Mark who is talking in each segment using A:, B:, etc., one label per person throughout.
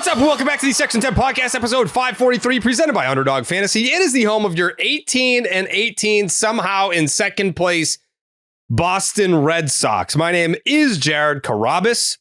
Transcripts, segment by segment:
A: What's up? Welcome back to the Section 10 Podcast, episode 543, presented by Underdog Fantasy. It is the home of your 18-18, somehow in second place, Boston Red Sox. My name is Jared Carrabis,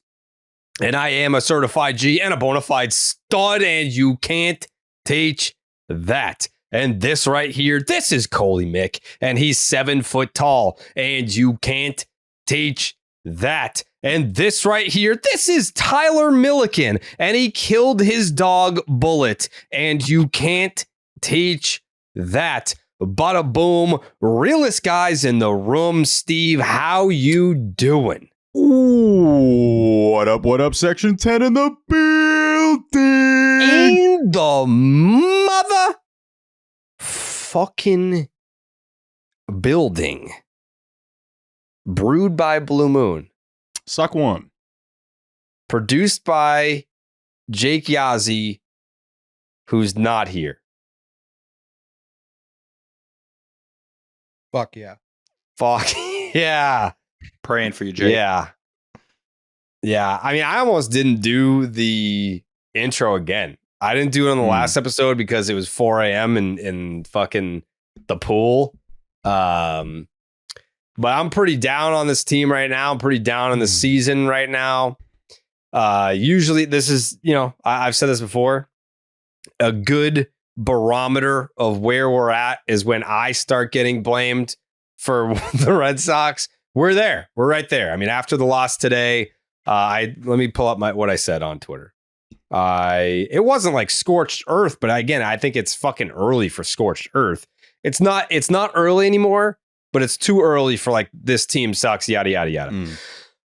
A: and I am a certified G and a bona fide stud, and you can't teach that. And this right here, this is Coley Mick, and he's 7 foot tall, and you can't teach that. And this right here, this is Tyler Milliken, and he killed his dog Bullet, and you can't teach that. Bada boom, realest guys in the room. Steve, how you doing?
B: Ooh, what up, Section 10 in the building?
A: In the mother fucking building. Brewed by Blue Moon.
B: Suck one.
A: Produced by Jake Yazzie, who's not here.
C: Fuck yeah.
A: Fuck yeah.
B: Praying for you, Jake.
A: Yeah. Yeah. I mean, I almost didn't do the intro again. I didn't do it on the last episode because it was 4 a.m. in fucking the pool. But I'm pretty down on this team right now. I'm pretty down on the season right now. Usually this is, I've said this before, a good barometer of where we're at is when I start getting blamed for the Red Sox. We're there. We're right there. I mean, after the loss today, let me pull up what I said on Twitter. It wasn't like scorched earth, but again, I think it's fucking early for scorched earth. It's not early anymore, but it's too early for like this team sucks, yada, yada, yada.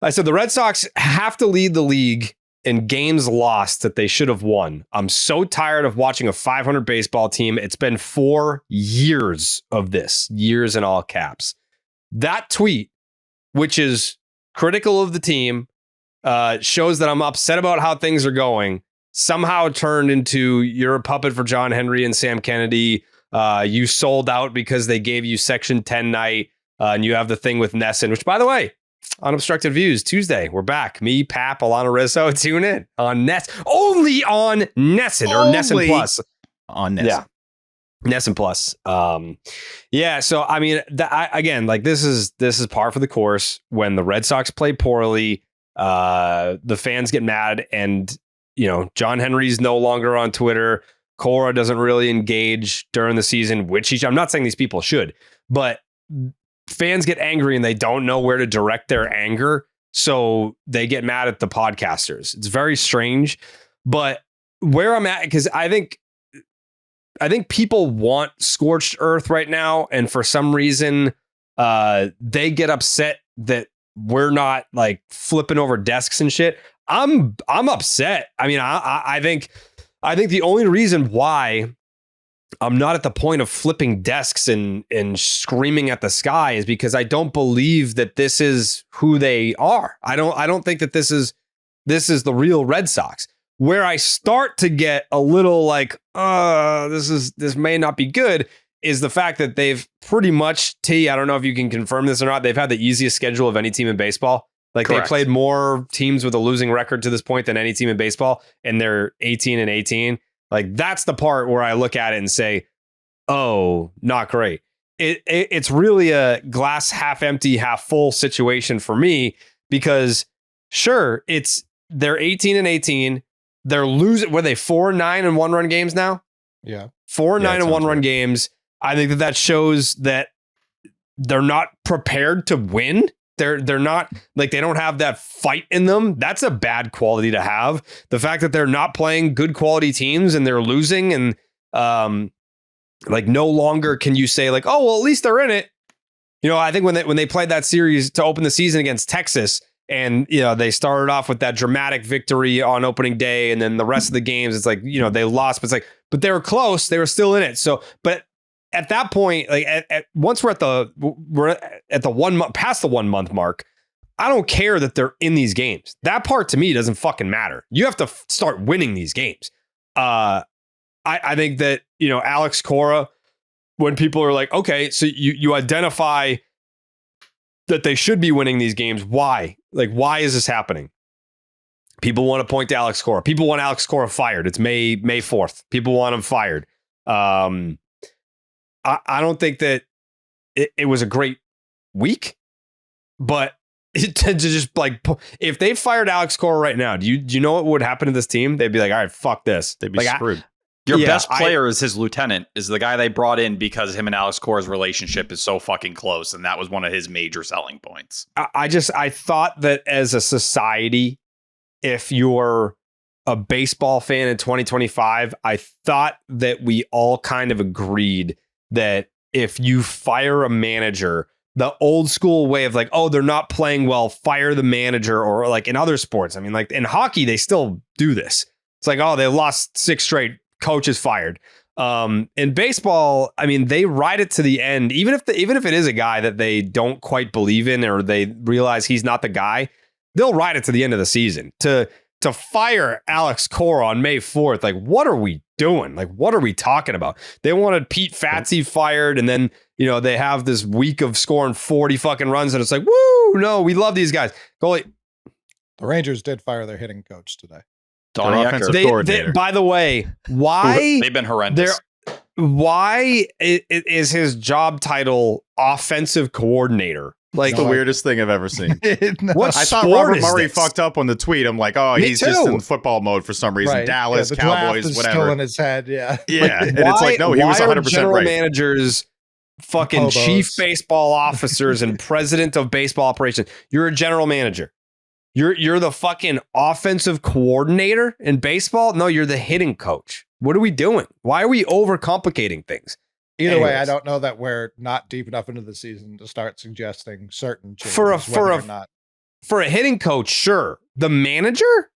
A: I said the Red Sox have to lead the league in games lost that they should have won. I'm so tired of watching a 500 baseball team. It's been 4 years of this, years in all caps. That tweet, which is critical of the team, shows that I'm upset about how things are going, somehow turned into you're a puppet for John Henry and Sam Kennedy. You sold out because they gave you Section 10 night, and you have the thing with Nesson, which, by the way, Unobstructed Views, Tuesday, we're back. Me, Pap, Alana Rizzo, tune in on Ness. Only on Nesson, or Nesson Plus.
B: On Nesson.
A: Yeah. Nesson Plus. Yeah, so, I mean, again, like this is par for the course. When the Red Sox play poorly, the fans get mad, and, John Henry's no longer on Twitter. Cora doesn't really engage during the season, which I'm not saying these people should, but fans get angry and they don't know where to direct their anger. So they get mad at the podcasters. It's very strange, but where I'm at, because I think people want scorched earth right now. And for some reason, they get upset that we're not like flipping over desks and shit. I'm upset. I mean, I think the only reason why I'm not at the point of flipping desks and screaming at the sky is because I don't believe that this is who they are. I don't think that this is the real Red Sox. Where I start to get a little like, this may not be good, is the fact that they've pretty much, I don't know if you can confirm this or not, they've had the easiest schedule of any team in baseball. Like Correct. They played more teams with a losing record to this point than any team in baseball, and they're 18-18. Like that's the part where I look at it and say, oh, not great. It's really a glass half empty, half full situation for me, because sure, they're 18-18. They're losing. Were they 4-9 and 1-run games now?
C: Yeah.
A: 4-9 and 1-run games. I think that shows that they're not prepared to win. They're not, like, they don't have that fight in them. That's a bad quality to have. The fact that they're not playing good quality teams and they're losing, and like no longer can you say like, oh, well, at least they're in it. I think when they played that series to open the season against Texas, and they started off with that dramatic victory on opening day, and then the rest of the games, it's like, they lost, but it's like, but they were close. They were still in it. So, but at that point, like once we're at the 1 month, past the 1 month mark, I don't care that they're in these games. That part to me doesn't fucking matter. You have to start winning these games. I think that, Alex Cora, when people are like, okay, so you identify that they should be winning these games. Why? Like, why is this happening? People want to point to Alex Cora. People want Alex Cora fired. It's May 4th. People want him fired. I don't think that it was a great week, but to just like, if they fired Alex Cora right now, do you know what would happen to this team? They'd be like, all right, fuck this.
B: They'd be screwed.
C: Your best player is his lieutenant, is the guy they brought in because him and Alex Cora's relationship is so fucking close. And that was one of his major selling points.
A: I thought that as a society, if you're a baseball fan in 2025, I thought that we all kind of agreed that if you fire a manager, the old school way of like, oh, they're not playing well, fire the manager, or like in other sports. I mean, like in hockey, they still do this. It's like, oh, they lost 6 straight, coach is fired. In baseball, I mean, they ride it to the end, even if it is a guy that they don't quite believe in, or they realize he's not the guy, they'll ride it to the end of the season. To fire Alex Cora on May 4th, like, what are we doing? Like, what are we talking about? They wanted Pete Fatsie fired, and then, they have this week of scoring 40 fucking runs, and it's like, woo, no, we love these guys. Goalie.
D: The Rangers did fire their hitting coach today.
C: Donnie
A: Ecker. By the way, why
C: they've been horrendous.
A: Why is his job title offensive coordinator? Like
B: the weirdest thing I've ever seen.
A: What
B: I thought Robert Murray fucked up on the tweet. I'm like, oh, he's just in football mode for some reason.
D: Right.
B: Dallas,
D: the
B: Cowboys,
D: draft is
B: whatever.
D: Still in his head, yeah.
B: Yeah, and it's like, no, he was 100%
A: general
B: right.
A: Managers, fucking
D: Hobos.
A: chief baseball officers, and president of baseball operations. You're a general manager. You're the fucking offensive coordinator in baseball. No, you're the hitting coach. What are we doing? Why are we overcomplicating things?
D: Either way, I
A: Anyways.
D: don't know that we're not deep enough into the season to start suggesting certain changes.
A: For a hitting coach, sure. The manager,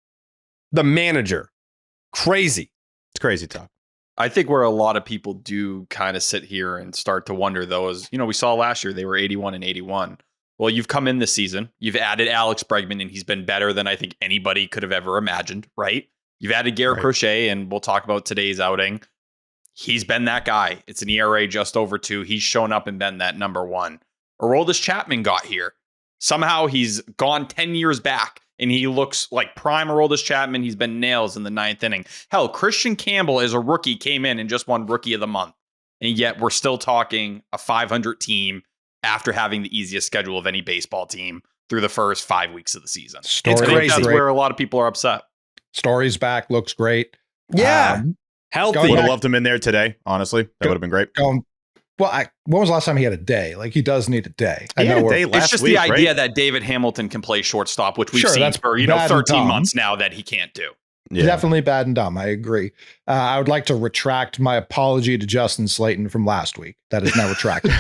A: crazy.
B: It's crazy talk.
C: I think where a lot of people do kind of sit here and start to wonder, though, is, we saw last year they were 81 and 81. Well, you've come in this season, you've added Alex Bregman, and he's been better than I think anybody could have ever imagined, right? You've added Garrett Crochet, and we'll talk about today's outing. He's been that guy. It's an ERA just over 2. He's shown up and been that number 1. Aroldis Chapman got here. Somehow he's gone 10 years back, and he looks like prime Aroldis Chapman. He's been nails in the 9th inning. Hell, Christian Campbell as a rookie came in and just won Rookie of the Month. And yet we're still talking a 500 team after having the easiest schedule of any baseball team through the first 5 weeks of the season.
A: It's crazy.
C: That's where a lot of people are upset.
D: Story's back, looks great.
A: Yeah. Healthy.
B: Would have loved him in there today, honestly. That would have been great.
D: When was the last time he had a day? Like, he does need a day.
C: It's just the idea that David Hamilton can play shortstop, which we've seen for 13 months now that he can't do.
B: Yeah.
D: Definitely bad and dumb. I agree. I would like to retract my apology to Justin Slayton from last week. That is now retracted.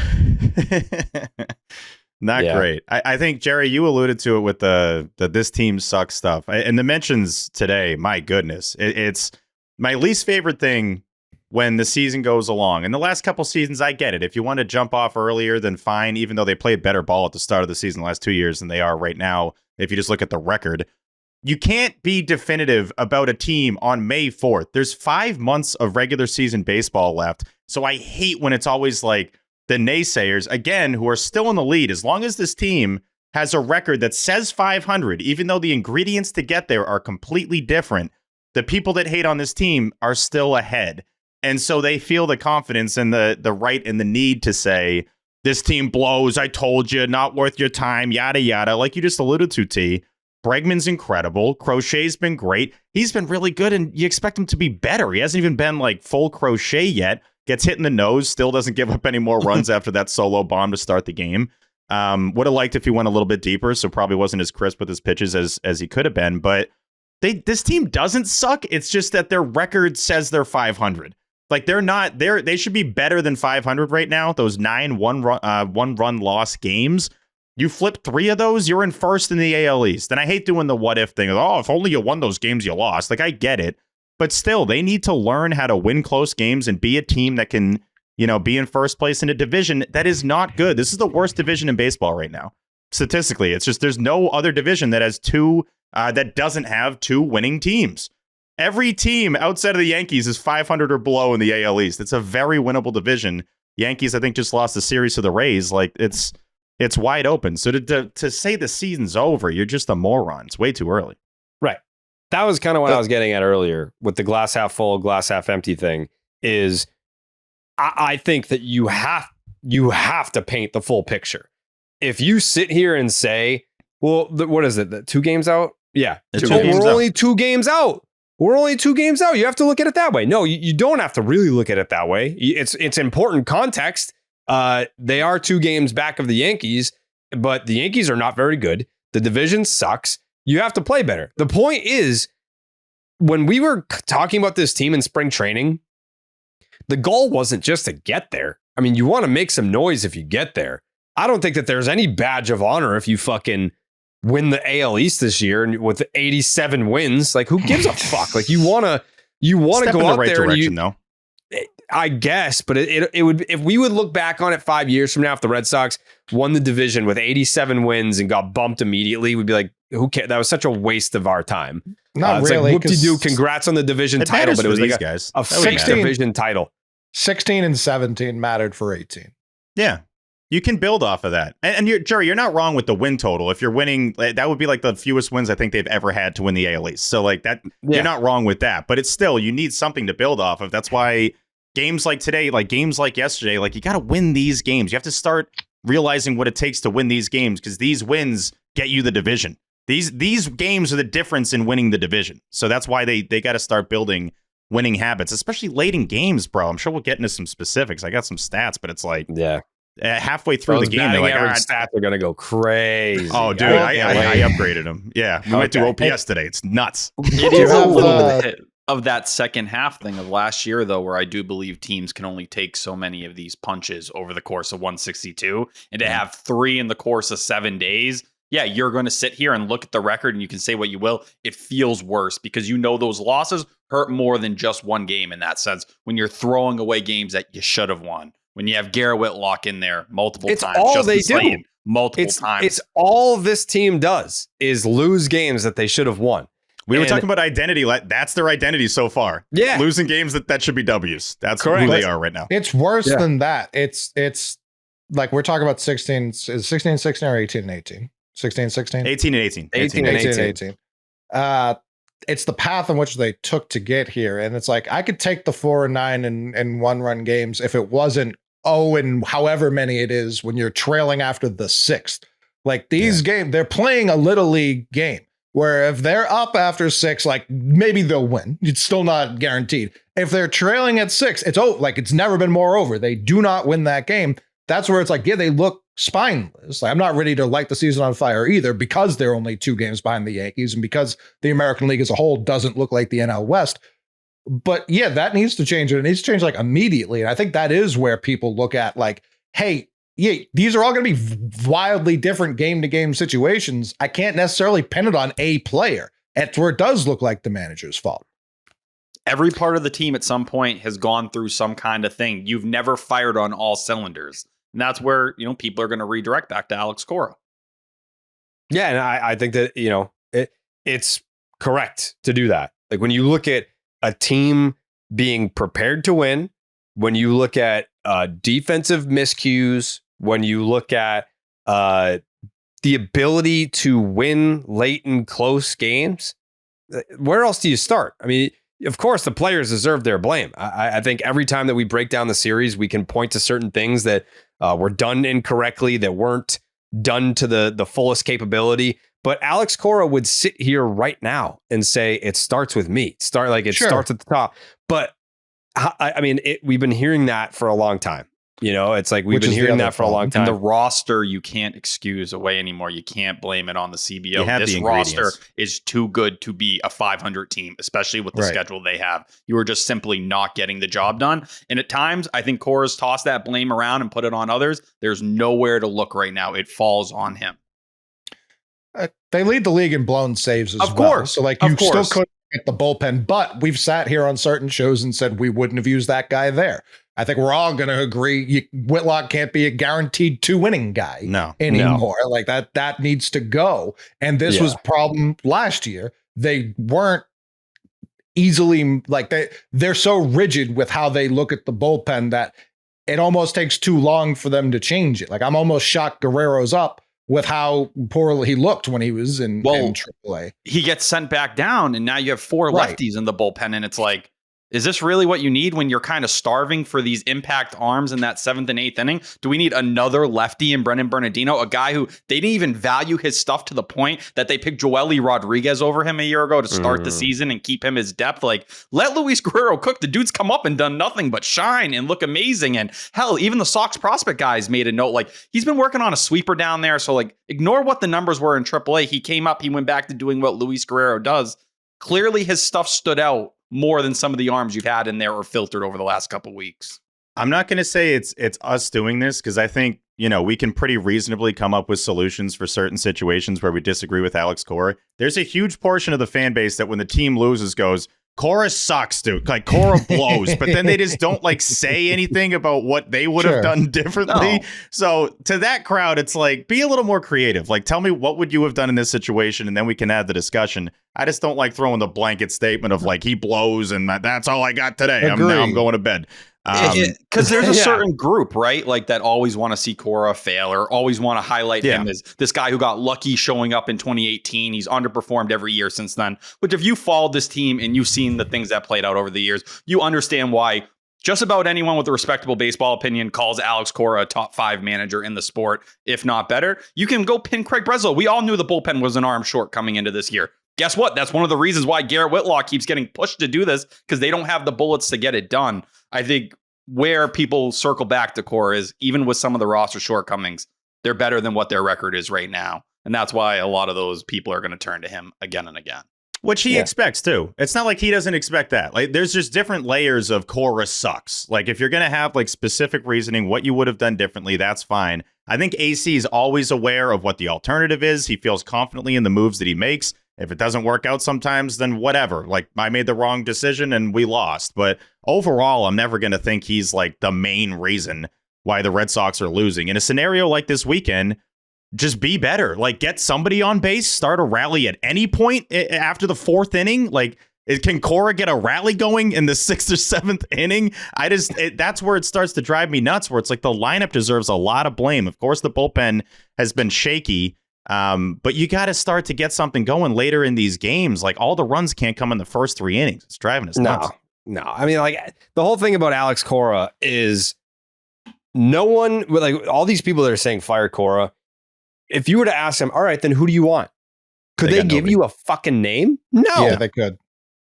B: Not great. I think, Jerry, you alluded to it with the this team sucks stuff. And the mentions today, my goodness, it's my least favorite thing when the season goes along. In the last couple seasons, I get it. If you want to jump off earlier, then fine, even though they played better ball at the start of the season the last 2 years than they are right now. If you just look at the record, you can't be definitive about a team on May 4th. There's 5 months of regular season baseball left. So I hate when it's always like the naysayers, again, who are still in the lead. As long as this team has a record that says 500, even though the ingredients to get there are completely different, the people that hate on this team are still ahead. And so they feel the confidence and the right and the need to say, this team blows, I told you, not worth your time, yada, yada. Like you just alluded to, T. Bregman's incredible. Crochet's been great. He's been really good, and you expect him to be better. He hasn't even been like full Crochet yet. Gets hit in the nose, still doesn't give up any more runs after that solo bomb to start the game. Would have liked if he went a little bit deeper, so probably wasn't as crisp with his pitches as he could have been. But this team doesn't suck. It's just that their record says they're 500. Like they're not there. They should be better than 500 right now. Those 9 one-run loss games. You flip 3 of those, you're in first in the AL East. And I hate doing the what if thing. Oh, if only you won those games, you lost. Like, I get it. But still, they need to learn how to win close games and be a team that can, be in first place in a division that is not good. This is the worst division in baseball right now. Statistically, it's just there's no other division that has that doesn't have 2 winning teams. Every team outside of the Yankees is 500 or below in the AL East. It's a very winnable division. Yankees, I think, just lost a series to the Rays. Like, it's wide open. So to say the season's over, you're just a moron. It's way too early.
A: Right. that was kind of what I was getting at earlier with the glass half full, glass half empty thing. Is I think that you have to paint the full picture. If you sit here and say, well, what is it? The 2 games out? Yeah. We're only 2 games out. We're only 2 games out. You have to look at it that way. No, you don't have to really look at it that way. It's important context. They are 2 games back of the Yankees, but the Yankees are not very good. The division sucks. You have to play better. The point is, when we were talking about this team in spring training, the goal wasn't just to get there. I mean, you want to make some noise if you get there. I don't think that there's any badge of honor if you fucking win the AL East this year and with 87 wins. Like, who gives a fuck? Like, you want to go out there
B: direction,
A: and I guess, but it would, if we would look back on it 5 years from now, if the Red Sox won the division with 87 wins and got bumped immediately, we'd be like, who cares? That was such a waste of our time.
D: Not
A: it's
D: really.
A: Like, whoop-de-doo, congrats on the division title, but it was like a fixed division title.
D: 16 and 17 mattered for 18.
B: Yeah. You can build off of that. And Jerry, you're not wrong with the win total. If you're winning, that would be like the fewest wins I think they've ever had to win the AL East. So like that, you're not wrong with that. But it's still, you need something to build off of. That's why games like today, like games like yesterday, like you got to win these games. You have to start realizing what it takes to win these games, because these wins get you the division. These games are the difference in winning the division. So that's why they got to start building winning habits, especially late in games, bro. I'm sure we'll get into some specifics. I got some stats, but it's like, halfway through the game, they're like,
A: stats are gonna go crazy.
B: Oh, dude, I upgraded them. Yeah, we went to OPS today. It's nuts.
C: It is a little bit of that second half thing of last year, though, where I do believe teams can only take so many of these punches over the course of 162, and to have 3 in the course of 7 days. Yeah, you're going to sit here and look at the record and you can say what you will. It feels worse because you know those losses hurt more than just one game in that sense. When you're throwing away games that you should have won. When you have Garrett Whitlock in there multiple times.
A: It's all they do.
C: Multiple times.
A: It's all this team does is lose games that they should have won.
B: We were talking about identity. That's their identity so far.
A: Yeah.
B: Losing games that should be W's. That's
A: correct.
B: Who they are right now.
D: It's worse than that. It's like we're talking about 16, is 16 and 16 or 18 and 18? 16 and 16?
B: 18 and 18.
A: 18 and 18.
D: It's the path in which they took to get here. And it's like, I could take the 4 and 9 and 1-run games if it wasn't and however many it is when you're trailing after the 6th. Like these games, they're playing a little league game where if they're up after 6, like maybe they'll win. It's still not guaranteed. If they're trailing at 6, it's never been more over. They do not win that game. That's where it's like, yeah, they look spineless. Like, I'm not ready to light the season on fire either, because they're only 2 games behind the Yankees and because the American League as a whole doesn't look like the NL West. But yeah, that needs to change. It needs to change like immediately. And I think that is where people look at like, hey, yeah, these are all going to be wildly different game to game situations. I can't necessarily pin it on a player. That's where it does look like the manager's fault.
C: Every part of the team at some point has gone through some kind of thing. You've never fired on all cylinders. And that's where, people are going to redirect back to Alex Cora.
A: Yeah, and I think that, it's correct to do that. Like when you look at a team being prepared to win, when you look at defensive miscues, when you look at the ability to win late and close games, where else do you start? I mean, of course, the players deserve their blame. I think every time that we break down the series, we can point to certain things that were done incorrectly, that weren't done to the fullest capability. But Alex Cora would sit here right now and say, it starts with me. Starts at the top. But I mean, we've been hearing that for a long time. It's like we've been hearing that for a long time.
C: And the roster, you can't excuse away anymore. You can't blame it on the CBO. This roster is too good to be a 500 team, especially with the schedule they have. You are just simply not getting the job done. And at times, I think Cora's tossed that blame around and put it on others. There's nowhere to look right now. It falls on him.
D: They lead the league in blown saves as well. Of course. So still could get the bullpen, but we've sat here on certain shows and said we wouldn't have used that guy there. I think we're all going to agree Whitlock can't be a guaranteed 2 winning guy anymore. No. Like that needs to go. And this was a problem last year. They weren't easily they're so rigid with how they look at the bullpen that it almost takes too long for them to change it. Like I'm almost shocked Guerrero's up with how poorly he looked when he was in AAA.
C: He gets sent back down, and now you have 4 lefties in the bullpen, and it's like, is this really what you need when you're kind of starving for these impact arms in that 7th and 8th inning? Do we need another lefty in Brennan Bernardino, a guy who they didn't even value his stuff to the point that they picked Joely Rodriguez over him a year ago to start the season and keep him his depth? Like, let Luis Guerrero cook. The dude's come up and done nothing but shine and look amazing. And hell, even the Sox prospect guys made a note. Like, he's been working on a sweeper down there. So, like, ignore what the numbers were in AAA. He came up, he went back to doing what Luis Guerrero does. Clearly, his stuff stood out more than some of the arms you've had in there or filtered over the last couple weeks.
B: I'm not going to say it's us doing this, because I think, we can pretty reasonably come up with solutions for certain situations where we disagree with Alex Cora. There's a huge portion of the fan base that when the team loses goes, Cora sucks, dude. Like, Cora blows, but then they just don't say anything about what they would have done differently. No. So to that crowd, it's like, be a little more creative. Like, tell me, what would you have done in this situation? And then we can add the discussion. I just don't like throwing the blanket statement of he blows and that's all I got today. I'm going to bed.
C: Because there's a certain group, right? Like, that always want to see Cora fail or always want to highlight him as this guy who got lucky showing up in 2018. He's underperformed every year since then. Which, if you followed this team and you've seen the things that played out over the years, you understand why just about anyone with a respectable baseball opinion calls Alex Cora a top 5 manager in the sport, if not better. You can go pin Craig Breslow. We all knew the bullpen was an arm short coming into this year. Guess what? That's one of the reasons why Garrett Whitlock keeps getting pushed to do this, because they don't have the bullets to get it done. I think where people circle back to Cora is, even with some of the roster shortcomings, they're better than what their record is right now. And that's why a lot of those people are going to turn to him again and again.
B: Which he expects too. It's not like he doesn't expect that. Like, there's just different layers of Cora sucks. Like, if you're going to have specific reasoning, what you would have done differently, that's fine. I think AC is always aware of what the alternative is. He feels confidently in the moves that he makes. If it doesn't work out sometimes, then whatever. Like, I made the wrong decision and we lost. But overall, I'm never going to think he's the main reason why the Red Sox are losing. In a scenario like this weekend, just be better. Get somebody on base, start a rally at any point after the 4th inning. Can Cora get a rally going in the 6th or 7th inning? That's where it starts to drive me nuts, where it's the lineup deserves a lot of blame. Of course, the bullpen has been shaky. But you got to start to get something going later in these games. All the runs can't come in the first 3 innings. It's driving us nuts.
A: No. I mean, the whole thing about Alex Cora is no one, all these people that are saying fire Cora, if you were to ask them, all right, then who do you want? Could they give you a fucking name? No.
D: Yeah, they could.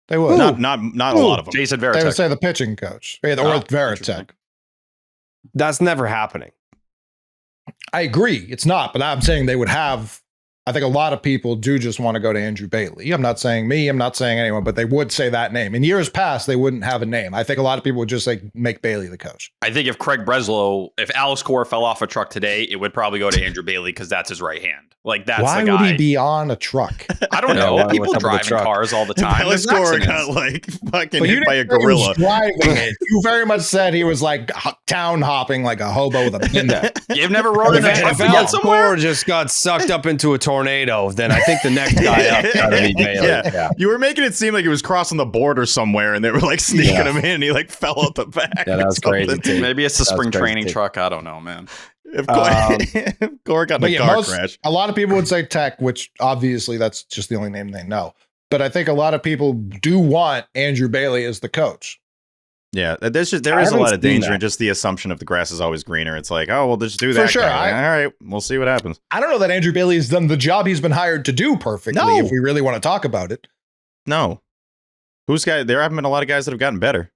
D: They would.
B: Not a lot of them.
C: Jason Varitek.
D: They would say the pitching coach. Or Varitek.
A: That's never happening.
D: I agree. It's not, but I'm saying they would have. I think a lot of people do just want to go to Andrew Bailey. I'm not saying me. I'm not saying anyone, but they would say that name. In years past, they wouldn't have a name. I think a lot of people would just make Bailey the coach.
C: I think if Craig Breslow, if Alex Cora fell off a truck today, it would probably go to Andrew Bailey, because that's his right hand. That's
D: why
C: the guy.
D: Would he be on a truck?
C: I don't know. People drive in cars all the time.
B: Alex Cora got fucking hit by a gorilla.
D: Driving it. You very much said he was town hopping like a hobo with a pinda.
C: You've never rode in a truck
A: if Alex Cora just got sucked up into a tornado, then I think the next guy up got to be Bailey.
B: Yeah. You were making it seem like he was crossing the border somewhere, and they were sneaking him in, and he fell out the back.
A: Yeah, that was crazy too.
C: Maybe it's a spring training truck. I don't know, man.
B: If Cora got in a car crash.
D: A lot of people would say Tech, which obviously that's just the only name they know. But I think a lot of people do want Andrew Bailey as the coach.
B: Yeah, there is a lot of danger in just the assumption of the grass is always greener. It's we'll just do that.
D: For sure.
B: All right, we'll see what happens.
D: I don't know that Andrew Bailey has done the job he's been hired to do perfectly, if we really want to talk about it.
B: No. There haven't been a lot of guys that have gotten better.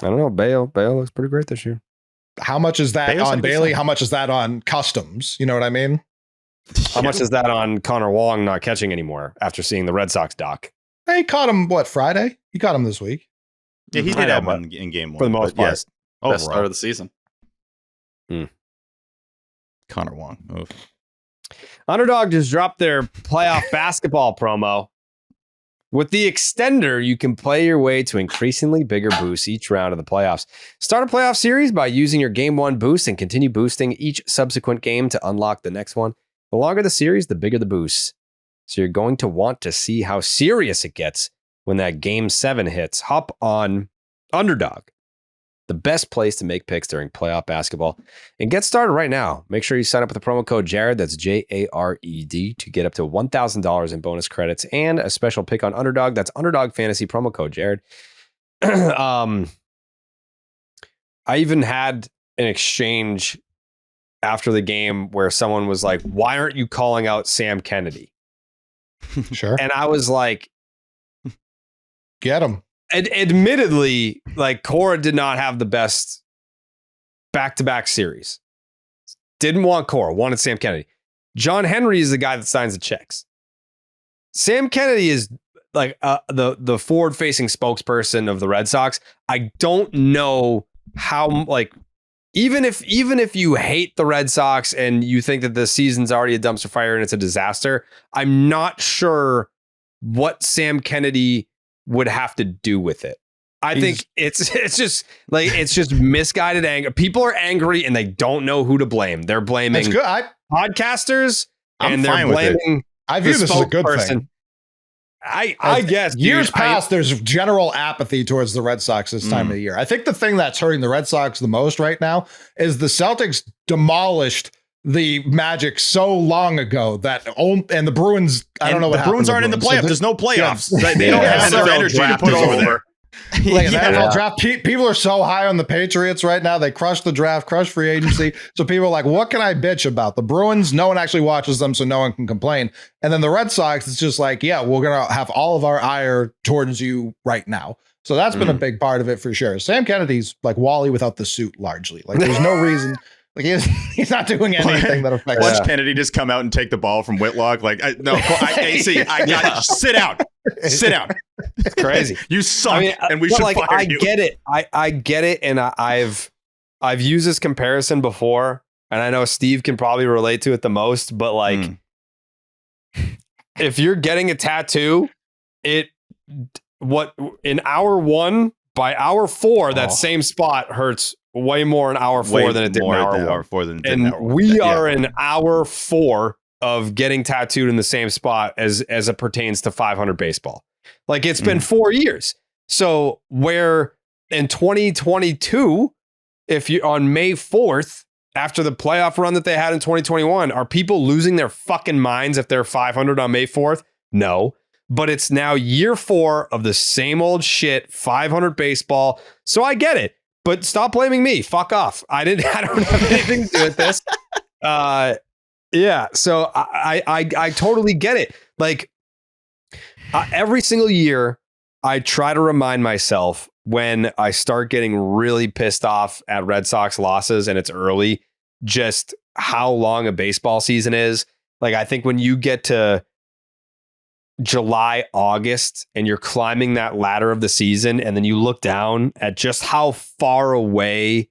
A: I don't know. Bello looks pretty great this year.
D: How much is that on Bailey? How much is that on Customs? You know what I mean?
A: How much is that on Connor Wong not catching anymore after seeing the Red Sox doc?
D: He caught him, Friday? He caught him this week.
B: Yeah, he did have one in game 1.
A: For the most part.
B: Yes,
C: best start of the season.
B: Connor Wong. Oof.
A: Underdog just dropped their playoff basketball promo. With the extender, you can play your way to increasingly bigger boosts each round of the playoffs. Start a playoff series by using your Game 1 boost and continue boosting each subsequent game to unlock the next one. The longer the series, the bigger the boosts. So you're going to want to see how serious it gets when that Game 7 hits. Hop on Underdog, the best place to make picks during playoff basketball. And get started right now. Make sure you sign up with the promo code Jared, that's Jared, to get up to $1,000 in bonus credits and a special pick on Underdog. That's Underdog Fantasy, promo code Jared. I even had an exchange after the game where someone was like, why aren't you calling out Sam Kennedy?
D: Sure.
A: And I was like,
D: Get him.
A: admittedly, like Cora did not have the best back-to-back series. Didn't want Cora, wanted Sam Kennedy. John Henry is the guy that signs the checks. Sam Kennedy is like the forward-facing spokesperson of the Red Sox. I don't know how, like, even if you hate the Red Sox and you think that the season's already a dumpster fire and it's a disaster, I'm not sure what Sam Kennedy would have to do with it. I think it's just misguided anger. People are angry and they don't know who to blame. They're blaming
D: That's good.
A: podcasters and
B: fine
A: they're
B: with it.
A: blaming
D: I view
A: the
D: this as a good
A: spokesperson.
D: thing.
A: I guess
D: Years
A: dude,
D: past, there's general apathy towards the Red Sox this time of the year. I think the thing that's hurting the Red Sox the most right now is the Celtics demolished the Magic so long ago and the Bruins. I don't know what
B: the Bruins aren't in the playoffs. There's no playoffs. They don't have enough energy to put over there.
D: Like the NFL draft, people are so high on the Patriots right now. They crushed the draft, crushed free agency. So people are like, what can I bitch about? The Bruins, no one actually watches them, so no one can complain. And then the Red Sox, it's just like, yeah, we're going to have all of our ire towards you right now. So that's been a big part of it for sure. Sam Kennedy's like Wally without the suit, largely. Like there's no reason. Like he's not doing anything that affects.
B: Watch Kennedy just come out and take the ball from Whitlock. Like, AC, I got it. Sit down. Sit down.
A: It's crazy.
B: You suck, and we should
A: like,
B: fire you.
A: I get it. I get it, and I've used this comparison before, and I know Steve can probably relate to it the most. But like, if you're getting a tattoo, in hour 1 by hour 4, that same spot hurts way more in hour 4 than it did in hour 1. And we are in hour 4 of getting tattooed in the same spot as it pertains to 500 baseball. Like it's been 4 years. So where in 2022, if you on May 4th, after the playoff run that they had in 2021, are people losing their fucking minds if they're 500 on May 4th? No. But it's now year 4 of the same old shit, 500 baseball. So I get it. But stop blaming me. Fuck off. I don't have anything to do with this. Yeah. So I totally get it. Like every single year, I try to remind myself when I start getting really pissed off at Red Sox losses and it's early, just how long a baseball season is. Like I think when you get to July, August, and you're climbing that ladder of the season, and then you look down at just how far away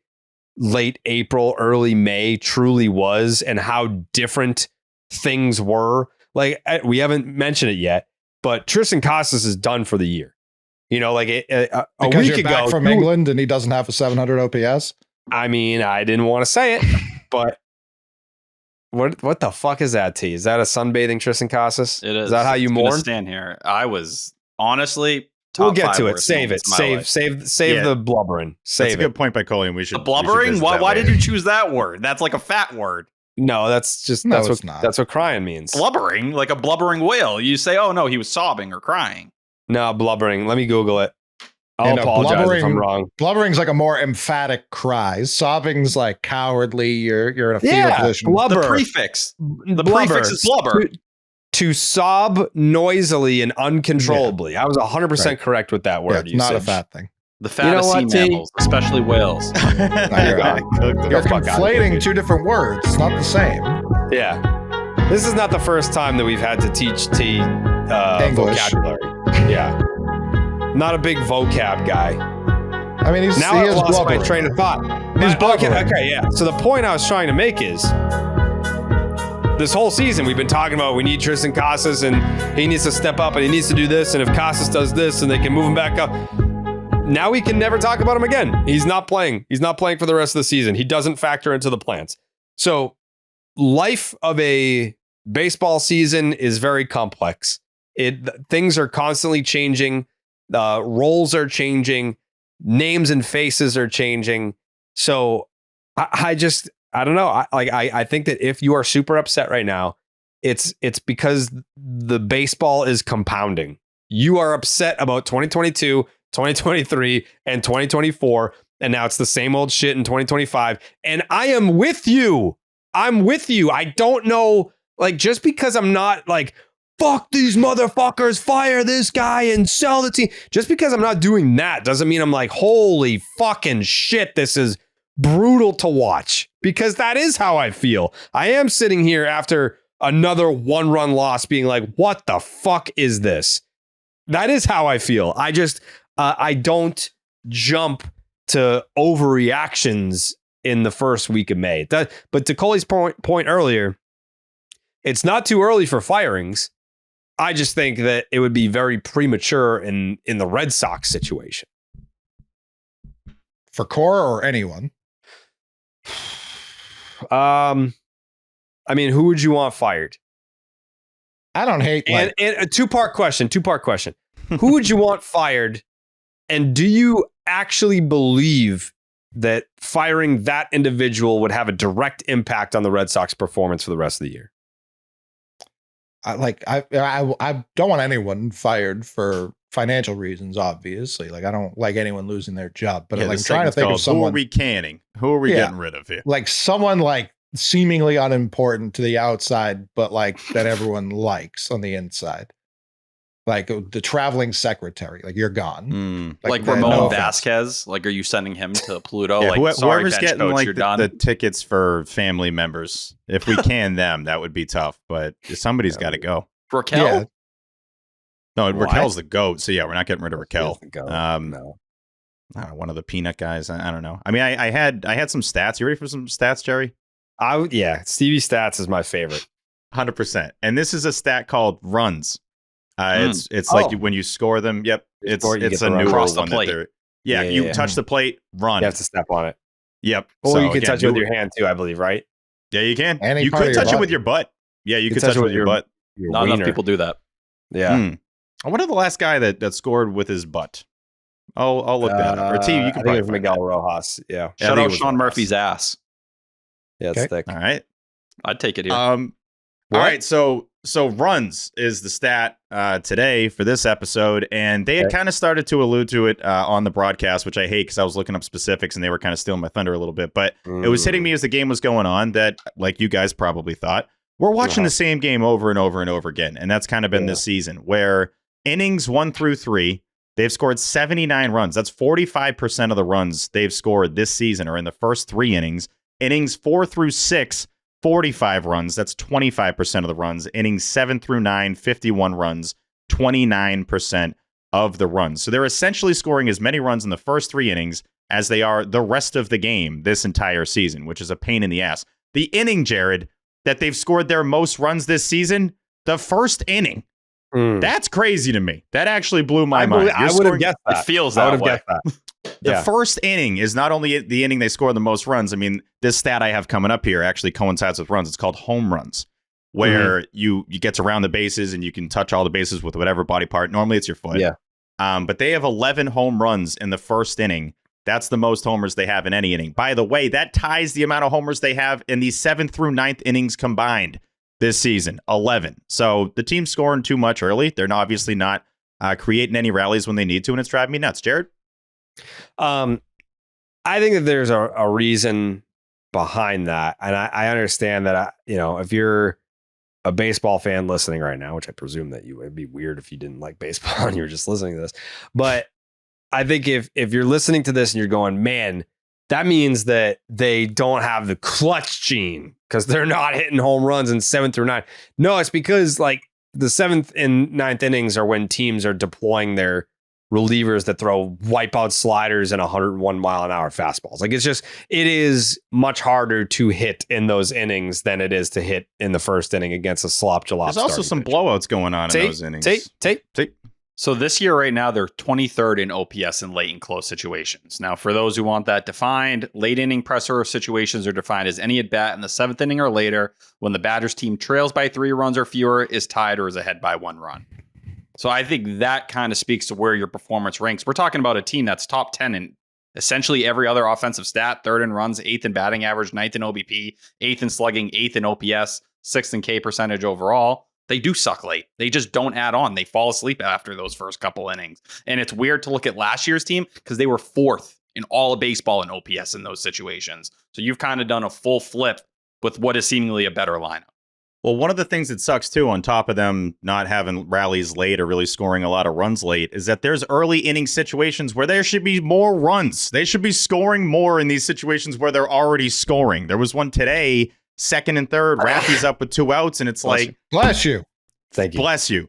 A: late April, early May truly was, and how different things were. Like we haven't mentioned it yet, but Triston Casas is done for the year. You know, like a week ago
D: back from England, and he doesn't have a 700 OPS.
A: I mean, I didn't want to say it, but. What the fuck is that, T? Is that a sunbathing Triston Casas?
C: It is.
A: Is that how you mourn?
C: Stand here. I was honestly.
A: We'll get to it. Save it. Save the blubbering.
B: That's a good point by Colleen. We should
C: the blubbering. Why did you choose that word? That's like a fat word.
A: No, that's what crying means.
C: Blubbering, like a blubbering whale. You say, "Oh no, he was sobbing or crying."
A: No, blubbering. Let me Google it. I'll apologize if I'm wrong.
D: Blubbering's like a more emphatic cry. Sobbing's like cowardly. You're in a fetal position.
C: Blubber. The prefix. The prefix is blubber.
A: To sob noisily and uncontrollably. I was 100% correct with that word.
D: Yeah, not a fat thing.
C: The fattest sea mammals, especially whales.
D: You're conflating two different words. It's not the same.
A: Yeah. This is not the first time that we've had to teach T vocabulary. Yeah. Not a big vocab guy.
D: I mean,
A: now I've lost my train of thought. Okay, yeah. So the point I was trying to make is this whole season we've been talking about we need Triston Casas and he needs to step up and he needs to do this. And if Casas does this and they can move him back up. Now we can never talk about him again. He's not playing. He's not playing for the rest of the season. He doesn't factor into the plans. So life of a baseball season is very complex. Things are constantly changing. Roles are changing. names and faces are changing. So I don't know. I think that if you are super upset right now, it's because the baseball is compounding. You are upset about 2022, 2023, and 2024, and now it's the same old shit in 2025. And I am with you. I'm with you. I don't know, like, just because I'm not like, fuck these motherfuckers, fire this guy and sell the team. Just because I'm not doing that doesn't mean I'm like, holy fucking shit, this is brutal to watch, because that is how I feel. I am sitting here after another 1-run loss being like, what the fuck is this? That is how I feel. I just, I don't jump to overreactions in the first week of May. But to Coley's point earlier, it's not too early for firings. I just think that it would be very premature in the Red Sox situation.
D: For Cora or anyone?
A: I mean, who would you want fired?
D: I don't hate.
A: And a two-part question. Who would you want fired? And do you actually believe that firing that individual would have a direct impact on the Red Sox performance for the rest of the year?
D: I don't want anyone fired for financial reasons, obviously. Like, I don't like anyone losing their job, but I'm trying to think of someone.
B: Who are we canning? Who are we getting rid of here?
D: Like someone like seemingly unimportant to the outside, but like that everyone likes on the inside. Like the traveling secretary, like you're gone.
C: Like Ramon Vasquez. Like, are you sending him to Pluto?
B: Yeah,
C: like, sorry,
B: whoever's
C: bench
B: getting
C: coach,
B: like
C: you're done.
B: the tickets for family members. If we can them, that would be tough. But somebody's got to go.
C: Raquel?
D: Yeah.
B: No, Raquel's the GOAT. So yeah, we're not getting rid of Raquel.
A: No.
B: I don't know, one of the peanut guys. I don't know. I mean, I had some stats. You ready for some stats, Jerry?
A: Stevie Stats is my favorite.
B: 100%. And this is a stat called runs. It's like when you score them. Yep. It's a newer one that they're. Yeah, you touch the plate, run.
A: You have to step on it.
B: Yep.
A: Or you can touch it with your hand too, I believe, right?
B: Yeah, you can. You could touch it with your butt. Yeah, you could touch it with your butt.
C: Not enough people do that.
A: Yeah.
B: I wonder the last guy that scored with his butt. I'll look that up. Or T, you can probably find
A: Miguel Rojas. Yeah.
C: Shout out Sean Murphy's ass.
A: Yeah, it's thick.
B: All right.
C: I'd take it here.
B: All right. So runs is the stat today for this episode, and they had kind of started to allude to it on the broadcast, which I hate because I was looking up specifics and they were kind of stealing my thunder a little bit. But it was hitting me as the game was going on that, like you guys probably thought, we're watching the same game over and over and over again, and that's kind of been this season where innings 1 through 3, they've scored 79 runs. That's 45% of the runs they've scored this season are in the first 3 innings. Innings 4 through 6. 45 runs. That's 25% of the runs. Innings 7 through 9, 51 runs, 29% of the runs. So they're essentially scoring as many runs in the first 3 innings as they are the rest of the game this entire season, which is a pain in the ass. The inning, Jared, that they've scored their most runs this season, the first inning. That's crazy to me. That actually blew my mind.
A: I would have guessed that.
C: It feels that way.
B: The first inning is not only the inning they score the most runs. I mean, this stat I have coming up here actually coincides with runs. It's called home runs, where you get to round the bases and you can touch all the bases with whatever body part. Normally it's your foot.
A: Yeah.
B: But they have 11 home runs in the first inning. That's the most homers they have in any inning. By the way, that ties the amount of homers they have in the 7th through 9th innings combined this season, 11. So the team's scoring too much early. They're obviously not creating any rallies when they need to, and it's driving me nuts. Jared?
A: I think that there's a reason behind that. And I understand that, if you're a baseball fan listening right now, which I presume that you would, it'd be weird if you didn't like baseball and you were just listening to this. But I think if you're listening to this and you're going, man, that means that they don't have the clutch gene because they're not hitting home runs in 7 through 9. No, it's because like the 7th and 9th innings are when teams are deploying their relievers that throw wipeout sliders and 101 mile an hour fastballs. Like it is much harder to hit in those innings than it is to hit in the first inning against a slop jalop.
B: There's also some blowouts going on in those innings.
A: Tape.
C: So this year right now, they're 23rd in OPS in late and close situations. Now, for those who want that defined, late inning presser situations are defined as any at bat in the 7th inning or later when the batter's team trails by 3 runs or fewer, is tied, or is ahead by 1 run. So I think that kind of speaks to where your performance ranks. We're talking about a team that's top 10 in essentially every other offensive stat, 3rd in runs, 8th in batting average, 9th in OBP, 8th in slugging, 8th in OPS, 6th in K percentage overall. They do suck late. They just don't add on. They fall asleep after those first couple innings. And it's weird to look at last year's team because they were 4th in all of baseball in OPS in those situations. So you've kind of done a full flip with what is seemingly a better lineup.
B: Well, one of the things that sucks, too, on top of them not having rallies late or really scoring a lot of runs late, is that there's early inning situations where there should be more runs. They should be scoring more in these situations where they're already scoring. There was one today, 2nd and 3rd, Raffy's up with 2 outs, and it's
D: bless you.
A: Thank you.
B: Bless you.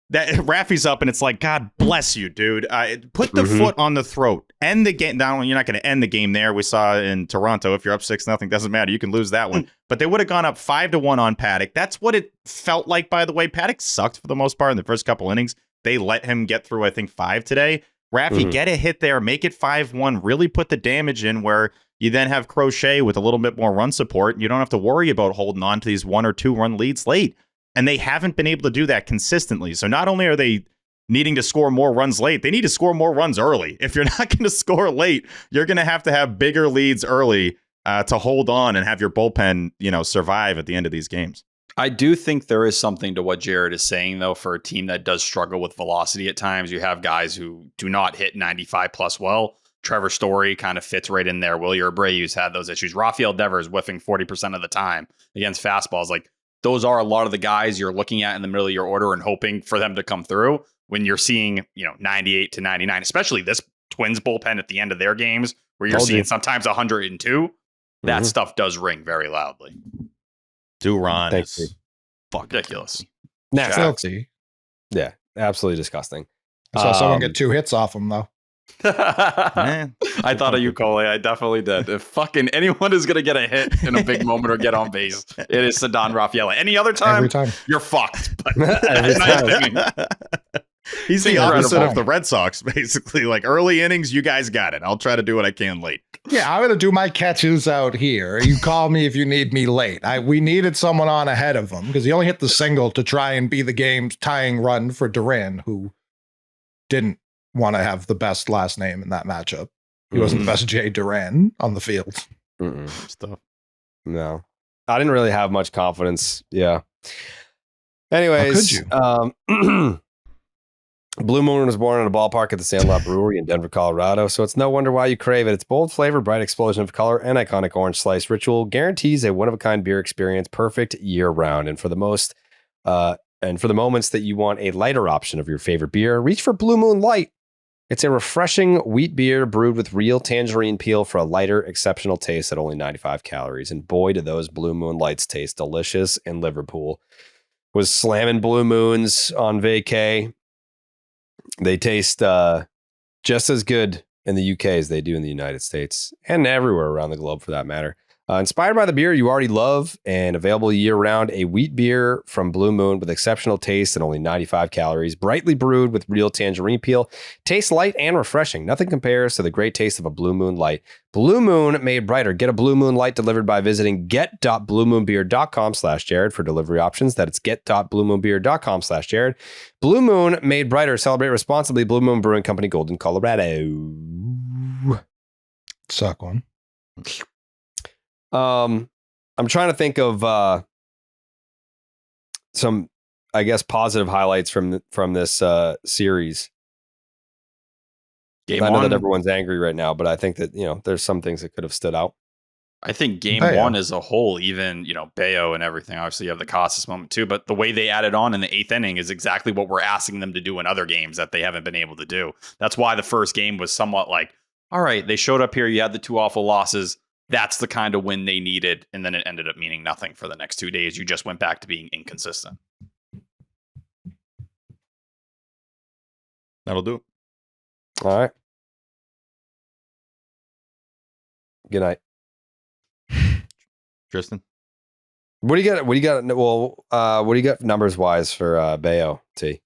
B: That Raffy's up, and it's like, God bless you, dude. Put the foot on the throat. End the game. Now, you're not going to end the game there. We saw in Toronto, if you're up 6-0, doesn't matter. You can lose that one. But they would have gone up 5-1 on Paddock. That's what it felt like, by the way. Paddock sucked for the most part in the first couple innings. They let him get through, I think, 5 today. Raffy, get a hit there, make it 5-1, really put the damage in where you then have Crochet with a little bit more run support. You don't have to worry about holding on to these 1 or 2 run leads late. And they haven't been able to do that consistently. So not only are they needing to score more runs late, they need to score more runs early. If you're not going to score late, you're going to have bigger leads early to hold on and have your bullpen, survive at the end of these games.
C: I do think there is something to what Jared is saying, though, for a team that does struggle with velocity at times. You have guys who do not hit 95 plus well. Trevor Story kind of fits right in there. Wilyer Abreu's had those issues. Rafael Devers whiffing 40% of the time against fastballs. Like, those are a lot of the guys you're looking at in the middle of your order and hoping for them to come through when you're seeing, 98 to 99, especially this Twins bullpen at the end of their games where you're seeing sometimes 102. That stuff does ring very loudly.
B: Duran is
C: fucking ridiculous.
D: Filthy.
A: Yeah, absolutely disgusting.
D: I saw someone get 2 hits off him, though.
C: I thought of you, Cole. I definitely did. If fucking anyone is going to get a hit in a big moment or get on base, it is Ceddanne Rafaela. Any other time, you're fucked. But
B: he's the opposite of the Red Sox, basically. Like, early innings, you guys got it. I'll try to do what I can late.
D: Yeah, I'm going to do my catches out here. You call me if you need me late. We needed someone on ahead of him because he only hit the single to try and be the game's tying run for Duran, who didn't want to have the best last name in that matchup. He wasn't the best Jay Duran on the field.
B: Stuff.
A: No, I didn't really have much confidence. Yeah. Anyways, Blue Moon was born in a ballpark at the Sandlot Brewery in Denver, Colorado, so it's no wonder why you crave it. Its bold flavor, bright explosion of color, and iconic orange slice ritual guarantees a one-of-a-kind beer experience, perfect year-round. And for the moments that you want a lighter option of your favorite beer, reach for Blue Moon Light. It's a refreshing wheat beer brewed with real tangerine peel for a lighter, exceptional taste at only 95 calories. And boy, do those Blue Moon Lights taste delicious in Liverpool. Was slamming Blue Moons on vacay. They taste just as good in the UK as they do in the United States and everywhere around the globe for that matter. Inspired by the beer you already love and available year-round, a wheat beer from Blue Moon with exceptional taste and only 95 calories, brightly brewed with real tangerine peel, tastes light and refreshing. Nothing compares to the great taste of a Blue Moon Light. Blue Moon made brighter. Get a Blue Moon Light delivered by visiting get.bluemoonbeer.com/Jared for delivery options. That it's get.bluemoonbeer.com/Jared. Blue Moon made brighter. Celebrate responsibly. Blue Moon Brewing Company, Golden, Colorado.
D: Suck one.
A: I'm trying to think of some, I guess, positive highlights from this series. I know that everyone's angry right now, but I think that there's some things that could have stood out.
C: I think game one as a whole, even Bello and everything. Obviously, you have the Casas moment too, but the way they added on in the 8th inning is exactly what we're asking them to do in other games that they haven't been able to do. That's why the first game was somewhat like, all right, they showed up here. You had the 2 awful losses. That's the kind of win they needed. And then it ended up meaning nothing for the next 2 days. You just went back to being inconsistent.
B: That'll do it.
A: All right. Good night.
B: Tristan.
A: What do you got? Well, what do you got numbers wise for Bello, T?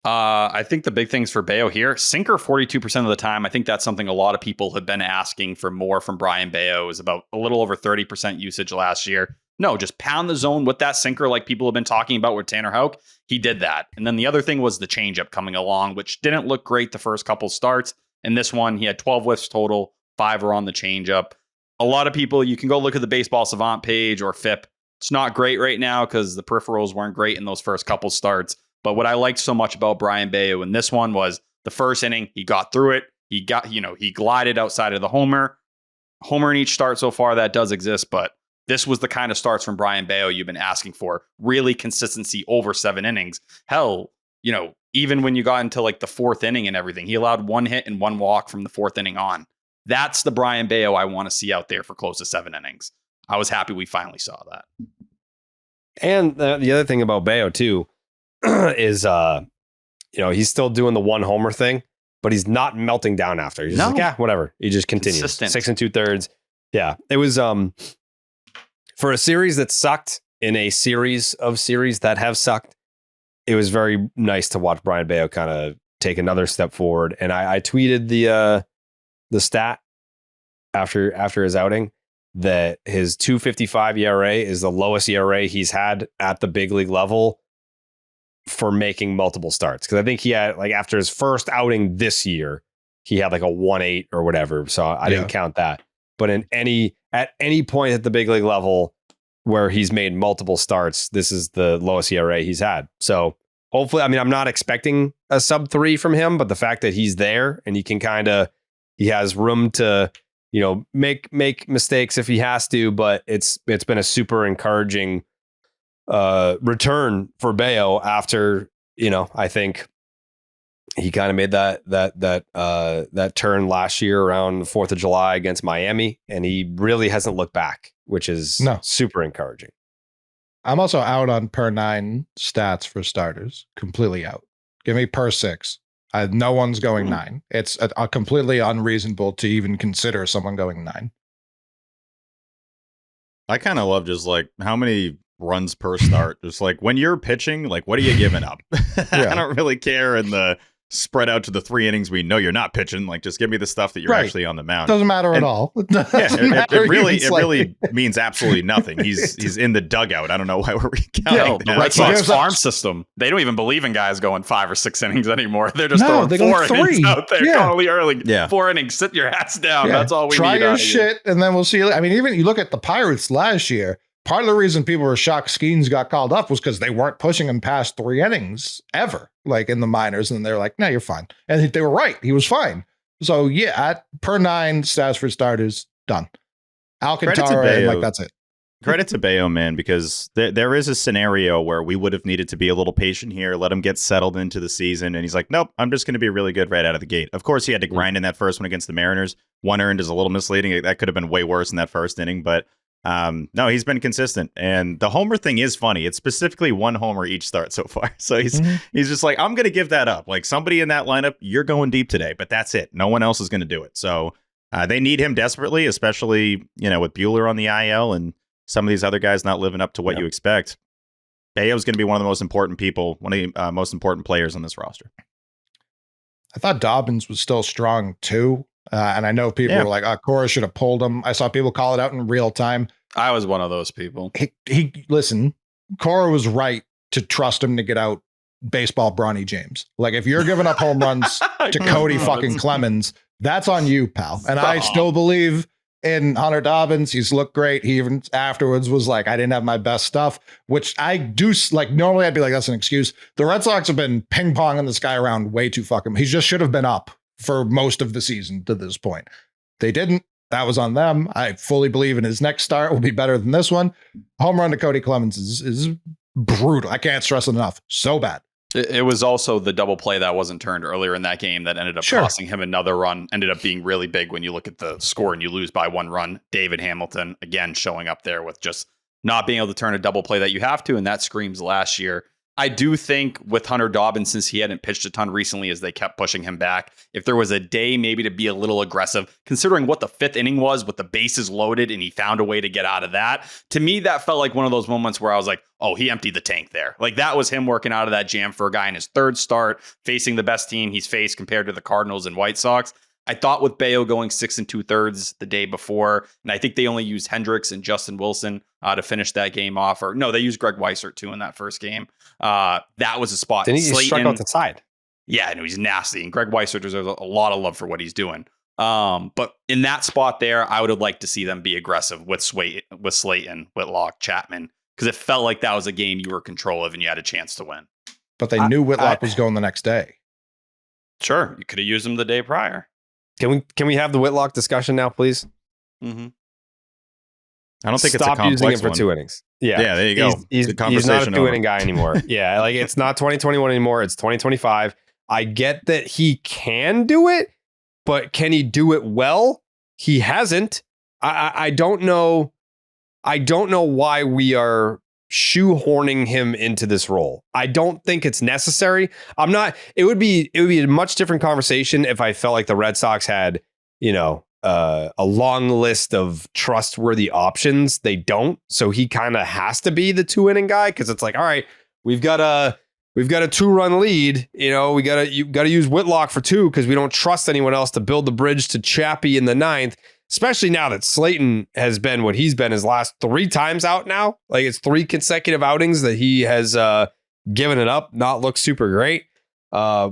C: I think the big things for Bello here, sinker 42% of the time. I think that's something a lot of people have been asking for more from Brayan Bello. Is about a little over 30% usage last year. No, just pound the zone with that sinker like people have been talking about with Tanner Houck. He did that. And then the other thing was the changeup coming along, which didn't look great the first couple starts. And this one, he had 12 whiffs total, 5 were on the changeup. A lot of people, you can go look at the Baseball Savant page or FIP. It's not great right now because the peripherals weren't great in those first couple starts. But what I liked so much about Brayan Bello in this one was the first inning, he got through it. He glided outside of the homer. Homer in each start so far, that does exist, but this was the kind of starts from Brayan Bello you've been asking for. Really consistency over 7 innings. Hell, even when you got into like the 4th inning and everything, he allowed 1 hit and 1 walk from the 4th inning on. That's the Brayan Bello I want to see out there for close to 7 innings. I was happy we finally saw that.
A: And the other thing about Bello too is, he's still doing the 1 homer thing, but he's not melting down after. He's just like, whatever. He just continues.
C: Consistent.
A: 6 2/3. Yeah, it was for a series that sucked in a series of series that have sucked. It was very nice to watch Brayan Bello kind of take another step forward. And I tweeted the stat after his outing that his 2.55 ERA is the lowest ERA he's had at the big league level for making multiple starts. Because I think he had, like, after his first outing this year, he had like a 1.8 or whatever. So I didn't count that. But at any point at the big league level where he's made multiple starts, this is the lowest ERA he's had. So hopefully, I mean, I'm not expecting a sub 3 from him, but the fact that he's there and he can he has room to, make mistakes if he has to, but it's been a super encouraging return for Bello after, I think he kind of made that turn last year around the 4th of July against Miami, and he really hasn't looked back, which is super encouraging.
D: I'm also out on per 9 stats for starters. Completely out. Give me per 6. No one's going 9. It's a completely unreasonable to even consider someone going 9.
B: I kind of love just like how many runs per start. Just like when you're pitching, like what are you giving up? I don't really care in the spread out to the 3 innings we know you're not pitching. Like just give me the stuff that you're actually on the mound.
D: Doesn't matter at all.
B: It really means absolutely nothing. He's in the dugout. I don't know why we're recounting
C: the Red Sox farm system. They don't even believe in guys going 5 or 6 innings anymore. They're just throwing 4 innings out there early. 4 innings, sit your ass down. That's all we need.
D: Try your shit, and then we'll see. I mean, even you look at the Pirates last year. Part of the reason people were shocked Skeens got called up was because they weren't pushing him past 3 innings ever, like in the minors. And they're like, no, you're fine. And they were right. He was fine. So at per 9 stats for starters, done. Alcantara, and like that's it.
B: Credit to Bello, man, because there is a scenario where we would have needed to be a little patient here, let him get settled into the season. And he's like, nope, I'm just going to be really good right out of the gate. Of course, he had to grind in that first one against the Mariners. 1 earned is a little misleading. That could have been way worse in that first inning, but no, he's been consistent, and the homer thing is funny. It's specifically 1 homer each start so far. So he's just like, I'm going to give that up. Like somebody in that lineup, you're going deep today, but that's it. No one else is going to do it. So they need him desperately, especially, with Buehler on the IL and some of these other guys not living up to what you expect. Bello's going to be one of the most important people, one of the most important players on this roster.
D: I thought Dobbins was still strong too. And I know people were like, Cora should have pulled him. I saw people call it out in real time.
C: I was one of those people.
D: Listen, Cora was right to trust him to get out baseball Bronny James. Like if you're giving up home runs to Cody fucking Clemens, that's on you, pal. And I still believe in Hunter Dobbins. He's looked great. He even afterwards was like, I didn't have my best stuff, which I do like. Normally I'd be like, that's an excuse. The Red Sox have been ping ponging this guy around way too fucking. He just should have been up for most of the season to this point. They didn't. That was on them. I fully believe in his next start will be better than this one. Home run to Cody Clemens is brutal. I can't stress it enough. So bad.
C: It was also the double play that wasn't turned earlier in that game that ended up costing him another run. Ended up being really big when you look at the score and you lose by 1 run. David Hamilton, again, showing up there with just not being able to turn a double play that you have to. And that screams last year. I do think with Hunter Dobbins, since he hadn't pitched a ton recently as they kept pushing him back, if there was a day maybe to be a little aggressive, considering what the 5th inning was with the bases loaded and he found a way to get out of that, to me, that felt like one of those moments where I was like, oh, he emptied the tank there. Like that was him working out of that jam for a guy in his 3rd start, facing the best team he's faced compared to the Cardinals and White Sox. I thought with Bello going 6 2/3 the day before, and I think they only used Hendricks and Justin Wilson to finish that game off. Or no, they used Greg Weissert too in that first game. That was a spot.
A: Didn't he struck out the side?
C: Yeah, no, he's nasty. And Greg Weissert deserves a lot of love for what he's doing. But in that spot there, I would have liked to see them be aggressive with Slayton, Whitlock, Chapman, because it felt like that was a game you were in control of and you had a chance to win.
D: But they knew Whitlock was going the next day.
C: Sure, you could have used him the day prior.
A: Can we have the Whitlock discussion now, please?
C: Mm-hmm.
B: I don't think
A: Stop
B: it's a complex
A: using him for
B: one.
A: 2 innings. Yeah,
B: there you go.
A: He's not a 2-inning guy anymore. Yeah, like it's not 2021 anymore. It's 2025. I get that he can do it, but can he do it well? He hasn't. I don't know. I don't know why we are shoehorning him into this role. I don't think it's necessary. I'm not. It would be a much different conversation if I felt like the Red Sox had, a long list of trustworthy options. They don't. So he kind of has to be the 2-inning guy, because it's like, all right, we've got a 2-run lead. You got to use Whitlock for 2 because we don't trust anyone else to build the bridge to Chappie in the 9th. Especially now that Slayton has been what he's been his last 3 times out now. Like it's 3 consecutive outings that he has given it up, not looked super great,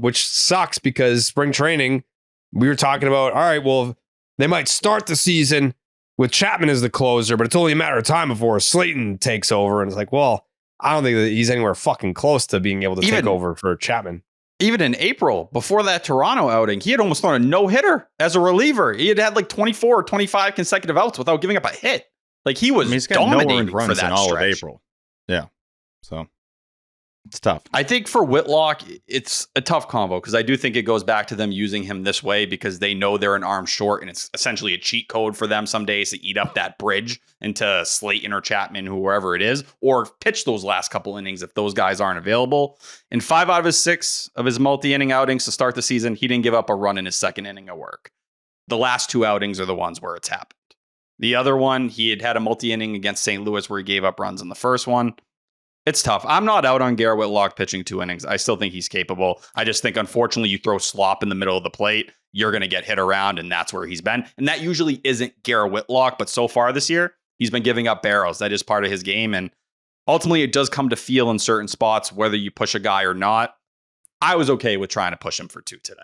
A: which sucks because spring training, we were talking about, all right, well, they might start the season with Chapman as the closer, but it's only a matter of time before Slayton takes over. And it's like, well, I don't think that he's anywhere fucking close to being able to take over for Chapman.
C: Even in April, before that Toronto outing, he had almost thrown a no-hitter as a reliever. He had like 24 or 25 consecutive outs without giving up a hit. Like he was
B: he's got
C: dominating
B: no runs
C: for that
B: in all
C: stretch.
B: of April. Yeah. So it's tough.
C: I think for Whitlock, it's a tough combo because I do think it goes back to them using him this way because they know they're an arm short and it's essentially a cheat code for them some days to eat up that bridge into Slayton or Chapman, whoever it is, or pitch those last couple innings if those guys aren't available. In 5 out of his 6 of his multi-inning outings to start the season, he didn't give up a run in his second inning of work. The last 2 outings are the ones where it's happened. The other one, he had a multi-inning against St. Louis where he gave up runs in the first one. It's tough. I'm not out on Garrett Whitlock pitching 2 innings. I still think he's capable. I just think, unfortunately, you throw slop in the middle of the plate, you're going to get hit around, and that's where he's been. And that usually isn't Garrett Whitlock, but so far this year, he's been giving up barrels. That is part of his game, and ultimately, it does come to feel in certain spots, whether you push a guy or not. I was okay with trying to push him for 2 today.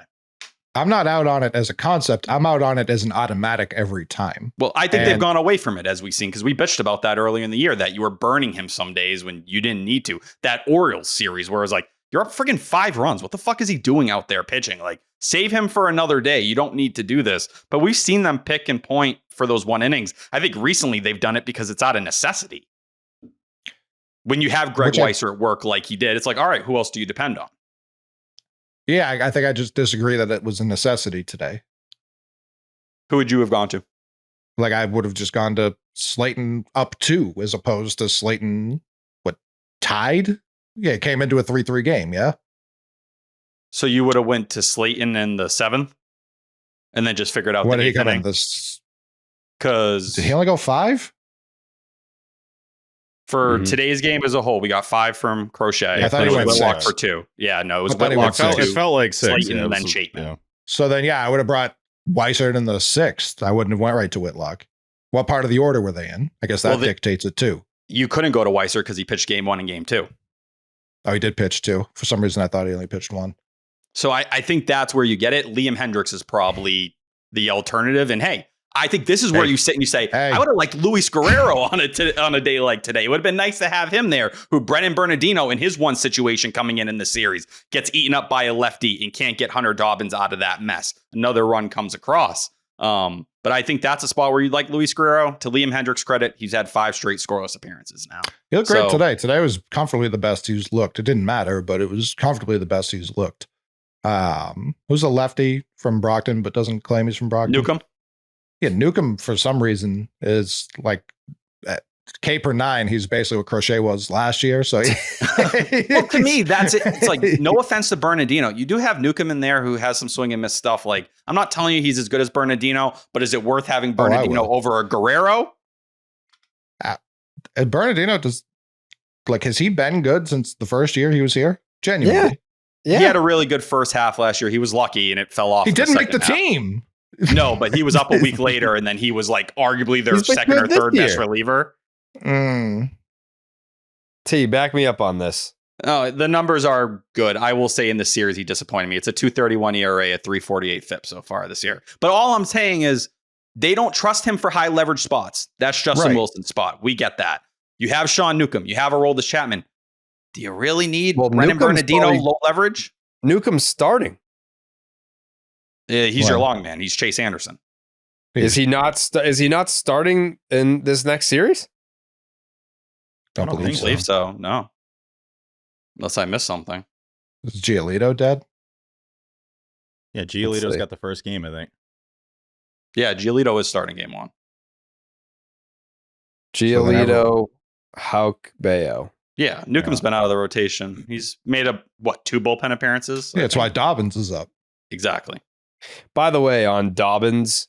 D: I'm not out on it as a concept. I'm out on it as an automatic every time.
C: Well, I think they've gone away from it, as we've seen, because we bitched about that earlier in the year, that you were burning him some days when you didn't need to. That Orioles series where it was like, you're up friggin' 5 runs. What the fuck is he doing out there pitching? Like, save him for another day. You don't need to do this. But we've seen them pick and point for those 1 innings. I think recently they've done it because it's out of necessity. When you have Greg Weissert at work like he did, it's like, all right, who else do you depend on?
D: Yeah, I think I just disagree that it was a necessity today.
C: Who would you have gone to?
D: Like I would have just gone to Slayton up 2 as opposed to Slayton, tied? Yeah, it came into a 3-3 game, yeah?
C: So you would have went to Slayton in the 7th and then just figured out
D: What
C: the
D: did he
C: 8th
D: come in?
C: inning? Because
D: Did he only go 5?
C: For today's game as a whole, we got 5 from Crochet.
D: Yeah, I thought he went
C: Whitlock
D: 6.
C: for 2. Yeah, no, it was
D: I thought he
C: Whitlock
D: went
C: for 2.
B: It felt like 6.
C: Slayton and then Chapman.
B: Yeah.
D: So then, yeah, I would have brought Weissert in the 6th. I wouldn't have went right to Whitlock. What part of the order were they in? I guess that dictates it too.
C: You couldn't go to Weissert because he pitched game 1 and game 2.
D: Oh, he did pitch 2. For some reason, I thought he only pitched 1.
C: So I think that's where you get it. Liam Hendricks is probably the alternative. And hey, I think this is where you sit and you say, I would have liked Luis Guerrero on a day like today. It would have been nice to have him there, who Brennan Bernardino in his one situation coming in the series gets eaten up by a lefty and can't get Hunter Dobbins out of that mess. Another run comes across. But I think that's a spot where you'd like Luis Guerrero. To Liam Hendricks' credit, he's had 5 straight scoreless appearances now.
D: He looked great today. Today was comfortably the best he's looked. It didn't matter, but it was comfortably the best he's looked. Who's a lefty from Brockton, but doesn't claim he's from Brockton?
C: Newcomb.
D: Yeah, Newcomb for some reason is like K per 9. He's basically what Crochet was last year. So,
C: well, to me, that's it. It's like, no offense to Bernardino, you do have Newcomb in there who has some swing and miss stuff. Like, I'm not telling you he's as good as Bernardino, but is it worth having Bernardino over a Guerrero?
D: Bernardino does. Like, has he been good since the first year he was here? Genuinely.
A: Yeah.
C: He had a really good first half last year. He was lucky and it fell off.
D: He didn't make the team.
C: No, but he was up a week later, and then he was like arguably their
A: He's been
C: second or
A: good this
C: third best
A: year.
C: reliever.
A: T, back me up on this.
C: Oh, the numbers are good. I will say in this series, he disappointed me. It's a 2.31 ERA, a 3.48 FIP so far this year. But all I'm saying is they don't trust him for high leverage spots. That's Justin Wilson's spot. We get that. You have Sean Newcomb. You have Aroldis Chapman. Do you really need Brennan Bernardino low leverage?
A: Newcomb's starting.
C: Yeah, he's your long man. He's Chase Anderson.
A: Is he not starting in this next series?
C: I don't believe so. No. Unless I missed something.
D: Is Giolito dead?
B: Yeah, Giolito's got the first game, I think.
C: Yeah, Giolito is starting game 1.
A: Giolito, Houck, Bello.
C: Yeah, Newcomb's been out of the rotation. He's made 2 bullpen appearances.
D: Yeah, that's why Dobbins is up.
C: Exactly.
A: By the way, on Dobbins,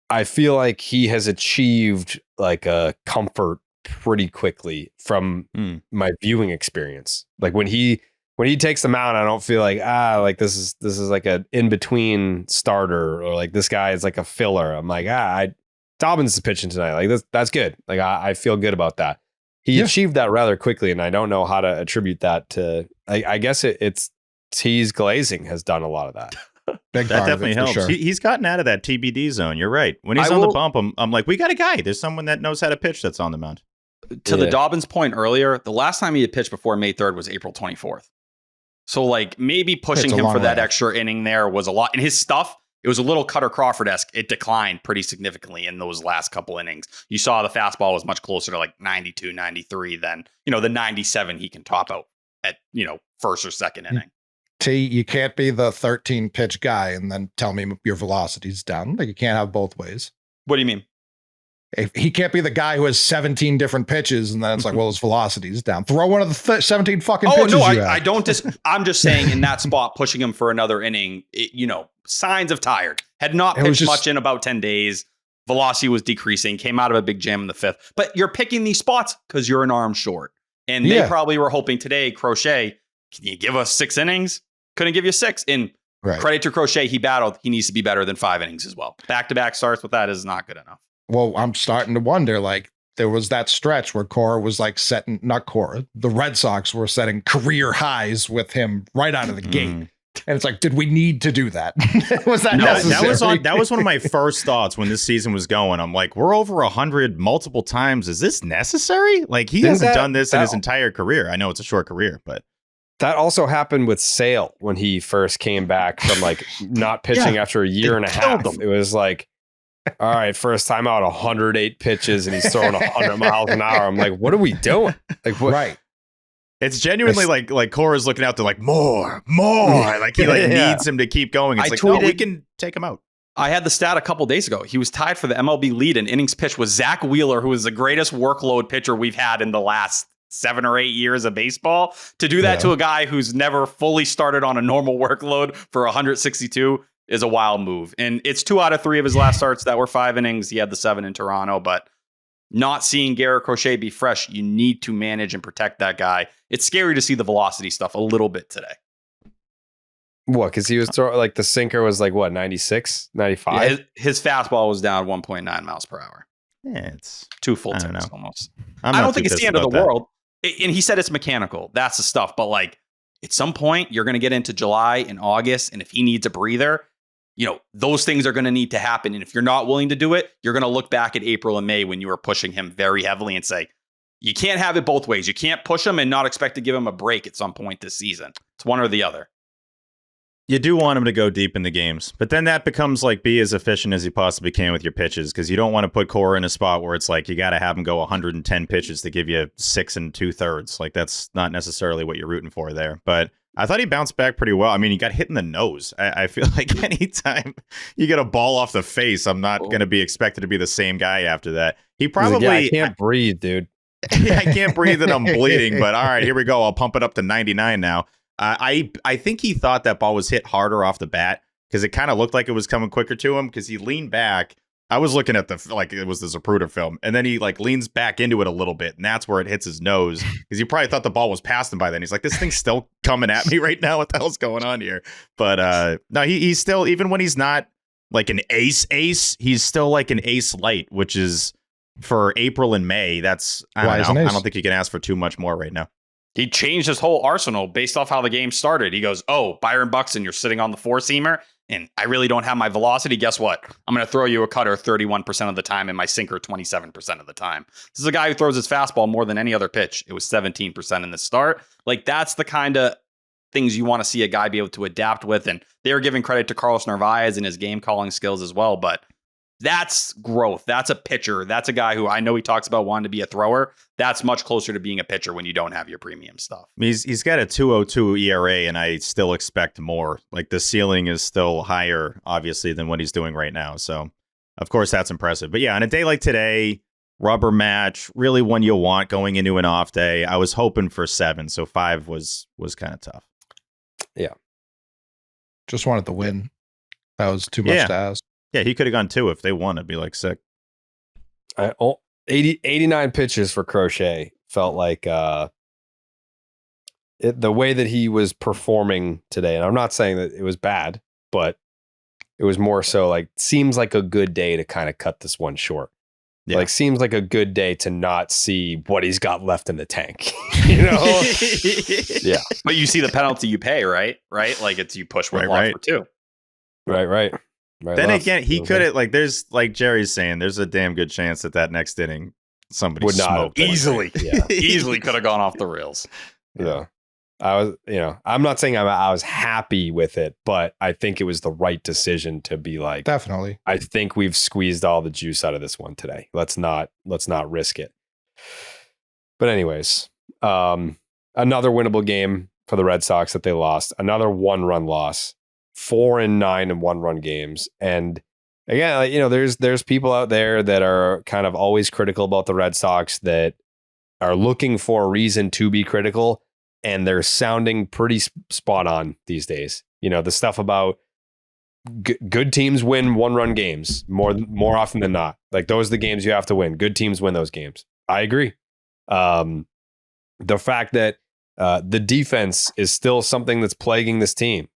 A: I feel like he has achieved like a comfort pretty quickly from my viewing experience. Like when he takes the mound, I don't feel like like this is like an in between starter, or like this guy is like a filler. I'm like Dobbins is pitching tonight. Like that's good. Like I feel good about that. He achieved that rather quickly, and I don't know how to attribute that to. I guess it's T's glazing has done a lot of that.
B: That definitely helps. Sure. He's gotten out of that TBD zone. You're right. When he's on the bump, I'm like, we got a guy. There's someone that knows how to pitch that's on the mound.
C: To the Dobbins point earlier, the last time he had pitched before May 3rd was April 24th. So like maybe pushing him for that extra inning there was a lot. And his stuff, it was a little Cutter Crawford-esque. It declined pretty significantly in those last couple innings. You saw the fastball was much closer to like 92, 93 than, the 97 he can top out at, first or second inning.
D: T, you can't be the 13 pitch guy and then tell me your velocity's down. Like you can't have both ways.
C: What do you mean?
D: If he can't be the guy who has 17 different pitches and then it's like, well, his velocity's down. Throw one of the 17 fucking pitches.
C: Oh, no, I don't. I'm just saying in that spot, pushing him for another inning, signs of tired. Had not pitched much in about 10 days. Velocity was decreasing, came out of a big jam in the 5th. But you're picking these spots because you're an arm short. And they probably were hoping today, Crochet, can you give us 6 innings? Couldn't give you 6. And credit to Crochet, he battled. He needs to be better than 5 innings as well. Back-to-back starts with that is not good enough.
D: Well, I'm starting to wonder, like, there was that stretch where the Red Sox were setting career highs with him right out of the gate. And it's like, did we need to do that? Was that necessary?
B: That was one of my first thoughts when this season was going. I'm like, we're over 100 multiple times. Is this necessary? Like, he hasn't done this in his entire career. I know it's a short career, but.
A: That also happened with Sale when he first came back from like not pitching after a year and a half. It was like, all right, first time out, 108 pitches, and he's throwing 100 miles an hour. I'm like, what are we doing? Like, what?
D: Right.
B: It's genuinely like Cora's looking out to like more. Like he needs him to keep going. It's no, we can take him out.
C: I had the stat a couple days ago. He was tied for the MLB lead in innings pitched with Zach Wheeler, who is the greatest workload pitcher we've had in the last 7 or 8 years of baseball. To do that to a guy who's never fully started on a normal workload for 162 is a wild move. And it's 2 out of 3 of his last starts that were 5 innings. He had the 7 in Toronto, but not seeing Garrett Crochet be fresh, you need to manage and protect that guy. It's scary to see the velocity stuff a little bit today.
A: What? Because he was throwing like the sinker was like what, 96, 95?
C: Yeah, his fastball was down 1.9 miles per hour.
B: Yeah, it's
C: 2 full ticks almost. I don't think it's the end of the world. And he said it's mechanical. That's the stuff. But like at some point, you're going to get into July and August. And if he needs a breather, those things are going to need to happen. And if you're not willing to do it, you're going to look back at April and May when you were pushing him very heavily and say, you can't have it both ways. You can't push him and not expect to give him a break at some point this season. It's one or the other.
B: You do want him to go deep in the games, but then that becomes like be as efficient as you possibly can with your pitches, because you don't want to put Cora in a spot where it's like you got to have him go 110 pitches to give you 6 2/3. Like that's not necessarily what you're rooting for there. But I thought he bounced back pretty well. I mean, he got hit in the nose. I feel like anytime you get a ball off the face, I'm not going to be expected to be the same guy after that. He probably
A: I can't breathe, dude.
B: I can't breathe and I'm bleeding. But all right, here we go. I'll pump it up to 99 now. I think he thought that ball was hit harder off the bat because it kind of looked like it was coming quicker to him because he leaned back. I was looking at it was the Zapruder film, and then he like leans back into it a little bit, and that's where it hits his nose because he probably thought the ball was past him by then. He's like, this thing's still coming at me right now. What the hell's going on here? But no, he's still, even when he's not like an ace. He's still like an ace light, which is for April and May. That's I don't know. I don't think you can ask for too much more right now.
C: He changed his whole arsenal based off how the game started. He goes, oh, Byron Buxton, you're sitting on the four-seamer, and I really don't have my velocity. Guess what? I'm going to throw you a cutter 31% of the time and my sinker 27% of the time. This is a guy who throws his fastball more than any other pitch. It was 17% in the start. Like, that's the kind of things you want to see a guy be able to adapt with. And they were giving credit to Carlos Narvaez and his game calling skills as well. But that's growth. That's a pitcher. That's a guy who I know he talks about wanting to be a thrower. That's much closer to being a pitcher when you don't have your premium stuff.
B: He's got a 2.02 ERA, and I still expect more. Like, the ceiling is still higher, obviously, than what he's doing right now. So, of course, that's impressive. But yeah, on a day like today, rubber match, really one you want going into an off day. I was hoping for 7, so 5 was kind of tough.
A: Yeah.
D: Just wanted to win. That was too much to ask.
B: Yeah, he could have gone 2 if they won. I'd be like sick.
A: 89 pitches for Crochet felt like the way that he was performing today. And I'm not saying that it was bad, but it was more so like, seems like a good day to kind of cut this one short. Yeah. Like, seems like a good day to not see what he's got left in the tank. You know? Yeah.
C: But you see the penalty you pay, right? Right? Like, it's you push one for 2.
A: Right.
B: Then again, he could have, like, there's, like Jerry's saying, there's a damn good chance that next inning somebody
A: would not
B: smoked
C: easily. Yeah. Easily could have gone off the rails.
A: Yeah. I'm not saying I was happy with it, but I think it was the right decision to be like,
D: definitely.
A: I think we've squeezed all the juice out of this one today. Let's not risk it. But anyways, another winnable game for the Red Sox that they lost. Another 1-run loss. 4 and 9 and 1-run games. And again, you know, there's people out there that are kind of always critical about the Red Sox that are looking for a reason to be critical, and they're sounding pretty spot on these days. You know, the stuff about good teams win 1-run games more often than not. Like, those are the games you have to win. Good teams win those games. I agree. The fact that the defense is still something that's plaguing this team.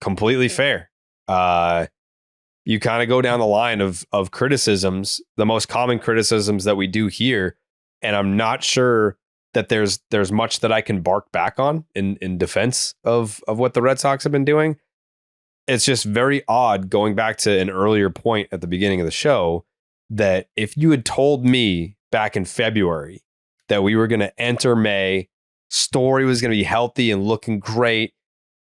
A: Completely fair. You kind of go down the line of criticisms, the most common criticisms that we do here, and I'm not sure that there's much that I can bark back on in defense of what the Red Sox have been doing. It's just very odd, going back to an earlier point at the beginning of the show, that if you had told me back in February that we were going to enter May, Story was going to be healthy and looking great,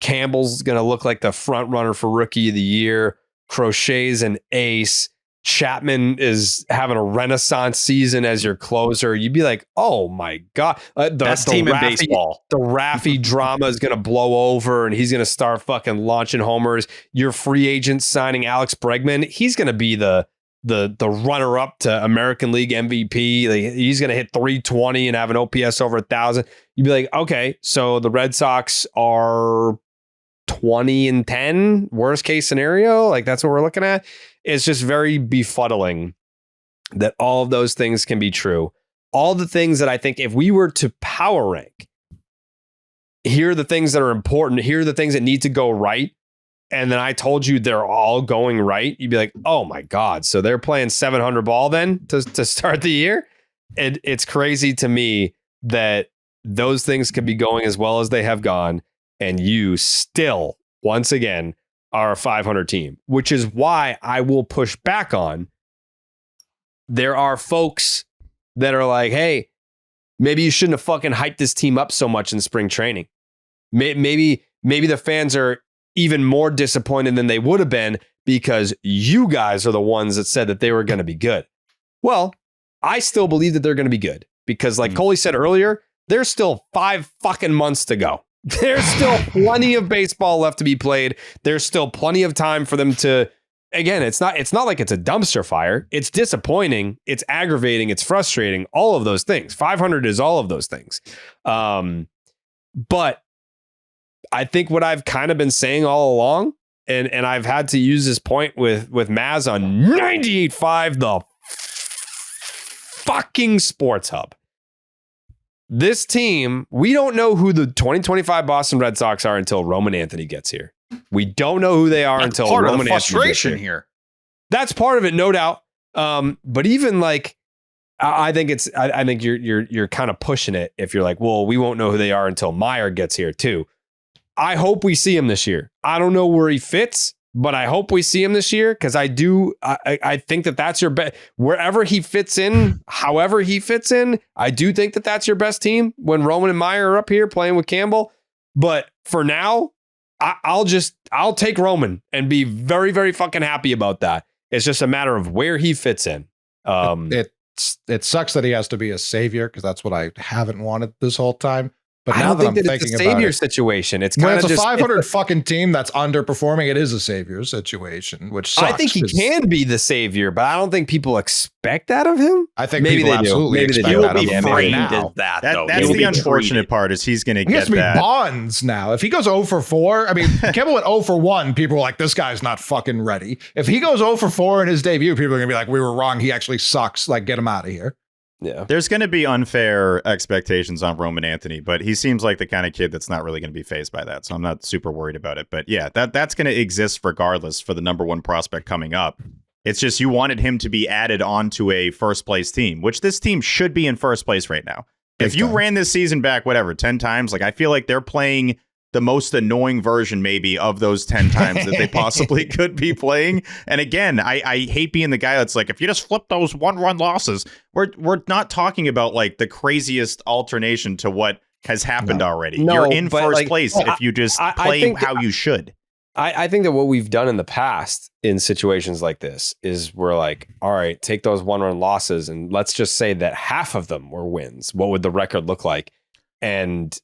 A: Campbell's going to look like the front runner for Rookie of the Year, Crochet's an ace, Chapman is having a renaissance season as your closer, you'd be like, oh my God.
C: Best team in baseball.
A: The Raffy drama is going to blow over and he's going to start fucking launching homers. Your free agent signing Alex Bregman, he's going to be the runner-up to American League MVP. Like, he's going to hit 320 and have an OPS over 1,000. You'd be like, okay, so the Red Sox are 20 and 10, worst case scenario. Like, that's what we're looking at. It's just very befuddling that all of those things can be true. All the things that I think, if we were to power rank, here are the things that are important, here are the things that need to go right, and then I told you they're all going right, you'd be like, oh my God, so they're playing 700 ball then to start the year? It's crazy to me that those things can be going as well as they have gone, and you still, once again, are a 500 team, which is why I will push back on. There are folks that are like, hey, maybe you shouldn't have fucking hyped this team up so much in spring training. Maybe the fans are even more disappointed than they would have been because you guys are the ones that said that they were going to be good. Well, I still believe that they're going to be good because, like Coley said earlier, there's still 5 fucking months to go. There's still plenty of baseball left to be played. There's still plenty of time for them to, again, it's not like it's a dumpster fire. It's disappointing. It's aggravating. It's frustrating. All of those things. 500 is all of those things. But I think what I've kind of been saying all along, and I've had to use this point with Maz on 98.5, the fucking Sports Hub. This team, we don't know who the 2025 Boston Red Sox are until Roman Anthony gets here. We don't know who they are until
C: part
A: Roman
C: of the
A: Anthony gets
C: frustration
A: here.
C: here.
A: that's part of it, no doubt. But even like, I think I think you're kind of pushing it if you're like, well, we won't know who they are until Meyer gets here too. I hope we see him this year. I don't know where he fits, but I hope we see him this year because I think that's your best. Wherever he fits in, however he fits in, I do think that's your best team when Roman and Meyer are up here playing with Campbell. But for now, I'll take Roman and be very, very fucking happy about that. It's just a matter of where he fits in.
D: It sucks that he has to be a savior because that's what I haven't wanted this whole time. But
A: I
D: now
A: don't
D: that
A: think
D: I'm
A: that it's
D: thinking
A: a
D: about
A: savior
D: it,
A: situation. It's
D: when
A: kind
D: it's
A: of
D: a
A: just
D: 500 fucking team that's underperforming, it is a savior situation, which sucks.
A: I think he can be the savior, but I don't think people expect that of him.
D: I think
A: maybe
D: people
A: they do.
D: absolutely
A: Maybe they
D: expect
A: do.
D: that
C: He'll
D: of
C: be
D: him right
C: framed
D: now.
C: as that, though.
B: That's
C: He'll
B: the
C: be
B: unfortunate
C: treated.
B: part is he's going to
D: He has
B: get
D: to be
B: that.
D: Bonds now. If he goes 0 for 4, I mean, Campbell went 0 for 1. People were like, this guy's not fucking ready. If he goes 0 for 4 in his debut, people are going to be like, we were wrong. He actually sucks. Like, get him out of here.
A: Yeah.
B: There's going to be unfair expectations on Roman Anthony, but he seems like the kind of kid that's not really going to be fazed by that. So I'm not super worried about it. But yeah, that's going to exist regardless for the number one prospect coming up. It's just you wanted him to be added onto a first place team, which this team should be in first place right now. If you ran this season back, 10 times, like I feel like they're playing the most annoying version maybe of those 10 times that they possibly could be playing. And again, I hate being the guy that's like, if you just flip those 1-run losses, we're not talking about like the craziest alternation to what has happened already.
A: No,
B: you're in
A: but,
B: first
A: like,
B: place if you just play how you should.
A: I think that what we've done in the past in situations like this is we're like, all right, take those 1-run losses and let's just say that half of them were wins. What would the record look like? And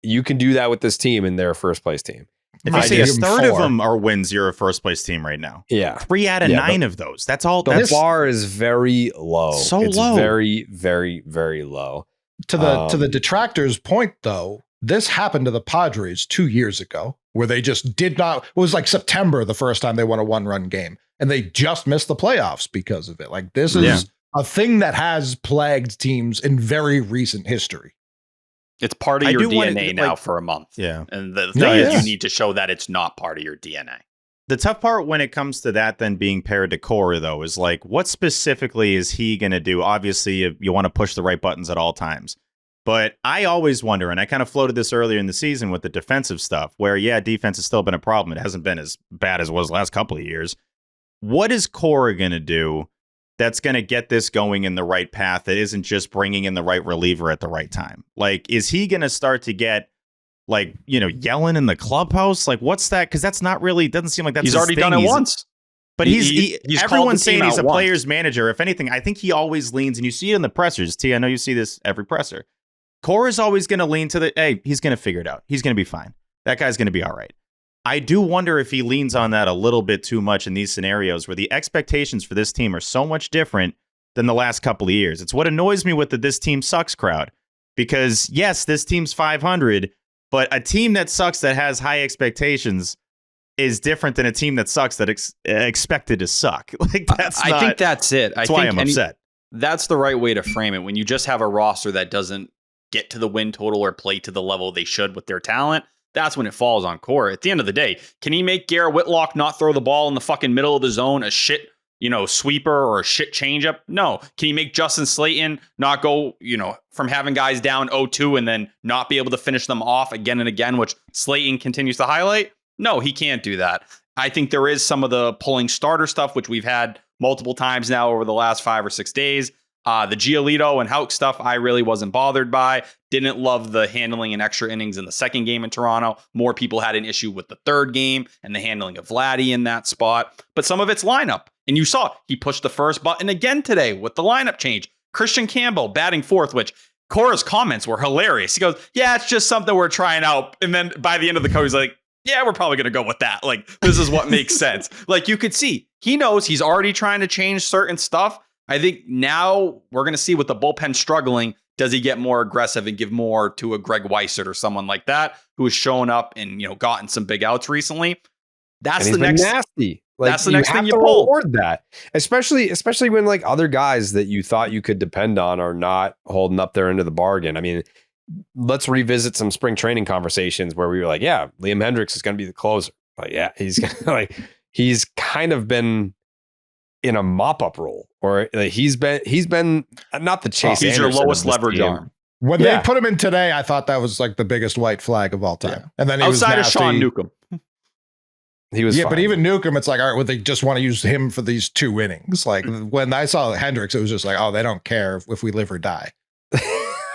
A: you can do that with this team and they're a first place team.
B: If you say a third of them are wins, you're a first place team right now.
A: Yeah.
B: 3 out of 9 of those. That's all.
A: The bar is very low.
B: It's low.
A: Very, very, very low.
D: To the detractors' point, though, this happened to the Padres 2 years ago, where they just did not. It was like September the first time they won a 1-run game, and they just missed the playoffs because of it. Like this is a thing that has plagued teams in very recent history.
C: It's part of your DNA now for a month.
B: Yeah.
C: And the thing is, you need to show that it's not part of your DNA.
B: The tough part when it comes to that then being paired to Cora, though, is like, what specifically is he going to do? Obviously, you want to push the right buttons at all times. But I always wonder, and I kind of floated this earlier in the season with the defensive stuff, where, defense has still been a problem. It hasn't been as bad as it was the last couple of years. What is Cora going to do that's going to get this going in the right path that isn't just bringing in the right reliever at the right time? Like, is he going to start to get, like, yelling in the clubhouse? Like, what's that? Because that's not really, doesn't seem like that's
C: he's
B: his
C: already
B: thing.
C: done it once.
B: But he's everyone's saying he's a
C: once.
B: player's manager. If anything, I think he always leans, and you see it in the pressers. T, I know you see this every presser. Cora's always going to lean to hey, he's going to figure it out. He's going to be fine. That guy's going to be all right. I do wonder if he leans on that a little bit too much in these scenarios where the expectations for this team are so much different than the last couple of years. It's what annoys me with the "this team sucks" crowd, because yes, this team's 500, but a team that sucks that has high expectations is different than a team that sucks that expected to suck. Like
C: I think that's it.
B: That's why I'm upset.
C: That's the right way to frame it. When you just have a roster that doesn't get to the win total or play to the level they should with their talent, that's when it falls on Cora. At the end of the day, can he make Garrett Whitlock not throw the ball in the fucking middle of the zone, a shit, sweeper or a shit changeup? No. Can he make Justin Slayton not go, from having guys down 0-2 and then not be able to finish them off again and again, which Slayton continues to highlight? No, he can't do that. I think there is some of the pulling starter stuff, which we've had multiple times now over the last 5 or 6 days. The Giolito and Houck stuff, I really wasn't bothered by. Didn't love the handling and extra innings in the second game in Toronto. More people had an issue with the third game and the handling of Vladdy in that spot. But some of it's lineup. And you saw he pushed the first button again today with the lineup change. Christian Campbell batting fourth, which Cora's comments were hilarious. He goes, yeah, it's just something we're trying out. And then by the end of the code, he's like, yeah, we're probably going to go with that. Like, this is what makes sense. Like, you could see he knows he's already trying to change certain stuff. I think now we're going to see with the bullpen struggling, does he get more aggressive and give more to a Greg Weissert or someone like that who has shown up and, gotten some big outs recently? That's the next
A: nasty. Like,
C: that's the next thing you
A: to
C: pull.
A: Reward that, especially when like other guys that you thought you could depend on are not holding up their end of the bargain. I mean, let's revisit some spring training conversations where we were like, yeah, Liam Hendricks is going to be the closer. But yeah, he's kind of been in a mop up role, or like, he's been not the Chase.
C: He's your
A: Anderson
C: lowest
A: of this
C: leverage
A: team.
C: arm.
D: When they put him in today, I thought that was like the biggest white flag of all time.
C: Yeah.
D: And then he
C: Outside of
D: was
C: Sean Newcomb.
A: He was fine.
D: But even Newcomb, it's like, all right, well, they just want to use him for these 2 innings. Like when I saw Hendricks, it was just like, oh, they don't care if we live or die.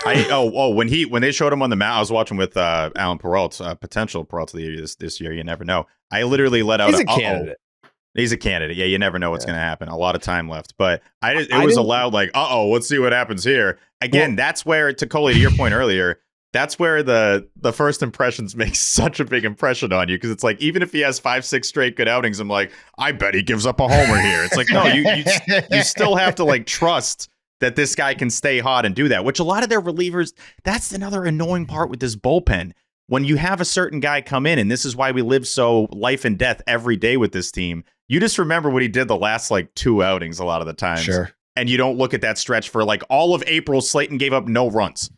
B: When they showed him on the mound, I was watching with Alan Peralta, potential Peralta of the year this year. You never know. I literally let out
A: He's a candidate.
B: He's a candidate. Yeah, you never know what's going to happen. A lot of time left, but it was allowed. Like, let's see what happens here. Again, that's where, to Coley, to your point earlier, that's where the first impressions make such a big impression on you, because it's like, even if he has 5-6 straight good outings, I'm like, I bet he gives up a homer here. It's like, no, you still have to like trust that this guy can stay hot and do that, which a lot of their relievers, that's another annoying part with this bullpen. When you have a certain guy come in, and this is why we live so life and death every day with this team, you just remember what he did the last like 2 outings a lot of the times.
D: Sure.
B: And you don't look at that stretch for like all of April. Slayton gave up no runs.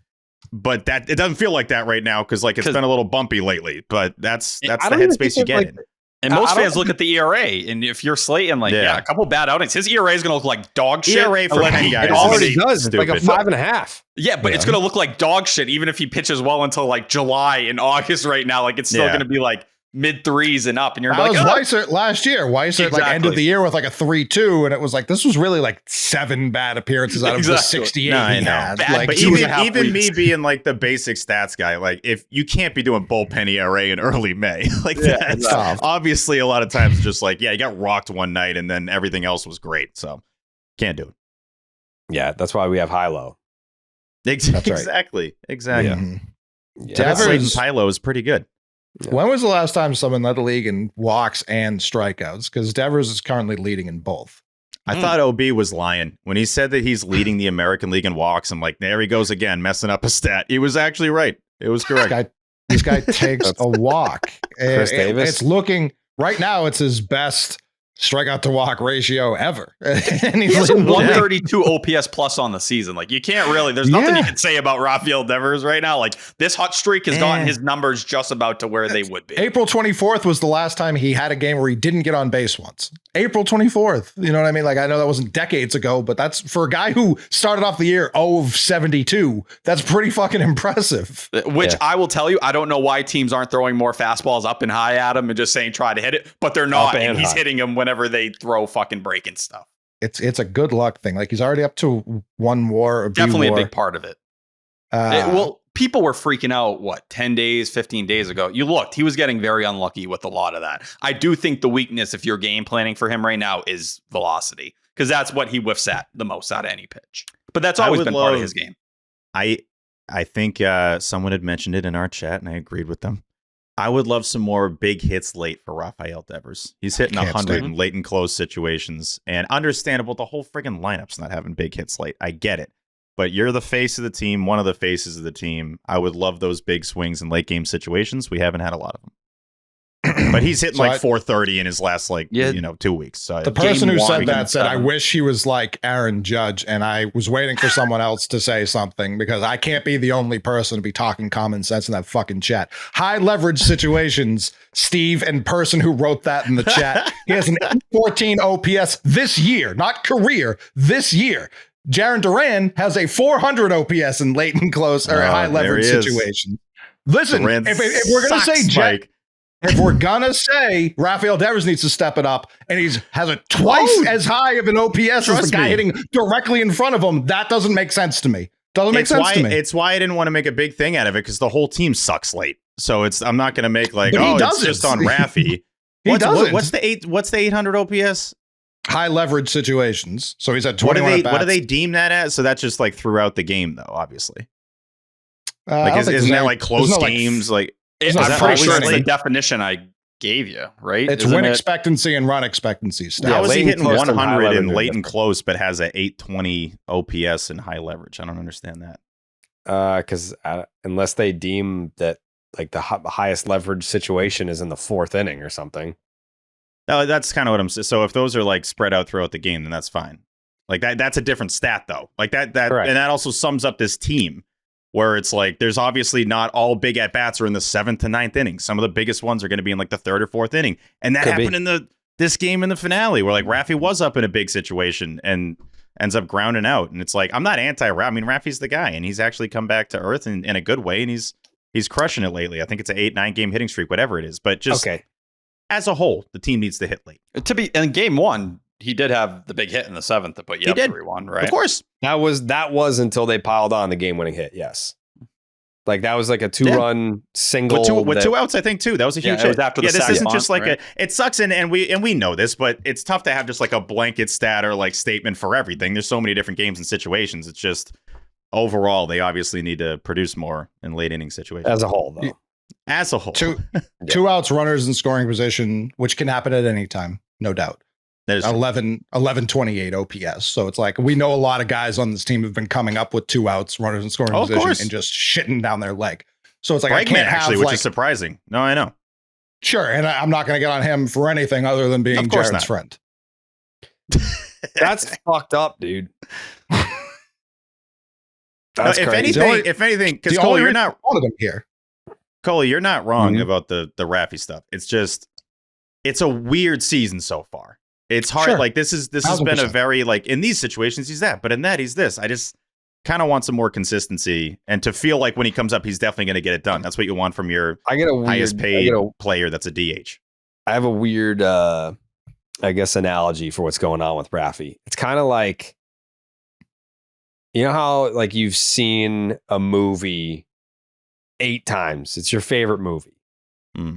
B: But that it doesn't feel like that right now, because like it's been a little bumpy lately. But that's the headspace you get in.
C: And most fans look at the ERA, and if you're Slayton, like, a couple bad outings, his ERA is going to look like dog shit.
B: ERA for pen guys,
A: it already does. It's like a 5.5.
C: Yeah, but it's going to look like dog shit, even if he pitches well until like July and August right now. Like, it's still going to be like mid-3s and up, and you're like,
D: Weissert last year. Weissert like ended the year with like a 3.2, and it was like, this was really like 7 bad appearances out of the 68 he had.
B: Like, but even me being like the basic stats guy, like, if you can't be doing bullpen ERA in early May, like that's obviously a lot of times just like, you got rocked one night and then everything else was great, so can't do it.
A: Yeah, that's why we have high-low.
B: Exactly.
D: Mm-hmm.
B: Slayton's high-low is pretty good.
D: Yeah. When was the last time someone led the league in walks and strikeouts? Because Devers is currently leading in both.
B: I thought OB was lying when he said that he's leading the American League in walks. I'm like, there he goes again, messing up a stat. He was actually right. It was correct.
D: This guy takes a walk.
A: Chris Davis.
D: It's looking right now. It's his best strikeout to walk ratio ever. And
C: he has a 132 OPS plus on the season. Like, you can't really, there's nothing you can say about Rafael Devers right now. Like, this hot streak has gotten his numbers just about to where they would be.
D: April 24th was the last time he had a game where he didn't get on base once. April 24th. You know what I mean? Like, I know that wasn't decades ago, but that's for a guy who started off the year 0 of 72. That's pretty fucking impressive.
C: Which I will tell you, I don't know why teams aren't throwing more fastballs up and high at him and just saying, try to hit it, but they're not. And he's hitting them whenever they throw fucking breaking stuff.
D: It's a good luck thing. Like, he's already up to 1 WAR.
C: Definitely a big part of it. Well, people were freaking out, 10 days, 15 days ago. You looked, he was getting very unlucky with a lot of that. I do think the weakness, if you're game planning for him right now, is velocity, because that's what he whiffs at the most out of any pitch. But that's always been part of his game.
B: I think someone had mentioned it in our chat, and I agreed with them. I would love some more big hits late for Rafael Devers. He's hitting 100 in late and close situations, and understandable. The whole friggin' lineup's not having big hits late. I get it. But you're the face of the team, one of the faces of the team. I would love those big swings in late game situations. We haven't had a lot of them. But he's hitting 430 in his last 2 weeks. So
D: the person who said that said, I wish he was like Aaron Judge, and I was waiting for someone else to say something, because I can't be the only person to be talking common sense in that fucking chat. High leverage situations, Steve, and person who wrote that in the chat. He has an 14 OPS this year, not career, this year. Jaron Duran has a 400 OPS in late and close or high leverage situations. Listen, if we're going to say if we're gonna say Rafael Devers needs to step it up, and he has a twice as high of an OPS as the guy hitting directly in front of him, that doesn't make sense to me. It's
B: why I didn't want to make a big thing out of it, because the whole team sucks late. So I'm not gonna make it's just on Rafi. What's the 800 OPS?
D: High leverage situations. So he's at 21 at bats.
B: What do they deem that as? So that's just like throughout the game, though. Obviously, isn't that like close games?
C: I'm pretty sure it's the definition I gave you, right?
D: It's win expectancy and run expectancy stats.
B: How is he hitting 100 in late and close, but has a 820 OPS and high leverage? I don't understand that.
A: Because unless they deem that like the highest leverage situation is in the 4th inning or something.
B: No, that's kind of what I'm saying. So if those are like spread out throughout the game, then that's fine. Like that's a different stat though. Like that,
A: Correct.
B: And that also sums up this team, where it's like there's obviously not all big at bats are in the 7th to 9th inning. Some of the biggest ones are going to be in like the 3rd or 4th inning, and that happened in the this game in the finale where like Rafi was up in a big situation and ends up grounding out. And it's like, I'm not anti-Rafi. I mean, Rafi's the guy, and he's actually come back to earth in a good way, and he's crushing it lately. I think it's an 8-9 game hitting streak, whatever it is. But just as a whole, the team needs to hit late.
C: To be in game one, he did have the big hit in the 7th to put you up 3-1, right?
B: Of course.
A: That was until they piled on the game-winning hit. Yes. Like that was like a 2-run single
B: with 2 outs, I think too. That was a huge hit.
C: It was after the
B: this isn't just like
C: right?
B: it sucks, and we know this, but it's tough to have just like a blanket stat or like statement for everything. There's so many different games and situations. It's just overall they obviously need to produce more in late inning situations.
A: As a whole, though.
B: As a whole.
D: 2 outs, runners in scoring position, which can happen at any time, no doubt.
B: That is
D: 1128 OPS. So it's like we know a lot of guys on this team have been coming up with 2 outs, runners in scoring position, and just shitting down their leg. So it's like
B: Brayan,
D: I can't have
B: actually, which is surprising. No, I know.
D: Sure, and I'm not going to get on him for anything other than being Jared's friend.
A: That's fucked up, dude.
B: That's if anything, because Cole, you're not
D: one of them here.
B: Cole, you're not wrong about the Rafi stuff. It's just it's a weird season so far. It's hard.
D: Sure.
B: Like this has been a very like in these situations he's that, but in that he's this. I just kind of want some more consistency and to feel like when he comes up, he's definitely going to get it done. That's what you want from your highest paid player. That's a DH.
A: I have a weird, I guess, analogy for what's going on with Rafi. It's kind of like, you know how like you've seen a movie 8 times. It's your favorite movie,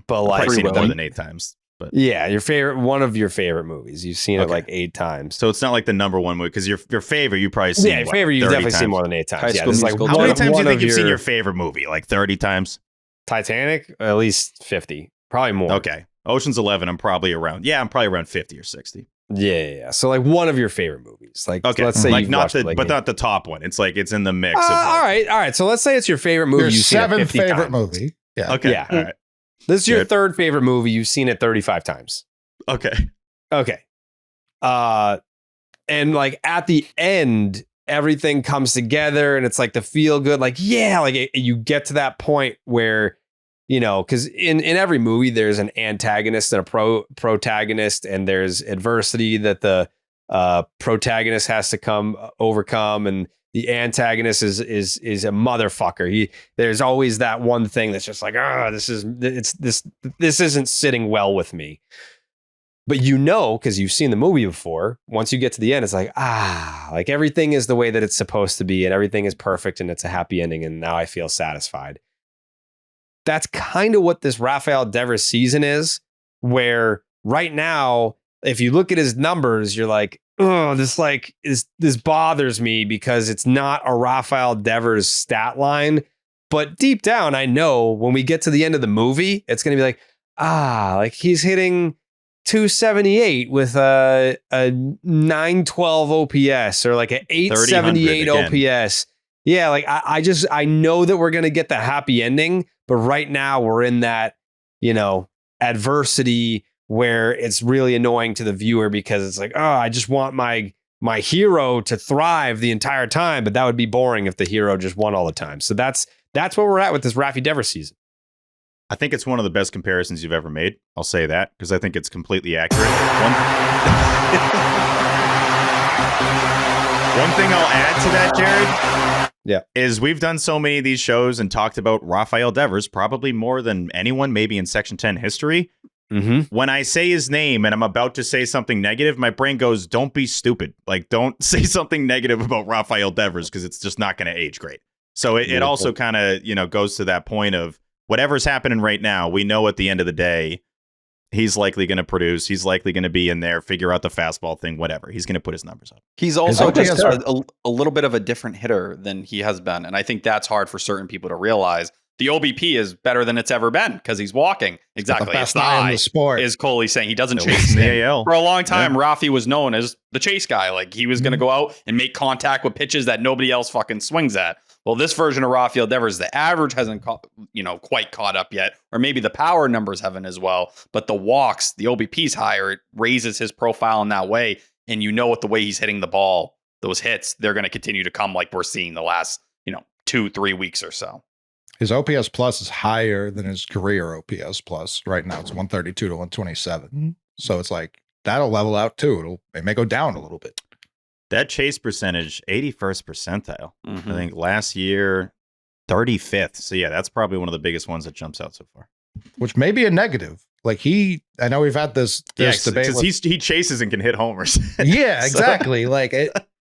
A: but like
B: I've seen it more than 8 times. But
A: yeah, one of your favorite movies. You've seen it like 8 times.
B: So it's not like the number one movie because your favorite you probably seen.
A: Yeah, your favorite you've definitely seen more than 8 times. Yeah, this is like
B: how many times do you think you've seen your favorite movie? Like 30 times?
A: Titanic, at least 50, probably more.
B: Okay, Ocean's 11. I'm probably around 50 or 60.
A: Yeah. So like one of your favorite movies. Like let's say
B: like not the but not the top one. It's like it's in the mix. Of
A: all right. So let's say it's your favorite movie.
D: Your
A: you've seen
D: 7th favorite
A: times.
D: movie. Yeah.
B: Okay.
A: Yeah.
B: All right.
A: This is your 3rd favorite movie. You've seen it 35 times.
B: Okay.
A: And like at the end, everything comes together and it's like the feel good, like, yeah, like you get to that point where, you know, because in every movie, there's an antagonist and a protagonist, and there's adversity that the protagonist has to overcome. And the antagonist is a motherfucker. There's always that one thing that's just like, this isn't sitting well with me. But you know, because you've seen the movie before, once you get to the end, it's like, like everything is the way that it's supposed to be and everything is perfect and it's a happy ending and now I feel satisfied. That's kind of what this Rafael Devers season is, where right now, if you look at his numbers, you're like, this bothers me because it's not a Rafael Devers stat line. But deep down, I know when we get to the end of the movie, it's going to be like, like he's hitting 278 with a 912 OPS or like an 878 OPS. Yeah, like I know that we're going to get the happy ending, but right now we're in that, you know, adversity where it's really annoying to the viewer because it's like, I just want my hero to thrive the entire time, but that would be boring if the hero just won all the time. So that's where we're at with this Rafi Devers season.
B: I think it's one of the best comparisons you've ever made. I'll say that because I think it's completely accurate. One thing I'll add to that, Jared, is we've done so many of these shows and talked about Rafael Devers, probably more than anyone, maybe in Section 10 history.
A: Mm-hmm.
B: When I say his name and I'm about to say something negative, my brain goes, don't be stupid. Like, don't say something negative about Rafael Devers because it's just not going to age great. So it also kind of, you know, goes to that point of whatever's happening right now, we know at the end of the day, he's likely going to produce. He's likely going to be in there, figure out the fastball thing, whatever. He's going to put his numbers up.
C: He's also just a little bit of a different hitter than he has been. And I think that's hard for certain people to realize. The OBP is better than it's ever been because he's walking. Exactly.
D: The best eye in the sport.
C: Is Coley saying he doesn't chase
B: the AL.
C: For a long time, Rafi was known as the chase guy. Like he was going to go out and make contact with pitches that nobody else fucking swings at. Well, this version of Rafael Devers, the average hasn't quite caught up yet, or maybe the power numbers haven't as well. But the walks, the OBP's higher. It raises his profile in that way. And you know, with the way he's hitting the ball, those hits, they're going to continue to come like we're seeing the last 2-3 weeks or so.
D: His OPS plus is higher than his career OPS plus. Right now, it's 132 to 127. So it's like that'll level out too. It may go down a little bit.
B: That chase percentage, 81st percentile.
C: Mhm.
B: I think last year, 35th. So yeah, that's probably one of the biggest ones that jumps out so far.
D: Which may be a negative. Like I know we've had this debate.
B: Because he chases and can hit homers.
D: Yeah, exactly. Like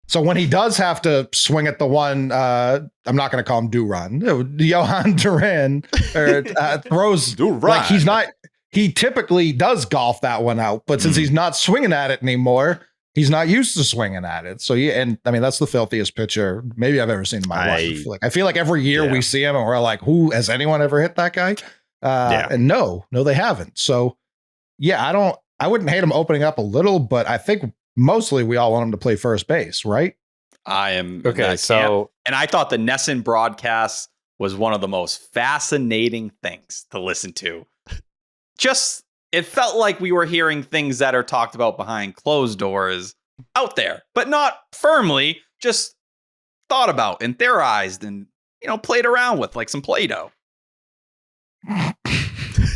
D: so when he does have to swing at the one, I'm not going to call him Duran, Johan Duran, or throws
B: Duran.
D: like he typically does golf that one out, but since he's not swinging at it anymore, he's not used to swinging at it. So yeah, and I mean that's the filthiest pitcher maybe I've ever seen in my life. Like I feel like every year we see him and we're like, who has anyone ever hit that guy? And no, they haven't. So yeah, I wouldn't hate him opening up a little, but I think mostly we all want him to play first base, right?
C: I am
A: Okay, so
C: and I thought the Nesson broadcast was one of the most fascinating things to listen to. Just it felt like we were hearing things that are talked about behind closed doors out there, but not firmly, just thought about and theorized and played around with like some Play-Doh.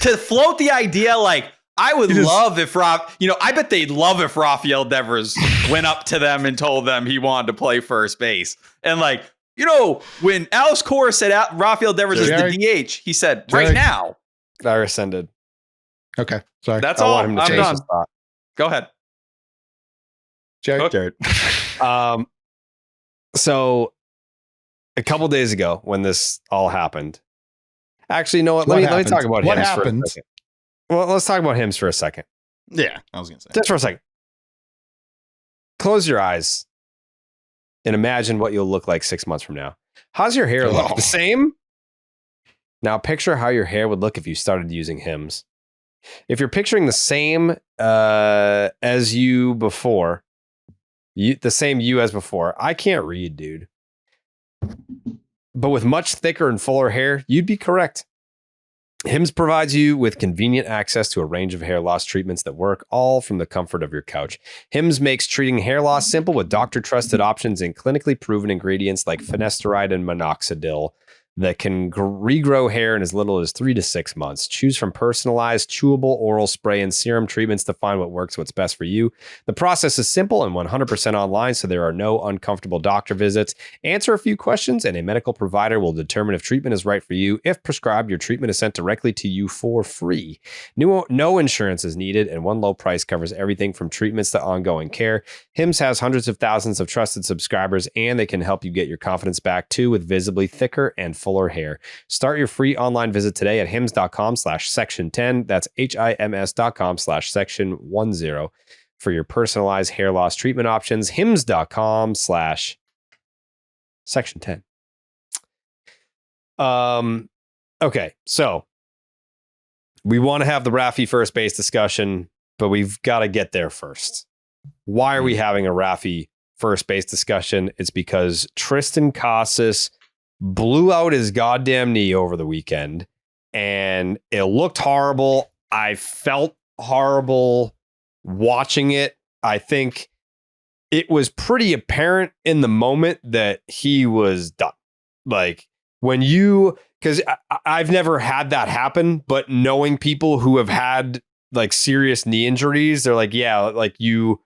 C: To float the idea, like I would love if I bet they'd love if Rafael Devers went up to them and told them he wanted to play first base. And like, when Alex Cora said Rafael Devers is the DH, he said right now.
A: I rescinded.
D: Okay, sorry.
C: That's
A: I
C: all.
A: want him to
C: I'm
A: change
C: done.
A: his thought.
C: Go ahead.
D: Jared.
A: So a couple days ago when this all happened, actually, you know what? Let me talk about
D: what
A: Hims
D: happened?
A: for a second. Well, let's talk about Hims for a second.
B: Yeah, I was going to say.
A: Just for a second. Close your eyes and imagine what you'll look like 6 months from now. How's your hair look? The same? Now picture how your hair would look if you started using Hims. If you're picturing the same as you before, the same you as before, I can't read, dude. But with much thicker and fuller hair, you'd be correct. Hims provides you with convenient access to a range of hair loss treatments that work, all from the comfort of your couch. Hims makes treating hair loss simple with doctor-trusted options and clinically proven ingredients like finasteride and minoxidil that can regrow hair in as little as 3 to 6 months. Choose from personalized, chewable oral spray and serum treatments to find what's best for you. The process is simple and 100% online, so there are no uncomfortable doctor visits. Answer a few questions, and a medical provider will determine if treatment is right for you. If prescribed, your treatment is sent directly to you for free. No insurance is needed, and one low price covers everything from treatments to ongoing care. Hims has hundreds of thousands of trusted subscribers, and they can help you get your confidence back too with visibly thicker and fuller hair. Start your free online visit today at hims.com/section10. That's HIMS.com/section10 for your personalized hair loss treatment options. hims.com/section10. Okay, so we want to have the Rafi first base discussion, but we've got to get there first. Why are we having a Rafi first base discussion? It's because Triston Casas blew out his goddamn knee over the weekend, and it looked horrible. I felt horrible watching it. I think it was pretty apparent in the moment that he was done. Like because I've never had that happen, but knowing people who have had like serious knee injuries, they're like, yeah, like you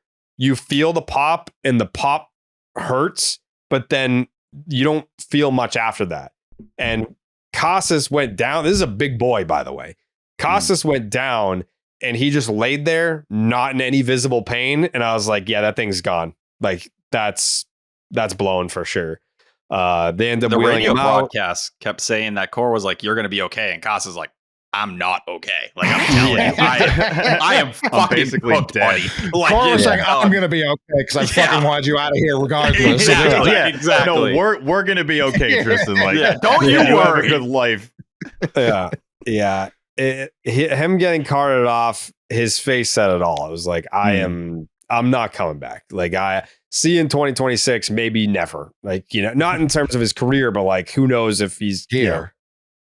A: feel the pop and the pop hurts, but then you don't feel much after that. And Casas went down. This is a big boy, by the way. Casas went down and he just laid there, not in any visible pain. And I was like, yeah, that thing's gone. Like that's blown for sure. They ended up
C: the
A: wheeling
C: radio
A: him out.
C: broadcast kept saying that Cora was like, you're going to be okay. And Casas like, I'm not okay. Like I'm telling you, I am fucking
B: basically
C: cooked,
B: dead.
C: buddy. Like,
D: Cora was like, I'm going to be okay because I fucking wanted you out of here regardless.
C: Exactly.
B: Yeah,
C: exactly.
B: No, we're gonna be okay, Tristan. Like,
C: Don't you
B: have
C: worry.
B: a good life.
A: Yeah. Him getting carted off, his face said it all. It was like, I'm not coming back. Like I see in 2026, maybe never. Like, not in terms of his career, but like, who knows if he's here.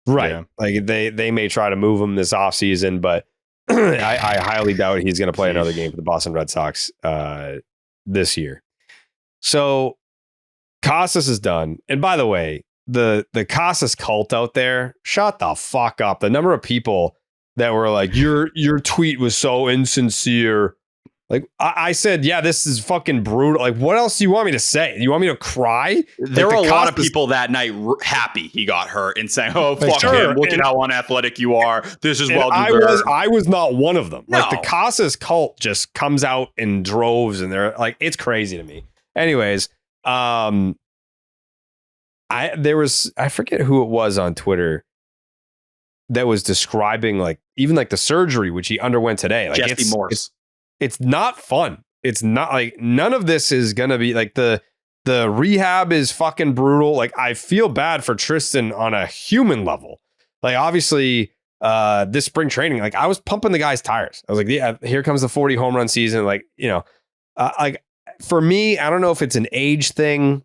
A: Right. Yeah. Like they may try to move him this offseason, but I highly doubt he's going to play another game for the Boston Red Sox this year. So Casas is done. And by the way, the Casas cult out there, shut the fuck up. The number of people that were like, your tweet was so insincere. Like I said, yeah, this is fucking brutal. Like, what else do you want me to say? You want me to cry?
C: There
A: Like,
C: were a lot of people that night happy he got hurt and saying, "Oh, fuck
A: sure.
C: him! Look at how unathletic you are. This is well
A: I
C: deserved."
A: was not one of them.
C: No.
A: Like the Casas cult just comes out in droves, and they're like, it's crazy to me. Anyways, I forget who it was on Twitter that was describing like even like the surgery which he underwent today. Like
C: Jesse Morse.
A: It's not fun. It's not like none of this is gonna be like the rehab is fucking brutal. Like I feel bad for Triston on a human level. Like obviously this spring training, like I was pumping the guy's tires. I was like, yeah, here comes the 40 home run season. Like, you know, like for me, I don't know if it's an age thing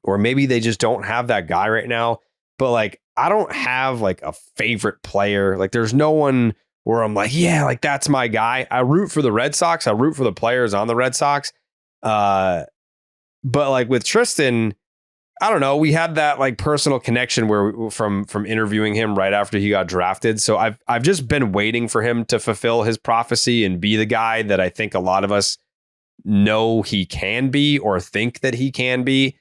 A: or maybe they just don't have that guy right now. But like, I don't have like a favorite player. Like there's no one where I'm like, yeah, like that's my guy. I root for the Red Sox. I root for the players on the Red Sox. But like with Triston, I don't know. We had that like personal connection where from interviewing him right after he got drafted. So I've just been waiting for him to fulfill his prophecy and be the guy that I think a lot of us know he can be or think that he can be.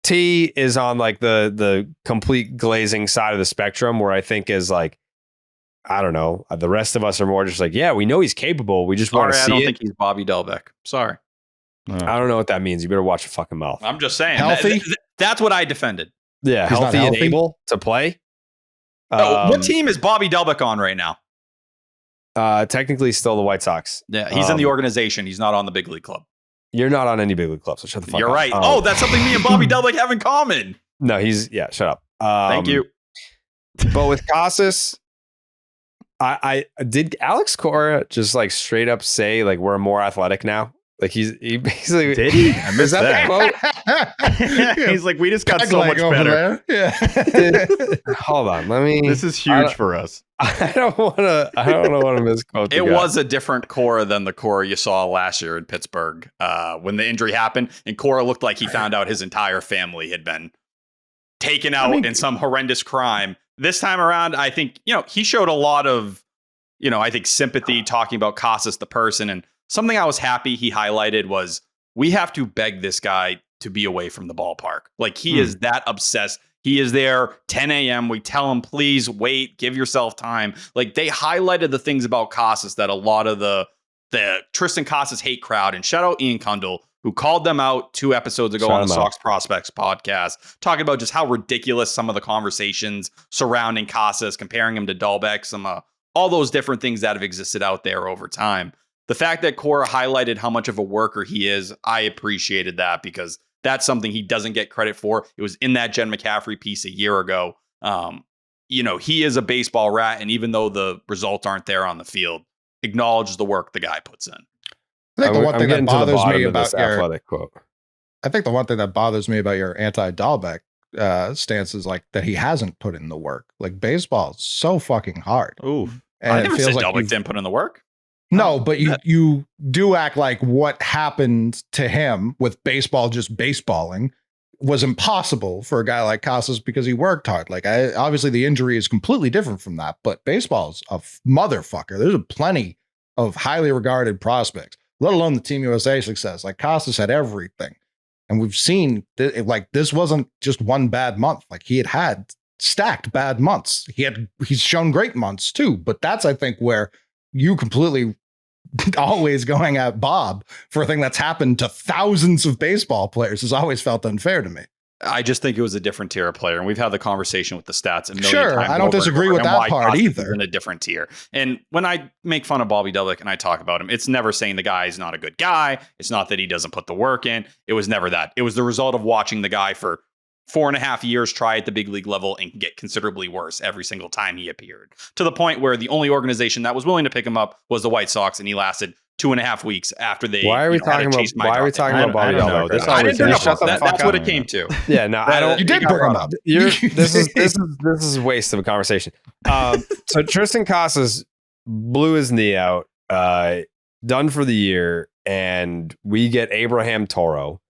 A: T is on like the complete glazing side of the spectrum where I think is like, I don't know. The rest of us are more just like, yeah, we know he's capable. We just want to see it.
C: I don't think he's Bobby Delbeck. Sorry.
A: I don't know what that means. You better watch your fucking mouth.
C: I'm just saying.
D: Healthy?
C: That's what I defended.
A: Yeah,
D: He's
A: healthy
D: not
A: and
D: healthy?
A: able to play.
C: What team is Bobby Delbeck on right now?
A: Technically still the White Sox.
C: Yeah, he's in the organization. He's not on the big league club.
A: You're not on any big league club, so shut the fuck up.
C: You're right. Oh, that's something me and Bobby Delbeck have in common.
A: No, shut up.
C: Thank you.
A: But with Casas, I did Alex Cora just like straight up say like we're more athletic now? Like he basically
B: Did he? I missed
A: that the quote?
B: He's like, we just got so much better.
D: Yeah.
A: Hold on, let me.
B: This is huge for us.
A: I don't want to misquote.
C: It was a different Cora than the Cora you saw last year in Pittsburgh when the injury happened, and Cora looked like he found out his entire family had been taken out in some horrendous crime. This time around, I think he showed a lot of I think sympathy talking about Casas the person, and something I was happy he highlighted was we have to beg this guy to be away from the ballpark. Like he is that obsessed. He is there 10 a.m. We tell him, please wait, give yourself time. Like they highlighted the things about Casas that a lot of the Triston Casas hate crowd, and shout out Ian Kundle, who called them out 2 episodes ago on the Sox Prospects podcast, talking about just how ridiculous some of the conversations surrounding Casas, comparing him to Dalbec, all those different things that have existed out there over time. The fact that Cora highlighted how much of a worker he is, I appreciated that because that's something he doesn't get credit for. It was in that Jen McCaffrey piece a year ago. He is a baseball rat, and even though the results aren't there on the field, acknowledge the work the guy puts in.
D: I think the one thing that bothers me about your
A: athletic quote.
D: I think the one thing that bothers me about your anti-Dalbec stance is like that he hasn't put in the work. Like baseball is so fucking hard.
B: Ooh,
D: and
C: I never said
D: like
C: Dalbec didn't put in the work.
D: No, but you do act like what happened to him with baseball just baseballing was impossible for a guy like Casas because he worked hard. Like obviously the injury is completely different from that, but baseball's a motherfucker. There's plenty of highly regarded prospects, let alone the Team USA success. Like Casas had everything. And we've seen like this wasn't just one bad month. Like he had stacked bad months. He's shown great months too, but that's, I think, where you completely always going at Bob for a thing that's happened to thousands of baseball players has always felt unfair to me.
C: I just think it was a different tier of player, and we've had the conversation with the stats a million
D: sure,
C: times.
D: I don't disagree with that part either.
C: In a different tier, and when I make fun of Bobby Delbeck and I talk about him, it's never saying the guy is not a good guy. It's not that he doesn't put the work in. It was never that. It was the result of watching the guy for 4.5 years try at the big league level and get considerably worse every single time he appeared, to the point where the only organization that was willing to pick him up was the White Sox, and he lasted 2.5 weeks after they.
A: Why are we talking about Bobby Delbeck?
C: I didn't bring him up. That's what it came to.
A: Yeah, no, I don't.
D: You did bring him up.
A: This is a waste of a conversation. So Triston Casas blew his knee out, done for the year, and we get Abraham Toro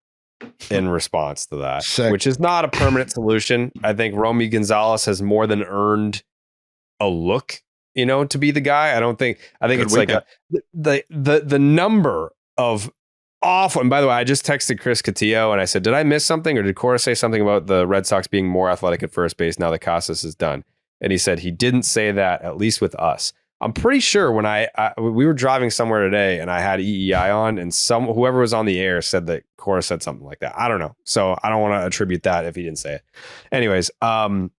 A: in response to that, which is not a permanent solution. I think Romy Gonzalez has more than earned a look to be the guy. I think
C: Good
A: it's
C: weekend.
A: like the number of awful. And by the way, I just texted Chris Cotillo and I said, did I miss something, or did Cora say something about the Red Sox being more athletic at first base now that Casas is done? And he said he didn't say that, at least with us. I'm pretty sure when we were driving somewhere today and I had EEI on, and whoever was on the air said that Cora said something like that. I don't know. So I don't want to attribute that if he didn't say it. Anyways, Romy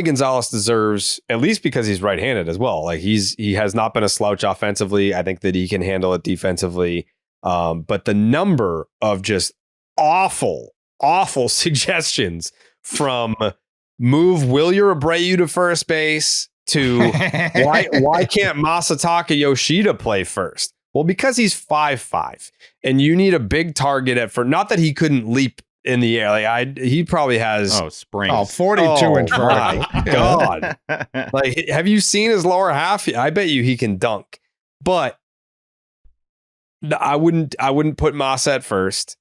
A: Gonzalez deserves, at least because he's right-handed as well. Like he has not been a slouch offensively. I think that he can handle it defensively. But the number of just awful suggestions from move Wilyer Abreu to first base to why can't Masataka Yoshida play first? Well, because he's 5'5", and you need a big target at first. Not that he couldn't leap in the air. Like he probably has
D: 42 inch
A: my God. Like, have you seen his lower half? I bet you he can dunk. But I wouldn't put Masa at first.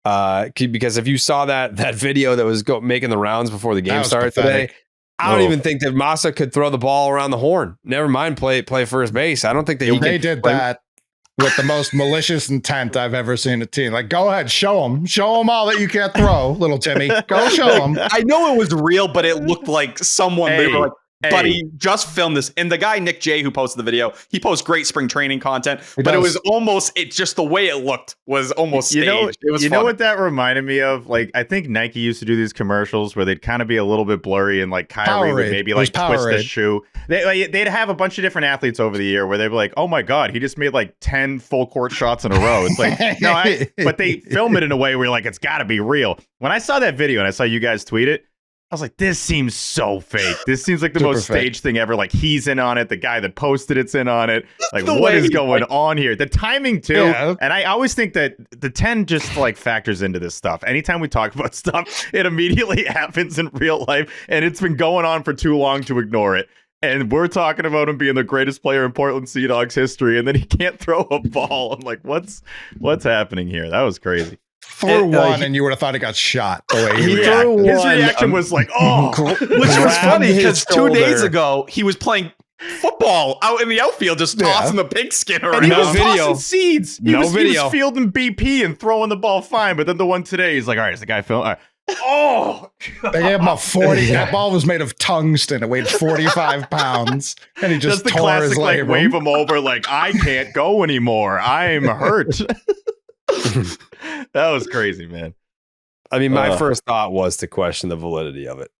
A: Because if you saw that video that was making the rounds before the game started today, I don't even think that Masa could throw the ball around the horn. Never mind play first base. I don't think that
D: they did that with the most malicious intent I've ever seen a team. Like, go ahead, show them all that you can't throw, little Timmy. Go show them.
C: I know it was real, but it looked like someone. They were like, buddy, just film this. And the guy, Nick J, who posted the video, he posts great spring training content, but it was almost, just the way it looked was almost staged. It was
B: know what that reminded me of? Like, I think Nike used to do these commercials where they'd kind of be a little bit blurry, and like Kyrie would maybe like twist the shoe. They'd have a bunch of different athletes over the year where they'd be like, oh my God, he just made like 10 full court shots in a row. It's like, no, but they film it in a way where you're like, it's gotta be real. When I saw that video and I saw you guys tweet it, I was like, this seems so fake. This seems like the most staged thing ever. Like, he's in on it. The guy that posted it's in on it. Like, what is going on here? The timing, too. Yeah. And I always think that the 10 just, like, factors into this stuff. Anytime we talk about stuff, it immediately happens in real life. And it's been going on for too long to ignore it. And we're talking about him being the greatest player in Portland Sea Dogs history. And then he can't throw a ball. I'm like, what's happening here? That was crazy.
D: Threw one, and you would have thought he got shot. The way he
B: reacted. His reaction was like, "Oh,"
C: which was funny because 2 days ago he was playing football out in the outfield, just tossing the pigskin around.
B: And he was tossing seeds. He was fielding BP and throwing the ball fine. But then the one today, he's like, "All right, is the guy filming?" Oh,
D: they gave him a 40. That ball was made of tungsten. It weighed 45 pounds, and he just
B: the
D: tore
B: classic
D: his
B: like wave him over, like, I can't go anymore. I'm hurt. That was crazy, man.
A: I mean, my first thought was to question the validity of it.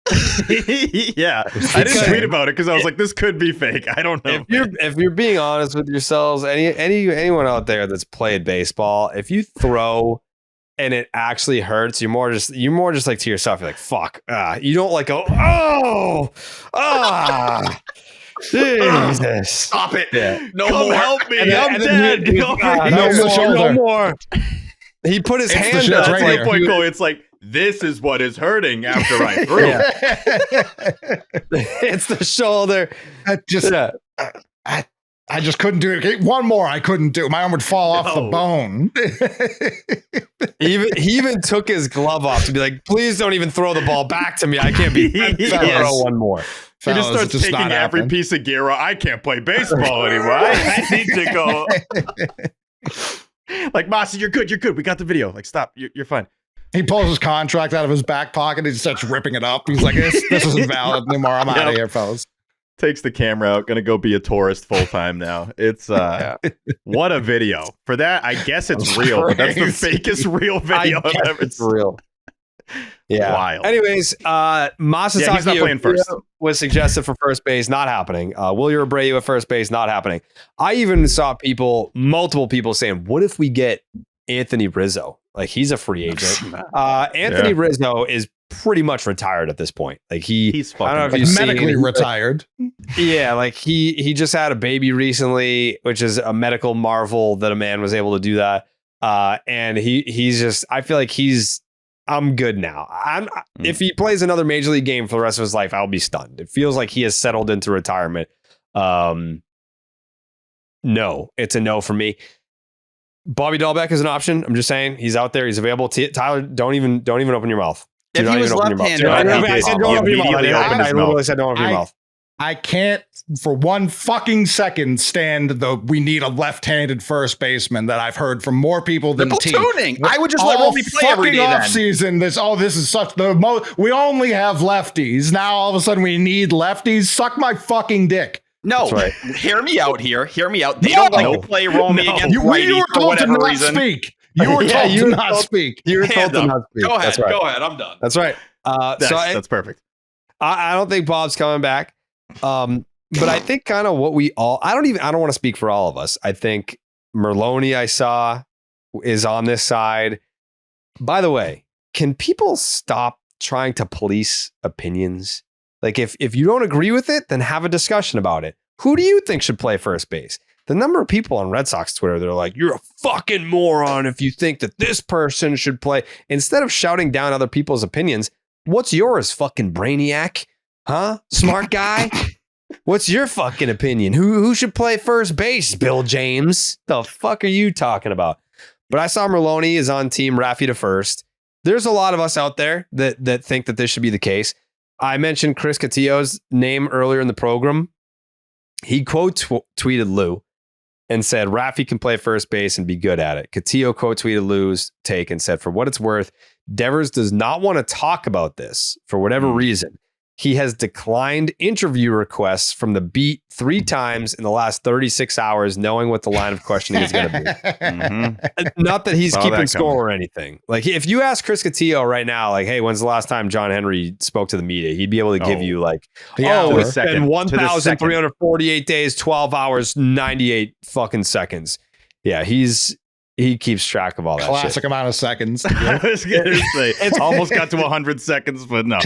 B: Yeah, I didn't tweet about it because I was like, this could be fake. I don't know.
A: If you're being honest with yourselves, anyone out there that's played baseball, if you throw and it actually hurts, you're more just like to yourself, you're like, fuck. You don't like go, Jesus.
C: Stop it.
A: Yeah.
C: No more.
B: Help me. I'm dead.
A: No more. He put his hand up.
B: Right point, Cole. It's like, this is what is hurting after I threw.
A: It's the shoulder.
D: I just couldn't do it. One more, I couldn't do. My arm would fall off the bone.
A: He even took his glove off to be like, please don't even throw the ball back to me. I can't be. Throw one more.
B: He just starts taking every piece of gear. I can't play baseball anymore. I need to go. Like, Masa, you're good. We got the video. Like, stop. You're fine.
D: He pulls his contract out of his back pocket. He starts ripping it up. He's like, this isn't valid anymore. I'm out of here, fellas.
B: Takes the camera out. Gonna go be a tourist full time now. It's what a video. For that, I guess it's real. But that's the fakest real video I've ever seen.
A: Real. Yeah.
B: Wild.
A: Anyways, Masataka
B: he's not playing first.
A: Was suggested for first base, not happening. Wilyer Abreu at first base, not happening. I even saw multiple people saying, what if we get Anthony Rizzo? Like, he's a free agent. Anthony Rizzo is pretty much retired at this point. Like, he's
D: I don't know if he's medically retired.
A: Yeah, like he just had a baby recently, which is a medical marvel that a man was able to do that. And he's just, I feel like I'm good now. If he plays another major league game for the rest of his life, I'll be stunned. It feels like he has settled into retirement. No, it's a no for me. Bobby Dahlbeck is an option. I'm just saying, he's out there. He's available. Tyler, don't even open your mouth.
C: If he was left-handed,
A: I said don't open your mouth. I literally said don't open your mouth.
D: I can't for one fucking second stand we need a left-handed first baseman that I've heard from more people than
C: They're
D: T.
C: platooning. I would just let Romy play every day
D: off
C: then.
D: season. This is such the most. We only have lefties now. All of a sudden, we need lefties. Suck my fucking dick.
C: No,
A: right.
C: Hear me out here. Hear me out. They don't like to play Romy against righty
D: You were
C: for
D: told to
C: whatever
D: not
C: reason.
D: speak. You were told to not speak.
A: You were told to not speak.
C: Go ahead.
A: That's right.
C: Go ahead. I'm done.
A: That's right.
B: That's perfect.
A: I don't think Bob's coming back. But I think kind of what we all, I don't want to speak for all of us. I think Merloni I saw is on this side. By the way, can people stop trying to police opinions? Like if you don't agree with it, then have a discussion about it. Who do you think should play first base? The number of people on Red Sox Twitter, they're like, you're a fucking moron if you think that this person should play. Instead of shouting down other people's opinions, what's yours, fucking brainiac? Huh? Smart guy? What's your fucking opinion? Who should play first base? Bill James? The fuck are you talking about? But I saw Merloni is on team Raffy to first. There's a lot of us out there that think that this should be the case. I mentioned Chris Castillo's name earlier in the program. He tweeted Lou and said Raffy can play first base and be good at it. Castillo tweeted Lou's take and said, for what it's worth, Devers does not want to talk about this for whatever reason. He has declined interview requests from the beat 3 times in the last 36 hours, knowing what the line of questioning is going to be.
B: Mm-hmm.
A: Not that he's keeping score or anything. Like if you ask Chris Castillo right now, like, hey, when's the last time John Henry spoke to the media? He'd be able to give you like, it's been 1,348 days, 12 hours, 98 fucking seconds. Yeah, he keeps track of all that
D: Classic
A: shit.
D: amount of seconds.
B: I was going to say, it's almost got to 100 seconds, but no.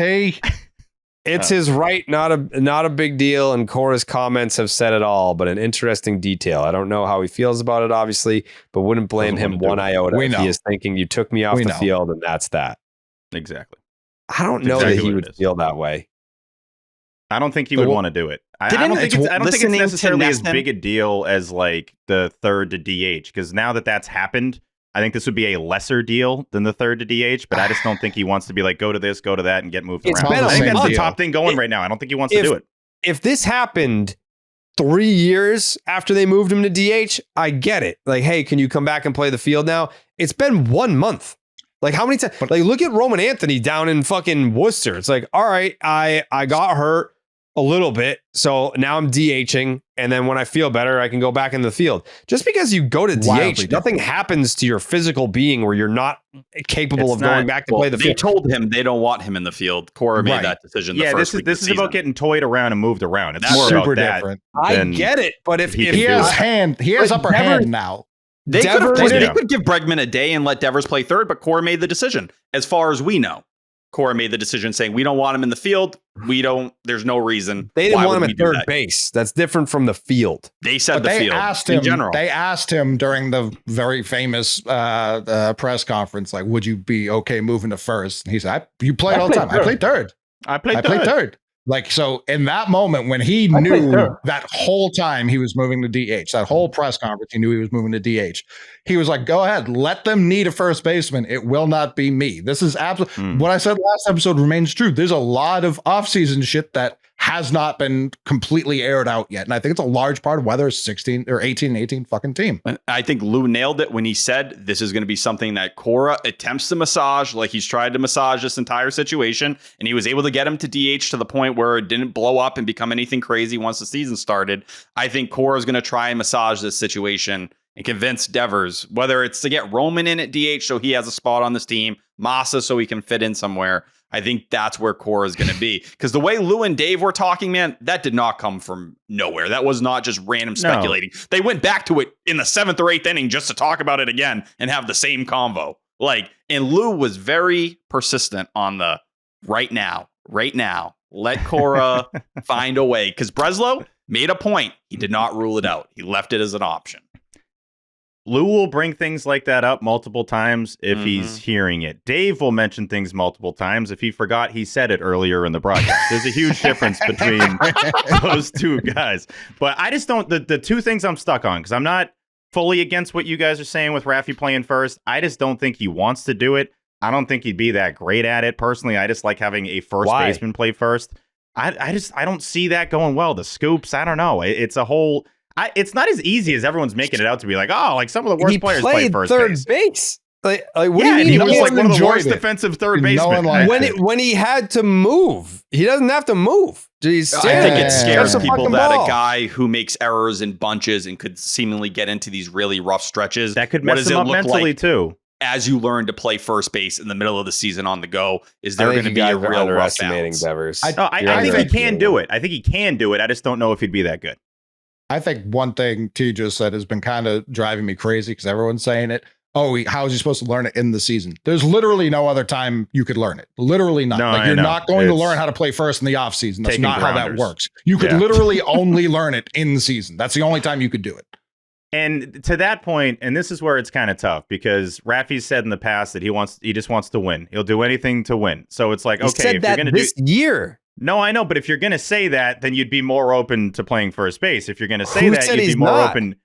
A: It's his right, not a big deal, and Cora's comments have said it all, but an interesting detail. I don't know how he feels about it, obviously, but wouldn't blame him one iota if he is thinking you took me off the field, and that's that.
B: Exactly.
A: I don't know that he would feel that way.
B: I don't think he would want to do it. I don't think it's necessarily as big a deal as like the third to DH, because now that's happened, I think this would be a lesser deal than the third to DH, but I just don't think he wants to be like, go to this, go to that, and get moved around. I think that's the top thing going right now. I don't think he wants to do it.
A: If this happened 3 years after they moved him to DH, I get it. Like, hey, can you come back and play the field now? It's been 1 month. Like, how many times? Like, look at Roman Anthony down in fucking Worcester. It's like, all right, I got hurt a little bit, so now I'm DHing, and then when I feel better, I can go back in the field. Just because you go to DH, nothing happens to your physical being where you're not capable of going back to play the field.
C: They told him they don't want him in the field. Cora made that decision.
B: Yeah, this is about getting toyed around and moved around. It's more super about different.
A: I get it, but if
D: he has upper hand now.
C: They could give Bregman a day and let Devers play third, but Cora made the decision. As far as we know, Cora made the decision saying we don't want him in the field. There's no reason.
A: They didn't want him at third base. That's different from the field.
C: They said the field in general.
D: They asked him during the very famous press conference, like, would you be okay moving to first? And he said, you played all the time. I played third.
B: I played third.
D: Like, so in that moment when he knew that whole time he was moving to DH, that whole press conference, he knew he was moving to DH. He was like, go ahead, let them need a first baseman. It will not be me. This is absolutely what I said last episode remains true. There's a lot of offseason shit that has not been completely aired out yet. And I think it's a large part of whether it's 16 or 18 fucking team.
C: I think Lou nailed it when he said this is going to be something that Cora attempts to massage, like he's tried to massage this entire situation. And he was able to get him to DH to the point where it didn't blow up and become anything crazy once the season started. I think Cora is going to try and massage this situation and convince Devers, whether it's to get Roman in at DH so he has a spot on this team, Massa so he can fit in somewhere. I think that's where Cora is going to be. Because the way Lou and Dave were talking, man, that did not come from nowhere. That was not just random speculating. No. They went back to it in the 7th or 8th inning just to talk about it again and have the same convo. And Lou was very persistent on the right now, let Cora find a way. Because Breslow made a point. He did not rule it out. He left it as an option.
B: Lou will bring things like that up multiple times if he's hearing it. Dave will mention things multiple times if he forgot he said it earlier in the broadcast. There's a huge difference between those two guys. But I just don't, the two things I'm stuck on, because I'm not fully against what you guys are saying with Raffy playing first. I just don't think he wants to do it. I don't think he'd be that great at it. Personally, I just like having a first baseman play first. I don't see that going well. The scoops, I don't know. It's a whole. It's not as easy as everyone's making it out to be. Like, oh, like some of the worst players play first
A: third
B: base.
A: Like what do you
B: Yeah,
A: mean?
B: and he was like one of the worst
D: it.
B: defensive third
D: No
B: basemen.
D: one liked
A: when he had to move, he doesn't have to move. Jeez,
C: I think it scares
A: That's a
C: people
A: fucking
C: that
A: ball.
C: a guy who makes errors in bunches and could seemingly get into these really rough stretches.
B: That could
C: what
B: mess
C: does
B: him
C: it
B: up
C: look
B: mentally
C: like
B: too.
C: as you learn to play first base in the middle of the season on the go? Is
A: I
C: there
A: think
C: going to
A: you
C: be a
A: guys are
C: real rough
A: underestimating
C: balance?
A: Devers.
B: I think he can do it. I think he can do it. I just don't know if he'd be that good.
D: I think one thing T just said has been kind of driving me crazy because everyone's saying it. Oh, how is he supposed to learn it in the season? There's literally no other time you could learn it. Literally not.
B: No,
D: Like
B: I
D: you're
B: know.
D: not going to
B: It's
D: learn how to play first in the offseason. That's
B: taking
D: not how that
B: grounders.
D: works. You could
B: Yeah.
D: literally only learn it in the season. That's the only time you could do it.
B: And to that point, and this is where it's kind of tough because Rafi's said in the past that he just wants to win. He'll do anything to win. So it's like,
A: He
B: okay,
A: said
B: if
A: that
B: you're going to
A: this year.
B: No, I know, but if you're going to say that, then you'd be more open to playing first base. If you're going to say
A: Who
B: that,
A: said
B: you'd be
A: he's
B: more
A: not?
B: open.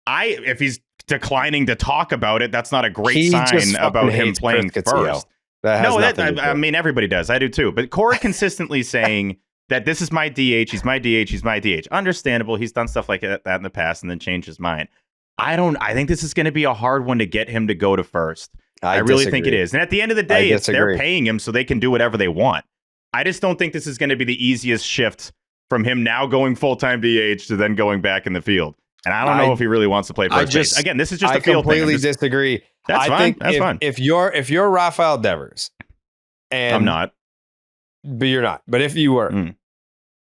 B: If he's declining to talk about it, that's not a great
A: He
B: sign
A: just
B: about
A: fucking
B: him
A: hates
B: playing
A: Chris Cotillo.
B: first.
A: That has
B: No,
A: nothing to do
B: I
A: with it.
B: mean, everybody does. I do too. But Corey consistently saying that this is my DH, he's my DH, he's my DH. Understandable. He's done stuff like that in the past and then changed his mind. I think this is going to be a hard one to get him to go to first. I really think it is. And at the end of the day, they're paying him so they can do whatever they want. I just don't think this is going to be the easiest shift from him now going full-time DH to then going back in the field. And I don't know if he really wants to play first base. Again, this is just a field thing.
A: I completely disagree.
B: That's fine.
A: Think
B: That's fine.
A: If you're Rafael Devers, and
B: I'm not.
A: But you're not. But if you were,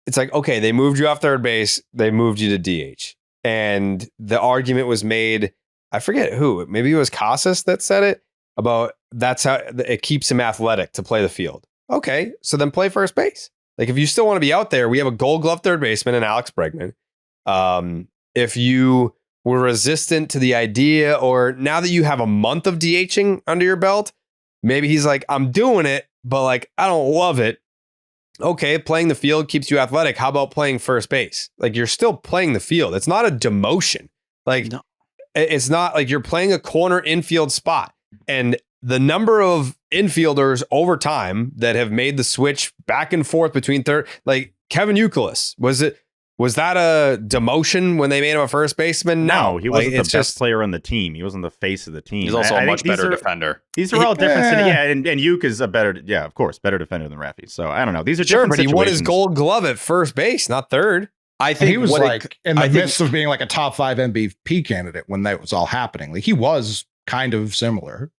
A: it's like, okay, they moved you off third base, they moved you to DH. And the argument was made, I forget who, maybe it was Casas that said it, about that's how it keeps him athletic to play the field. Okay, so then play first base. Like if you still want to be out there, we have a Gold Glove third baseman in Alex Bregman. If you were resistant to the idea, or now that you have a month of DHing under your belt, maybe he's like, I'm doing it, but like I don't love it. Okay, playing the field keeps you athletic. How about playing first base? Like you're still playing the field. It's not a demotion. Like it's not like you're playing a corner infield spot. And the number of infielders over time that have made the switch back and forth between third, like Kevin Youkilis, was that a demotion when they made him a first baseman?
B: No, he wasn't
A: like,
B: the best player on the team. He wasn't the face of the team.
C: He's also a much better defender.
B: These are all different. And Yuke is a better, of course, better defender than Rafi. So I don't know. These are different
A: but he won his
B: situations.
A: Gold Glove at first base, not third.
C: I think
D: he was like in the midst of being like a top 5 MVP candidate when that was all happening. Like he was kind of similar.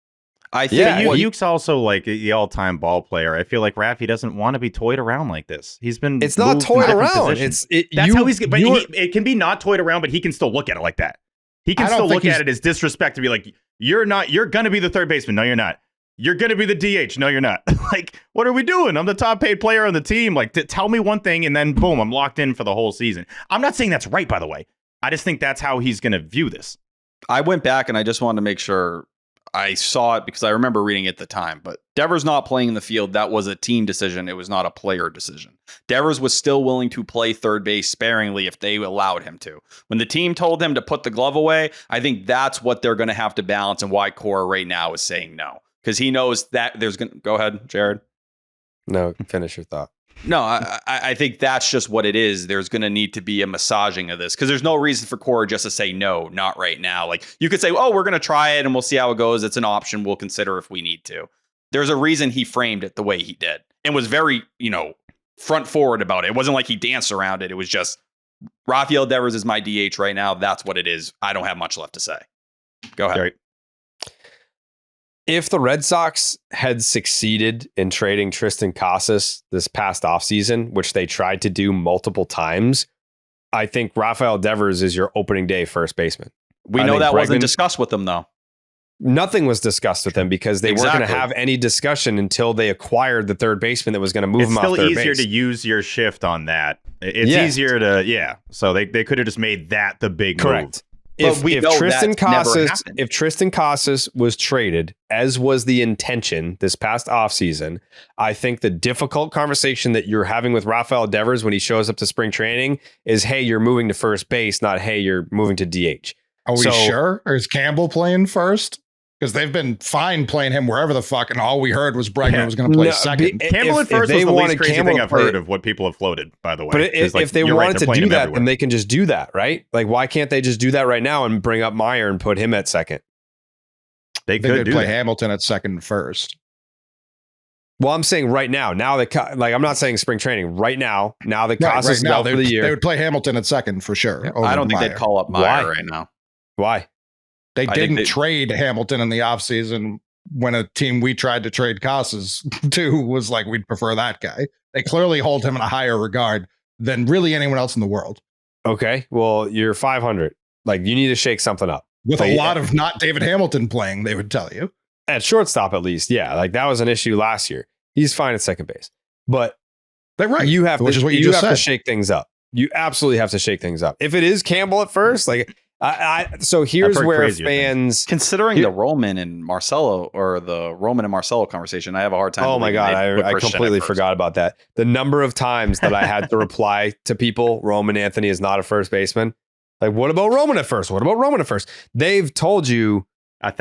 C: I think
B: Yuke's also like the all-time ball player. I feel like Rafi doesn't want to be toyed around like this. He's been
A: It's not toyed around. That's
B: how he's. But it can be not toyed around, but he can still look at it like that. He can still look at it as disrespect to be like, you're gonna be the third baseman. No, you're not. You're gonna be the DH. No, you're not. Like, what are we doing? I'm the top paid player on the team. Like, tell me one thing, and then boom, I'm locked in for the whole season. I'm not saying that's right, by the way. I just think that's how he's gonna view this.
C: I went back and I just wanted to make sure I saw it because I remember reading it at the time, but Devers not playing in the field, that was a team decision. It was not a player decision. Devers was still willing to play third base sparingly if they allowed him to. When the team told him to put the glove away, I think that's what they're going to have to balance and why Cora right now is saying no. Because he knows that there's going to... Go ahead, Jared.
A: No, finish your thought.
C: No, I think that's just what it is. There's going to need to be a massaging of this because there's no reason for Cora just to say no, not right now. Like you could say, oh, we're going to try it and we'll see how it goes. It's an option. We'll consider if we need to. There's a reason he framed it the way he did and was very, front forward about it. It wasn't like he danced around it. It was just Rafael Devers is my DH right now. That's what it is. I don't have much left to say. Go ahead.
B: Right.
A: If the Red Sox had succeeded in trading Triston Casas this past offseason, which they tried to do multiple times, I think Rafael Devers is your opening day first baseman.
C: We know that wasn't discussed with them, though.
A: Nothing was discussed with them because they weren't going to have any discussion until they acquired the third baseman that was going to move him off third base.
B: It's still easier to use your shift on that. It's easier to, So they could have just made that the big move.
A: If Triston Casas was traded, as was the intention this past offseason, I think the difficult conversation that you're having with Rafael Devers when he shows up to spring training is, hey, you're moving to first base, not, hey, you're moving to DH.
D: Are we sure? Or is Campbell playing first? Because they've been fine playing him wherever the fuck, and all we heard was Bregman was going to play second.
B: Campbell at first was the least crazy thing I've heard of what people have floated, by the way.
A: But if they wanted to do that, then they can just do that, right? Like, why can't they just do that right now and bring up Meyer and put him at second?
B: They could
D: play Hamilton at second and first.
A: Well, I'm saying right now. Now that, like, I'm not saying spring training. Right now that Casas is out for the year,
D: they would play Hamilton at second for sure.
C: Yeah, I don't think they'd call up Meyer right now.
A: Why?
D: They didn't trade Hamilton in the offseason when a team we tried to trade Casas to was like, we'd prefer that guy. They clearly hold him in a higher regard than really anyone else in the world.
A: Okay. Well, you're 500. Like, you need to shake something up.
D: With a lot of not David Hamilton playing, they would tell you.
A: At shortstop, at least. Yeah. Like, that was an issue last year. He's fine at second base. But
D: they're right.
A: You have,
D: which is what you just said.
A: To shake things up. You absolutely have to shake things up. If it is Campbell at first, like, so here's where fans,
C: considering the Roman and Marcelo, or the Roman and Marcelo conversation, I have a hard time.
A: Oh my God. I completely forgot about that. The number of times that I had to reply to people, Roman Anthony is not a first baseman. Like, what about Roman at first? What about Roman at first? They've told you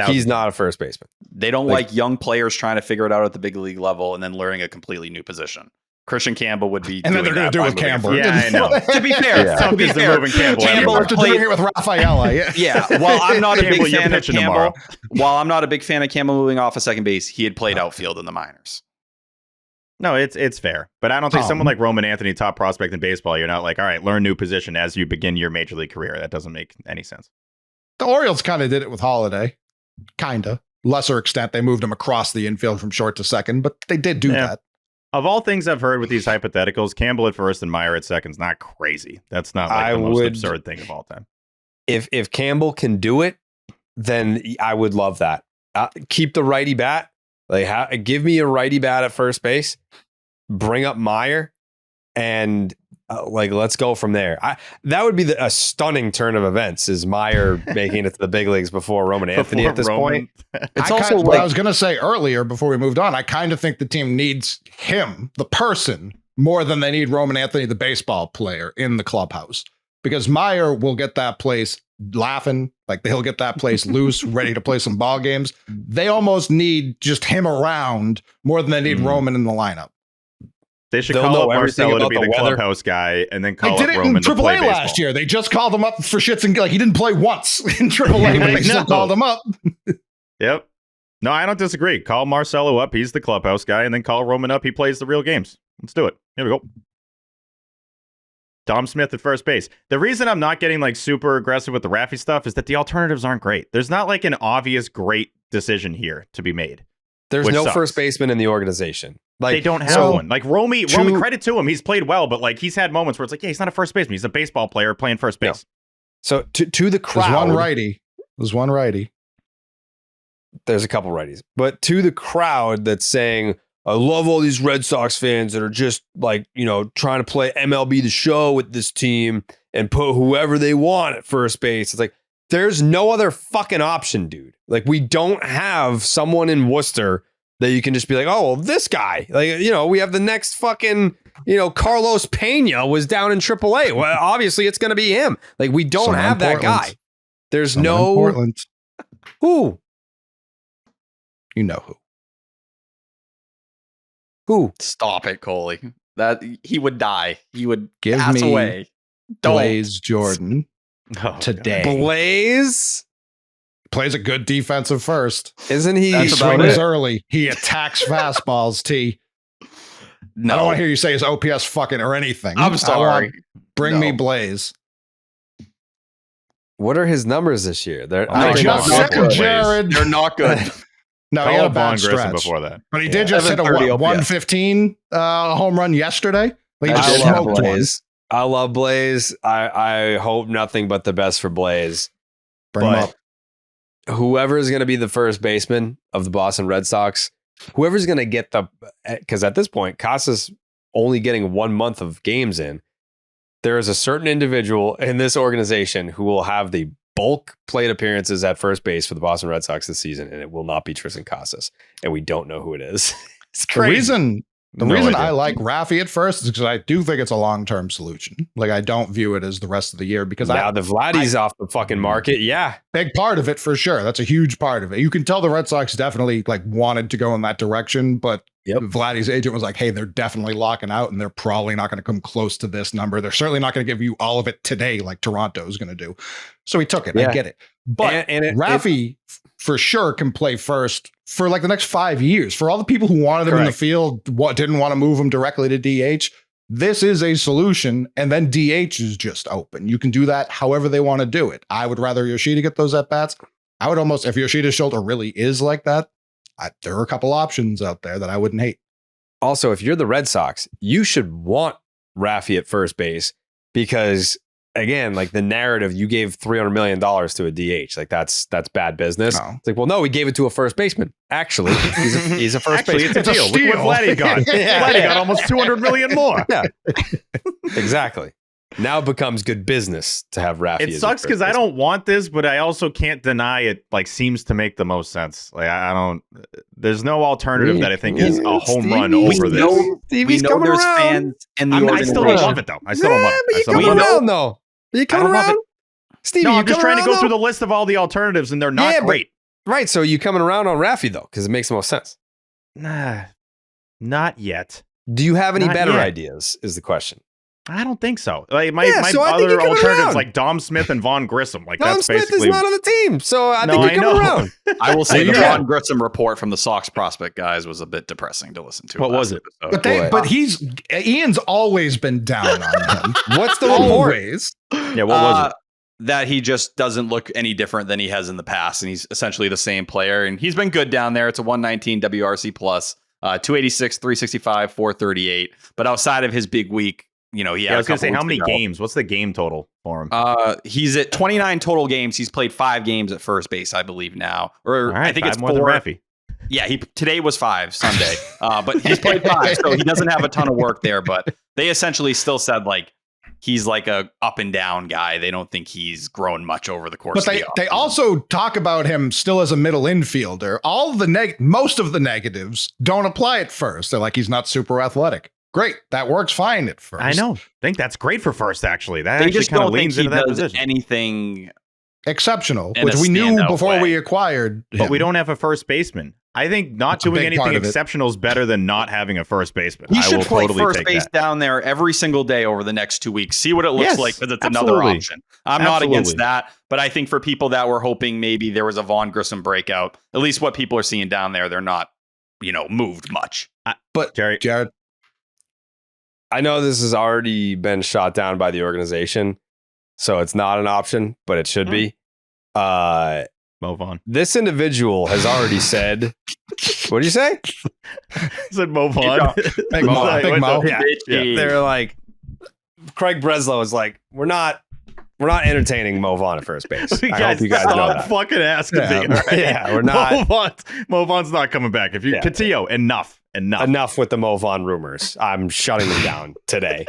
A: he's not a first baseman.
C: They don't like young players trying to figure it out at the big league level and then learning a completely new position. Christian Campbell would be,
D: and then they're going to do it with Campbell.
B: Yeah, I know.
C: To be fair,
B: moving Campbell
D: doing it with Rafaela.
C: Yeah. While I'm not a big fan of Campbell, while I'm not a big fan of Campbell moving off of second base, he had played outfield in the minors.
B: No, it's fair, but I don't think someone like Roman Anthony, top prospect in baseball, you're not like, all right, learn new position as you begin your major league career. That doesn't make any sense.
D: The Orioles kind of did it with Holiday, kind of lesser extent. They moved him across the infield from short to second, but they did do that.
B: Of all things I've heard with these hypotheticals, Campbell at first and Meyer at second is not crazy. That's not like the most absurd thing of all time.
A: If Campbell can do it, then I would love that. Keep the righty bat. Like, give me a righty bat at first base. Bring up Meyer, and let's go from there. That would be a stunning turn of events. Is Meyer making it to the big leagues before Roman Anthony at this point?
D: It's also what I was going to say earlier before we moved on. I kind of think the team needs him, the person, more than they need Roman Anthony, the baseball player, in the clubhouse. Because Meyer will get that place laughing, like he'll get that place loose, ready to play some ball games. They almost need just him around more than they need Roman in the lineup.
B: They should call up Marcelo to be the clubhouse guy, and then call up Roman to play baseball.
D: Last year, they just called him up for shits and he didn't play once in AAA, but they still called him up.
B: Yep. No, I don't disagree. Call Marcelo up. He's the clubhouse guy, and then call Roman up. He plays the real games. Let's do it. Here we go. Dom Smith at first base. The reason I'm not getting super aggressive with the Raffy stuff is that the alternatives aren't great. There's not an obvious great decision here to be made.
A: There's no first baseman in the organization.
B: They don't have one. Romy, credit to him. He's played well, but he's had moments where it's he's not a first baseman. He's a baseball player playing first base.
A: No. So to the crowd,
D: There's one righty.
A: There's a couple righties, but to the crowd that's saying, I love all these Red Sox fans that are just trying to play MLB The Show with this team and put whoever they want at first base. It's there's no other fucking option, dude. We don't have someone in Worcester that you can just be like, oh, well, this guy. We have the next fucking, Carlos Pena was down in AAA. Well, obviously it's going to be him. We don't have that guy. There's no
D: Portland.
A: Who?
D: You know who.
A: Who?
C: Stop it, Coley. That he would die. He would
D: give
C: pass
D: me
C: away.
D: Blaze Jordan today.
A: Blaze
D: plays a good defensive first.
A: Isn't he?
D: He swings early. He attacks fastballs. T. No. I don't want to hear you say his OPS fucking or anything.
C: I'm sorry.
D: Bring me Blaze.
A: What are his numbers this year? They're
D: Jared.
C: They're not good.
D: No, he had a bad stretch
B: before that.
D: But he did just hit a 115 home run yesterday.
A: I love Blaze. I hope nothing but the best for Blaze.
D: Bring him up.
A: Whoever is going to be the first baseman of the Boston Red Sox, whoever's going to get because at this point, Casas only getting 1 month of games in. There is a certain individual in this organization who will have the bulk plate appearances at first base for the Boston Red Sox this season, and it will not be Triston Casas, and we don't know who it is. It's crazy.
D: The reason I like Rafi at first is because I do think it's a long-term solution. Like, I don't view it as the rest of the year because
A: now the Vladdy's off the fucking market. Yeah.
D: Big part of it for sure. That's a huge part of it. You can tell the Red Sox definitely like wanted to go in that direction, but Vladdy's agent was like, hey, they're definitely locking out and they're probably not going to come close to this number. They're certainly not going to give you all of it today like Toronto is going to do. So he took it. Yeah. I get it. But Rafi for sure can play first for like the next 5 years. For all the people who wanted him in the field, didn't want to move him directly to DH, this is a solution. And then DH is just open. You can do that however they want to do it. I would rather Yoshida get those at bats. I would almost, if Yoshida's shoulder really is like that, there are a couple options out there that I wouldn't hate.
A: Also, if you're the Red Sox, you should want Rafi at first base because, again, like the narrative, you gave $300 million to a DH. Like that's bad business. No. It's like, well, no, we gave it to a first baseman. Actually, he's a first baseman.
B: It's a deal. Look what Vladdy got. Vladdy got almost $200 million more.
A: Yeah, exactly. Now it becomes good business to have Rafi.
B: It sucks because I don't want this, but I also can't deny it. Like, seems to make the most sense. Like, I don't. There's no alternative that I think is a home run over this.
C: We know there's fans in the organization.
B: I still don't love it though. I still don't love it.
A: But you're coming around though. Are you coming around, Stevie?
B: No, I'm just trying to go through the list of all the alternatives, and they're not great.
A: Right. So you coming around on Rafi though, because it makes the most sense.
B: Nah, not yet.
A: Do you have any better ideas? Is the question.
B: I don't think so. Like my other alternatives, like Dom Smith and Vaughn Grissom, like
A: Dom
B: that's
A: Smith
B: basically
A: is not on the team, so I think you're coming around.
C: I will say the Vaughn Grissom report from the Sox prospect guys was a bit depressing to listen to.
B: What was it?
D: But Ian's always been down on him.
A: What's the report?
B: Yeah, what was it?
C: That he just doesn't look any different than he has in the past, and he's essentially the same player. And he's been good down there. It's a 119 WRC plus, 286, 365, 438. But outside of his big week. You know,
B: I was going to say, how many games? What's the game total for him?
C: He's at 29 total games. He's played 5 games at first base, I believe now. Or
B: right,
C: I think it's
B: more 4. Than Rafi.
C: Yeah, today was 5 Sunday. But he's played 5, so he doesn't have a ton of work there. But they essentially still said like he's like a up and down guy. They don't think he's grown much over the course. But
D: they also talk about him still as a middle infielder. Most of the negatives don't apply at first. They're like he's not super athletic. Great. That works fine at first.
B: I know. I think that's great for first, actually. That actually kind of leans into that position.
C: Anything
D: exceptional, which we knew before we acquired him.
B: But we don't have a first baseman. I think not doing anything exceptional is better than not having a first baseman.
C: He should play first base down there every single day over the next 2 weeks. See what it looks like, because it's another option. I'm not against that, but I think for people that were hoping maybe there was a Vaughn Grissom breakout, at least what people are seeing down there, they're not, moved much.
D: But Jared,
A: I know this has already been shot down by the organization, so it's not an option, but it should be.
B: Move on.
A: This individual has already said, what did you say?
B: I said move on.
D: Big Mo.
A: Yeah. They're like, Craig Breslow is like, we're not entertaining Mo Vaughn at first base. I hope you guys know that.
B: Fucking asking me. Right?
A: Yeah, we're not.
B: Mo Vaughn's not coming back. If you Catillo, enough with
A: the Mo Vaughn rumors. I'm shutting them down today.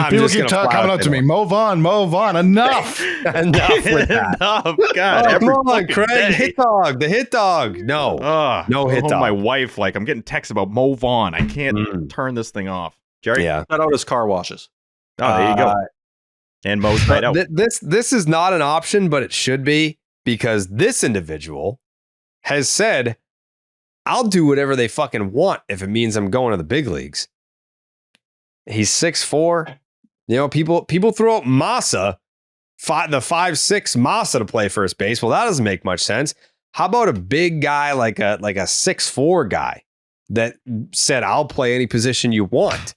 D: People keep coming up to me. Mo Vaughn, enough.
A: Enough with that.
B: Enough. God,
A: come on, Craig. The hit dog. No. No hit dog.
B: My wife, like, I'm getting texts about Mo Vaughn. I can't turn this thing off. Jerry?
A: Yeah.
C: Shout out his car washes.
B: Oh, there you go. And Mo's night out.
A: This is not an option, but it should be, because this individual has said, I'll do whatever they fucking want if it means I'm going to the big leagues. He's 6'4". People throw out Massa, the 5'6" Massa to play first base. Well, that doesn't make much sense. How about a big guy like a 6'4" guy that said, I'll play any position you want?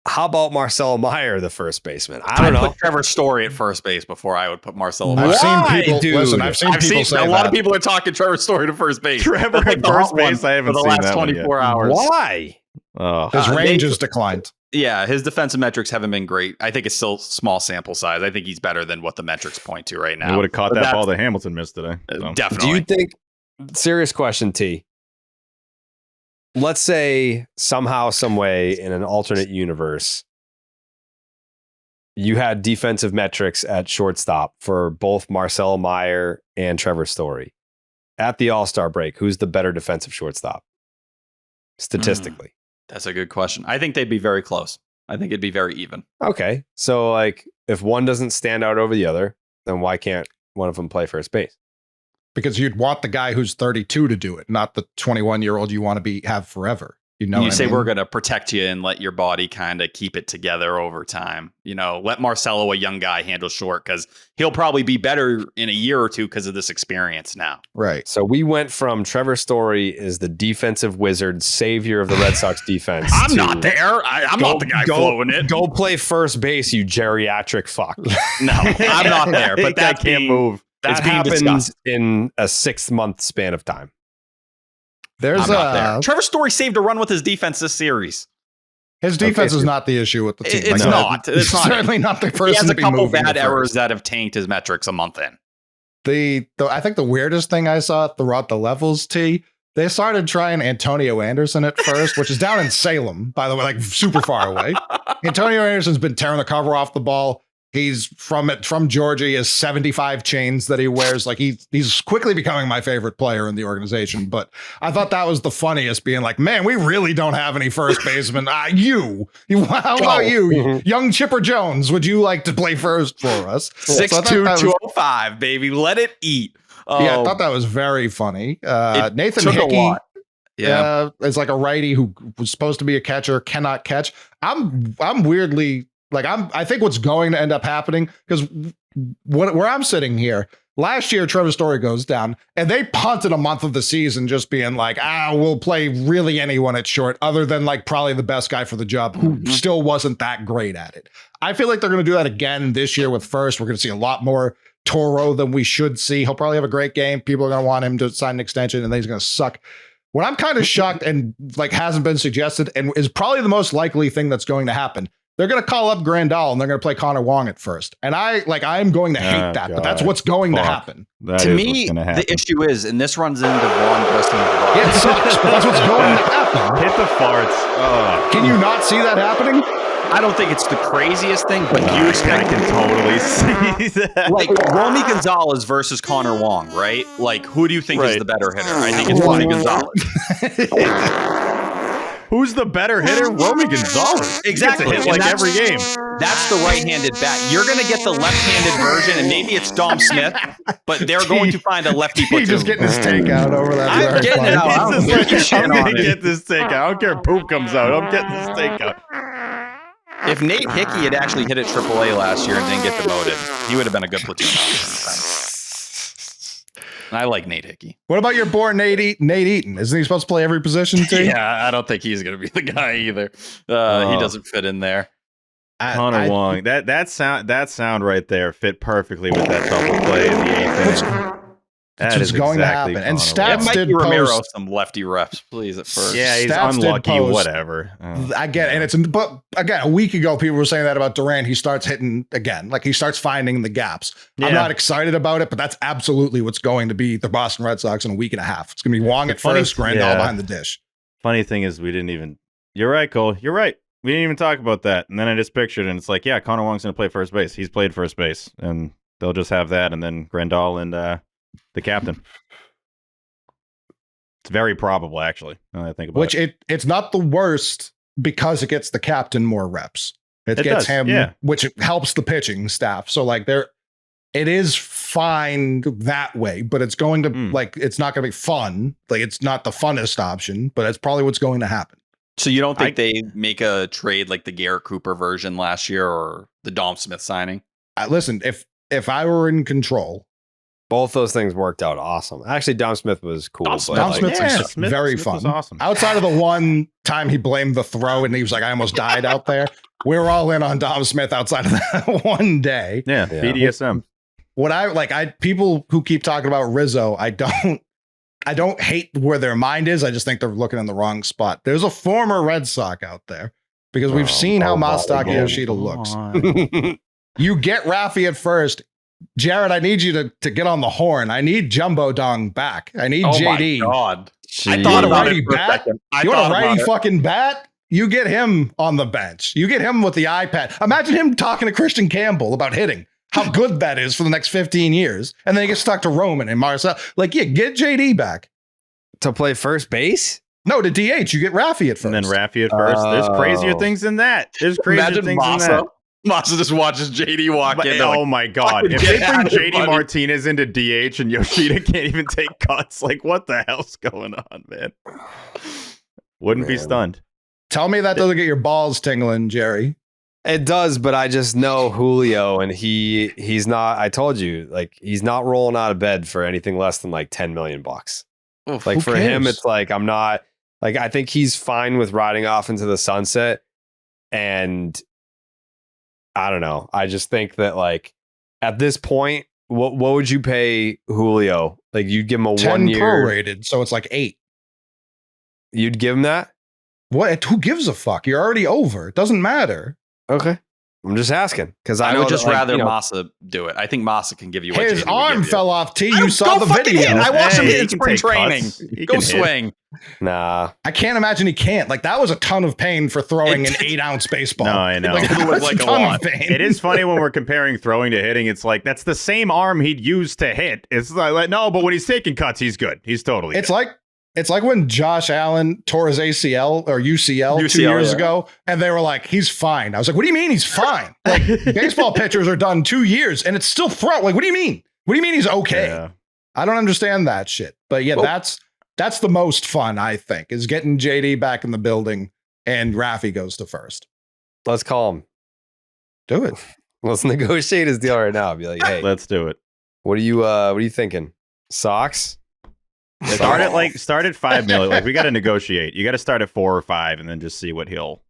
A: How about Marcelo Meyer, the first baseman? I don't know.
C: Put Trevor Story at first base before I would put Marcelo Meyer.
D: I've seen people say
C: a lot of people are talking Trevor Story to first base.
B: Trevor at first base. I haven't
C: seen
B: that
C: the last 24 hours.
A: Why?
D: His range has declined.
C: Yeah, his defensive metrics haven't been great. I think it's still small sample size. I think he's better than what the metrics point to right now.
B: He would have caught that ball that Hamilton missed today.
C: So. Definitely.
A: Do you think? Serious question, T. Let's say somehow, some way, in an alternate universe, you had defensive metrics at shortstop for both Marcelo Meyer and Trevor Story. At the All-Star break, who's the better defensive shortstop? statistically?
C: That's a good question. I think they'd be very close. I think it'd be very even.
A: Okay. So, like, if one doesn't stand out over the other, then why can't one of them play first base?
D: Because you'd want the guy who's 32 to do it, not the 21-year-old you want to have forever. You know,
C: you say we're going to protect you and let your body kind of keep it together over time. You know, let Marcelo, a young guy, handle short because he'll probably be better in a year or two because of this experience now.
D: Right.
A: So we went from Trevor Story is the defensive wizard, savior of the Red Sox defense.
C: I'm not there. I'm not the guy flowing it.
A: Go play first base, you geriatric fuck.
C: No, I'm not there. But that
B: can't move.
A: That happened in a 6-month span of time.
D: There's
C: not there. Trevor Story saved a run with his defense this series.
D: His defense is not the issue with the team.
C: It's not. It's not.
D: Certainly not the person.
C: He has
D: to
C: a
D: be
C: couple
D: moving
C: bad
D: the
C: errors
D: first.
C: that have tanked his metrics a month in.
D: I think the weirdest thing I saw throughout the levels, they started trying Antonio Anderson at first, which is down in Salem, by the way, like super far away. Antonio Anderson's been tearing the cover off the ball. He's from Georgia. He has 75 chains that he wears. Like he's quickly becoming my favorite player in the organization. But I thought that was the funniest, being like, man, we really don't have any first basemen. How about you, young Chipper Jones? Would you like to play first for us?
C: 6'2", 205, baby. Let it eat.
D: Yeah, I thought that was very funny. Nathan Hickey is like a righty who was supposed to be a catcher, cannot catch. I'm weirdly like I think what's going to end up happening, because where I'm sitting here, last year Trevor Story goes down and they punted a month of the season just being like, we'll play really anyone at short other than like probably the best guy for the job who still wasn't that great at it. I feel like they're going to do that again this year with first. We're going to see a lot more Toro than we should see. He'll probably have a great game. People are going to want him to sign an extension and then he's going to suck. What I'm kind of shocked and like hasn't been suggested and is probably the most likely thing that's going to happen, they're going to call up Grandal and they're going to play Connor Wong at first. And I'm going to hate that, but that's what's going to happen.
C: To me, the issue is, and this runs into Vaughn Grisham's
D: it sucks, but that's what's going to happen.
B: Hit the farts.
D: Can you not see that happening?
C: I don't think it's the craziest thing, but you
B: I can totally see that.
C: Like Romy Gonzalez versus Connor Wong, right? Like, who do you think is the better hitter? I think it's Romy Gonzalez.
B: Who's the better hitter? Romy Gonzalez.
C: Exactly.
B: He gets a hit like every game.
C: That's the right-handed bat. You're going to get the left-handed version, and maybe it's Dom Smith, but they're going to find a lefty platoon.
D: He's just getting his takeout over that.
C: I'm getting it out.
B: I'm going to get this takeout. I don't care if poop comes out. I'm getting this takeout.
C: If Nate Hickey had actually hit at AAA last year and didn't get demoted, he would have been a good platoon option. I like Nate Hickey.
D: What about your boy Nate Eaton? Isn't he supposed to play every position too?
C: Yeah, I don't think he's going to be the guy either. He doesn't fit in there.
B: Connor Wong, that sound right there fit perfectly with that double play in the eighth inning.
D: That's what's going to happen. And Stats did post
C: some lefty reps, please, at first.
B: Yeah, he's
D: Stats
B: unlucky, whatever.
D: I get it. But again, a week ago, people were saying that about Durant. He starts hitting again. Like he starts finding the gaps. Yeah. I'm not excited about it, but that's absolutely what's going to be the Boston Red Sox in a week and a half. It's going to be Wong at first, Grandal behind the dish.
B: Funny thing is, we didn't even. You're right, Cole. You're right. We didn't even talk about that. And then I just pictured, and it's like, yeah, Connor Wong's going to play first base. He's played first base, and they'll just have that, and then Grandal and the captain. It's very probable, actually. Now that I think about it.
D: It's not the worst because it gets the captain more reps. It gets him, which helps the pitching staff. So like it is fine that way, but it's going to like it's not going to be fun. Like it's not the funnest option, but it's probably what's going to happen.
C: So you don't think they make a trade like the Garrett Cooper version last year or the Dom Smith signing?
D: Listen, if I were in control.
A: Both those things worked out awesome. Actually, Dom Smith was cool.
D: Dom Smith's very fun. Was awesome. Outside of the one time he blamed the throw and he was like, I almost died out there. We're all in on Dom Smith outside of that one day.
B: Yeah. BDSM.
D: What people who keep talking about Rizzo, I don't hate where their mind is. I just think they're looking in the wrong spot. There's a former Red Sox out there because we've seen how Masataka Yoshida looks. You get Rafi at first. Jared, I need you to get on the horn. I need Jumbo Dong back. I need JD.
C: Oh my God.
D: I thought about it for a second. You want a righty fucking bat? You get him on the bench. You get him with the iPad. Imagine him talking to Christian Campbell about hitting. How good that is for the next 15 years. And then he gets stuck to Roman and Marcel. Like, yeah, get JD back.
A: To play first base?
D: No, to DH, you get Rafi at first.
B: And then Rafi at first. There's crazier things than that. There's crazier
C: Imagine
B: things than
C: Massa.
B: that.
C: Massa just watches JD walk in.
B: Oh my God.
C: "Fucking
B: If
C: get
B: they
C: out
B: bring
C: of here,
B: JD
C: buddy."
B: Martinez into DH and Yoshida can't even take cuts, like what the hell's going on, man? Wouldn't be stunned.
D: Tell me that doesn't get your balls tingling, Jerry.
A: It does, but I just know Julio, and he's not. I told you, like he's not rolling out of bed for anything less than like $10 million.
C: Oof.
A: Like
D: Who
A: for him,
D: cares?
A: it's like I'm not. Like I think he's fine with riding off into the sunset, and I don't know. I just think that like at this point, what would you pay Julio? Like you'd give him a
D: 10
A: 1 year.
D: prorated, so it's like 8.
A: You'd give him that?
D: What? Who gives a fuck? You're already over. It doesn't matter.
A: Okay. I'm just asking because
C: I
A: know
C: would just
A: that, like,
C: rather
A: you know,
C: Massa do it. I think Massa can give you what
D: His
C: JD would
D: arm
C: give you.
D: fell off. T.
C: I
D: You
C: don't-
D: saw
C: go
D: the
C: fucking
D: video.
C: hit. I watched him
B: Hey,
C: in
B: he can
C: spring
B: take cuts.
C: training.
B: He
C: Go
B: can hit.
C: swing.
A: Nah.
D: I can't imagine he can't. Like that was a ton of pain for throwing an 8-ounce baseball.
B: No, I know.
C: Like,
D: That
C: it was
D: was
C: like
D: a
C: a
D: ton
C: lot.
D: of pain.
B: It is funny when we're comparing throwing to hitting. It's like that's the same arm he'd use to hit. It's like no, but when he's taking cuts, he's good. He's totally good.
D: It's like when Josh Allen tore his ACL or UCL 2
C: UCL,
D: years
C: yeah.
D: ago, and they were like, "He's fine." I was like, "What do you mean he's fine?" Like baseball pitchers are done 2 years, and it's still throw. Like, what do you mean? What do you mean he's okay?
B: Yeah.
D: I don't understand that shit. But yeah,
C: Well-
D: that's the most fun I think is getting JD back in the building, and Rafi goes to first.
A: Let's call him.
D: Do it.
A: Let's negotiate his deal right now. Be like, hey,
B: Let's do it.
A: what are you thinking? Sox?
B: Start at 5 million. Like we got to negotiate. You got to start at 4 or 5, and then just see what he'll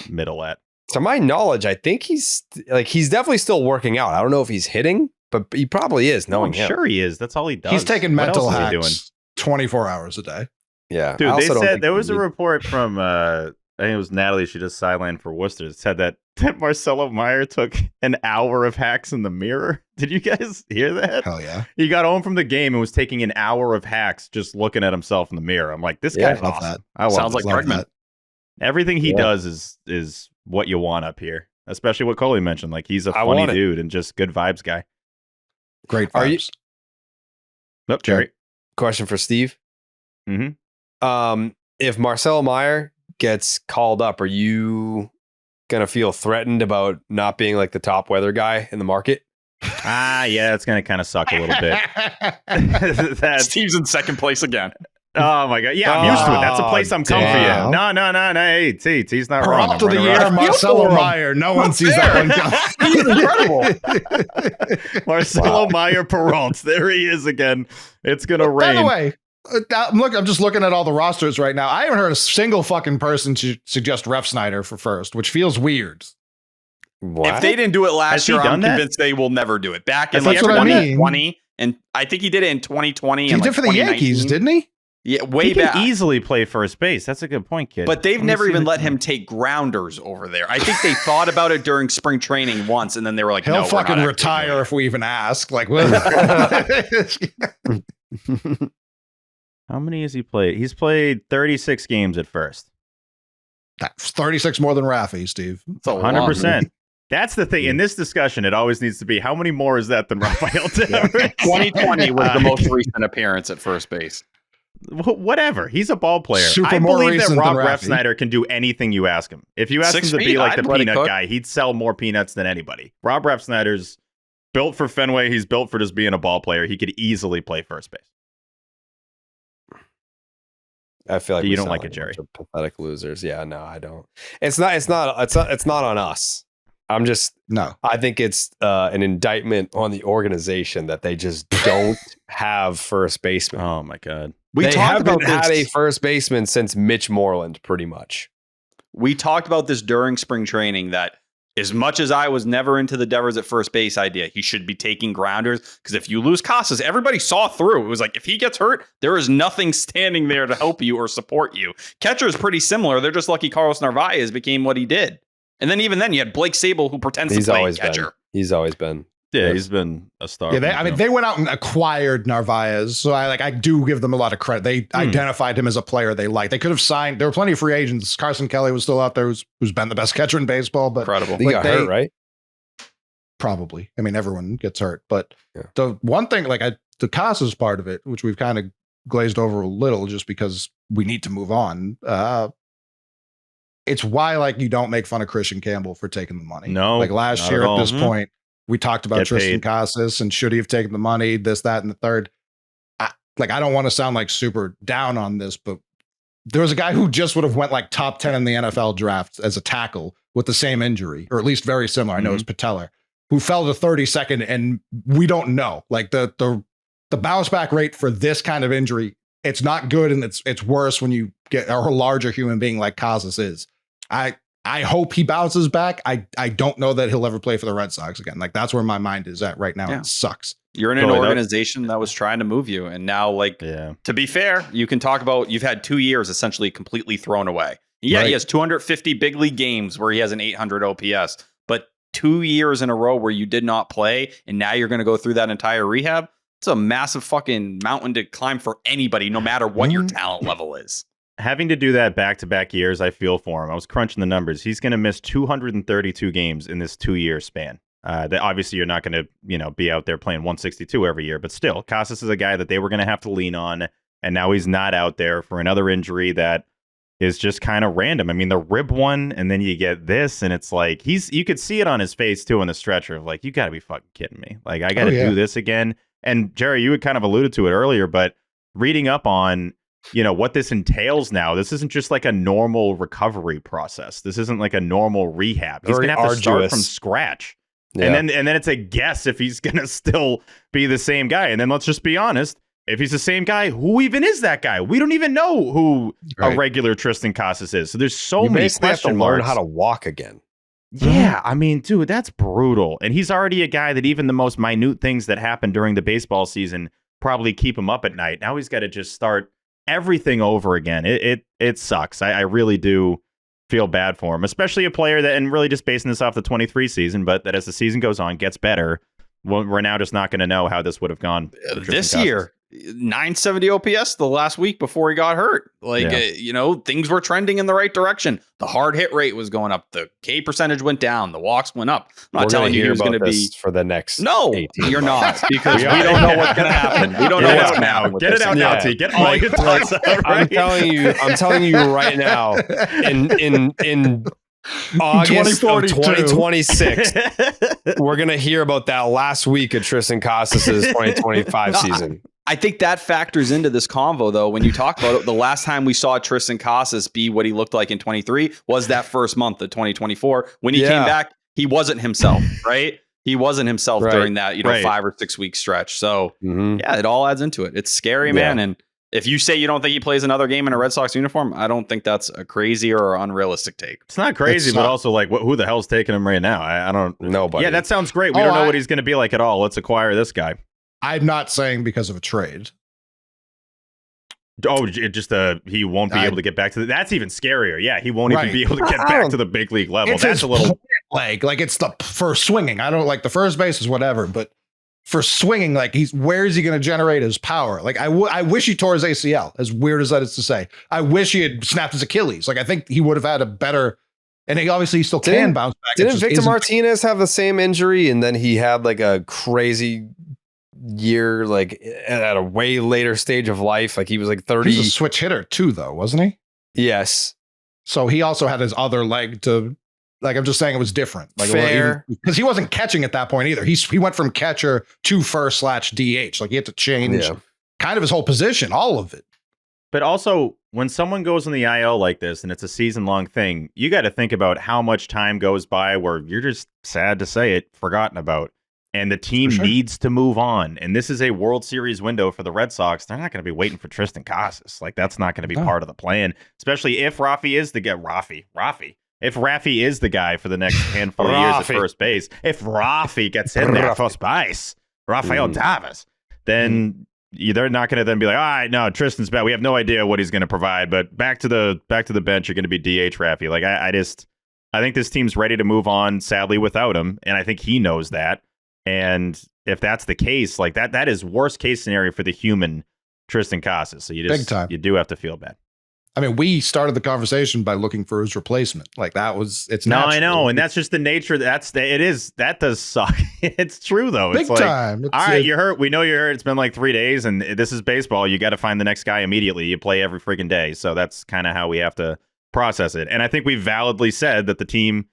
B: middle at.
A: To my knowledge, I think he's definitely still working out. I don't know if he's hitting, but he probably is.
B: No,
A: Knowing
B: I'm
A: him,
B: sure he is. That's all he does.
D: He's taking
B: What
D: mental
B: else is he doing?
D: hacks 24 hours a day.
A: yeah. I
B: Dude, they
A: also don't
B: said
A: think
B: there
A: he
B: was a
A: need-
B: report from I think it was Natalie. She just sidelined for Worcester. It said that Marcelo Meyer took an hour of hacks in the mirror. Did you guys hear that?
D: Hell yeah.
B: He got home from the game and was taking an hour of hacks just looking at himself in the mirror. I'm like, this
A: Yeah,
B: guy's
D: love
B: awesome.
D: that.
B: I love
C: Sounds
B: this.
C: like
D: Love
C: Bregman.
D: that.
B: Everything he
A: Yeah.
B: does is what you want up here. Especially what Coley mentioned. Like he's a
A: I
B: funny
A: want it.
B: dude and just good vibes guy.
D: Great
A: Are you-
D: vibes.
B: Nope, Jerry.
A: Question for Steve.
B: Mhm.
A: If Marcelo Meyer gets called up, are you gonna feel threatened about not being like the top weather guy in the market?
B: Yeah, that's gonna kind of suck a little bit. That's
C: Steve's in second place again.
B: oh my god. Yeah, I'm used to it. That's a place I'm comfy
A: damn.
B: in. No. Hey, T's not wrong.
D: Peralta
B: I'm
D: of the
B: running
D: year,
B: around.
D: Marcelo Meyer. No one sees that one coming.
C: He's incredible.
B: Marcelo Meyer Peralta. There he is again. It's gonna
D: By
B: rain.
D: the way, I'm just looking at all the rosters right now. I haven't heard a single fucking person suggest Ref Snyder for first, which feels weird.
A: What?
C: If they didn't do it
B: Has
C: last
B: he
C: year, I'm
B: done that?
C: convinced they will never do it. Back in
B: Has
C: like
B: he ever done that?
C: 2020, and I think he did it in 2020.
D: He
C: and
D: did
C: like
D: for the Yankees,
C: 2019.
D: didn't he?
C: Yeah, way
B: He can
C: back.
B: easily play first base. That's a good point, kid.
C: But they've
B: Let me
C: never
B: see
C: even
B: the-
C: let him take grounders over there. I think they thought about it during spring training once, and then they were like,
D: He'll
C: "No, we're
D: fucking
C: not actually
D: retire
C: doing
D: if we even ask. Like,
B: How many has he played? He's played 36 games at first.
D: that's 36 more than Rafi, Steve.
C: it." It's a lot.
B: 100%. That's the thing. In this discussion, it always needs to be how many more is that than Rafael Devers?
C: 2020 was the most recent appearance at first base.
B: Whatever. He's a ball player.
D: Super
B: I
D: more
B: believe that
D: recent
B: Rob
D: than
B: Ref
D: Rafi.
B: Snyder can do anything you ask him. If you ask
C: 6
B: him to be
C: feet,
B: like
C: I'd
B: the
C: let it
B: peanut
C: cook.
B: guy, he'd sell more peanuts than anybody. Rob Ref Snyder's built for Fenway. He's built for just being a ball player. He could easily play first base.
A: I feel like
B: You
A: we
B: don't
A: sound
B: like it,
A: a
B: Jerry.
A: bunch of pathetic losers. Yeah, no, I don't. It's not on us. I'm just.
D: No.
A: I think it's an indictment on the organization that they just don't have first baseman.
B: Oh my God.
C: We
A: they
C: talked
A: haven't
C: about
A: had a
C: this.
A: first baseman since Mitch Moreland, pretty much.
C: We talked about this during spring training that as much as I was never into the Devers at first base idea, he should be taking grounders because if you lose Casas, everybody saw through. It was like if he gets hurt, there is nothing standing there to help you or support you. Catcher is pretty similar. They're just lucky Carlos Narvaez became what he did. And then even then, you had Blake Sable who pretends
A: He's
C: to play
A: always
C: catcher.
A: been. He's always been.
B: Yeah,
A: Yes.
B: he's been a star.
D: Yeah, they went out and acquired Narvaez, so I do give them a lot of credit. They identified him as a player they like. They could have signed. There were plenty of free agents. Carson Kelly was still out there, who's been the best catcher in baseball, but
C: Incredible.
A: He
D: Like
A: got
D: they-
A: hurt, right?
D: probably. I mean, everyone gets hurt, but
A: Yeah.
D: the one thing, the Casas part of it, which we've kind of glazed over a little just because we need to move on. It's why like you don't make fun of Christian Campbell for taking the money.
B: No,
D: like last
B: not
D: year
B: at
D: at
B: all.
D: this point, we talked about
B: Get
D: Triston
B: paid.
D: Casas and should he have taken the money, this, that, and the third. I don't want to sound like super down on this, but there was a guy who just would have went like top 10 in the NFL draft as a tackle with the same injury, or at least very similar. I know it's patellar, who fell to 32nd, and we don't know. Like the bounce back rate for this kind of injury, it's not good, and it's worse when you get a larger human being like Casas is. I hope he bounces back. I don't know that he'll ever play for the Red Sox again. Like that's where my mind is at right now.
C: Yeah.
D: It sucks.
C: You're in an organization that was trying to move you. And now, like, to be fair, you can talk about you've had 2 years essentially completely thrown away. Yeah, right. He has 250 big league games where he has an 800 OPS, but 2 years in a row where you did not play, and now you're going to go through that entire rehab. It's a massive fucking mountain to climb for anybody, no matter what your talent level is.
B: Having to do that back-to-back years, I feel for him. I was crunching the numbers. He's going to miss 232 games in this 2-year span. That obviously you're not going to, be out there playing 162 every year, but still, Casas is a guy that they were going to have to lean on, and now he's not out there for another injury that is just kind of random. I mean, the rib one, and then you get this, and it's like you could see it on his face too in the stretcher of like, you got to be fucking kidding me. Like, I got to do this again. And Jerry, you had kind of alluded to it earlier, but reading up on what this entails now, this isn't just like a normal recovery process. This isn't like a normal rehab. He's going to have to start from scratch. Yeah. And then it's a guess if he's going to still be the same guy. And then let's just be honest. If he's the same guy, who even is that guy? We don't even know who a regular Triston Casas is. So there's so many question marks.
A: Learn how to walk again.
B: Yeah, I mean, dude, that's brutal. And he's already a guy that even the most minute things that happen during the baseball season probably keep him up at night. Now he's got to just start everything over again. It sucks. I really do feel bad for him, especially a player that, and really just basing this off the 23 season, but that as the season goes on, gets better. We're now just not going to know how this would have gone
C: this year. 970 OPS the last week before he got hurt. Things were trending in the right direction. The hard hit rate was going up. The K percentage went down. The walks went up. I'm not telling you he was going to be
A: for the next.
C: No, you're not, because we don't know what's going to happen. We don't know what's going to happen.
B: Get it out now, T. Get all your thoughts out.
A: I'm telling you right now. In August of 2026, we're going to hear about that last week of Triston Casas' 2025 season.
C: I think that factors into this convo, though. When you talk about it, the last time we saw Triston Casas be what he looked like in 23 was that first month of 2024. When he came back, he wasn't himself, right? He wasn't himself during that 5 or 6 week stretch. So, it all adds into it. It's scary, man. And if you say you don't think he plays another game in a Red Sox uniform, I don't think that's a crazy or unrealistic take.
B: It's not crazy, but also like, who the hell's taking him right now? I don't know.
A: Nobody.
B: Yeah, that sounds great. We don't know what he's going to be like at all. Let's acquire this guy.
D: I'm not saying because of a trade.
B: Oh, he won't be able to get back to that's even scarier. Yeah, he won't even be able to get back to the big league level. That's a little
D: like it's the for swinging. I don't like the first base is whatever, but for swinging, like where is he going to generate his power? Like I wish he tore his ACL. As weird as that is to say, I wish he had snapped his Achilles. Like I think he would have had a better. And he still can bounce back.
A: Didn't Victor Martinez have the same injury, and then he had like a crazy year, like at a way later stage of life? Like he was like 30.
D: He's a switch hitter too, though, wasn't he?
A: Yes.
D: So he also had his other leg to. Like I'm just saying, it was different. Like
A: fair,
D: because he wasn't catching at that point either. He went from catcher to first/DH. Like he had to change kind of his whole position, all of it.
B: But also, when someone goes on the IL like this and it's a season-long thing, you got to think about how much time goes by where you're just, sad to say it, forgotten about. And the team needs to move on. And this is a World Series window for the Red Sox. They're not going to be waiting for Triston Casas. Like, that's not going to be part of the plan, especially if Rafi is the guy. If Rafi is the guy for the next handful of years at first base, if Rafi gets in there at first base, Rafael Davis, then they're not going to then be like, all right, no, Triston's bad. We have no idea what he's going to provide, but back to the bench, you're going to be DH Rafi. Like I think this team's ready to move on, sadly, without him, and I think he knows that. And if that's the case, like that is worst case scenario for the human Triston Casas. So you do have to feel bad.
D: I mean, we started the conversation by looking for his replacement. Like it's
B: no,
D: natural.
B: I know, and that's just the nature. That does suck. It's true though.
D: Big
B: It's like,
D: time.
B: all right, you're hurt. We know you're hurt. It's been like 3 days, and this is baseball. You got to find the next guy immediately. You play every freaking day, so that's kind of how we have to process it. And I think we validly said that the team,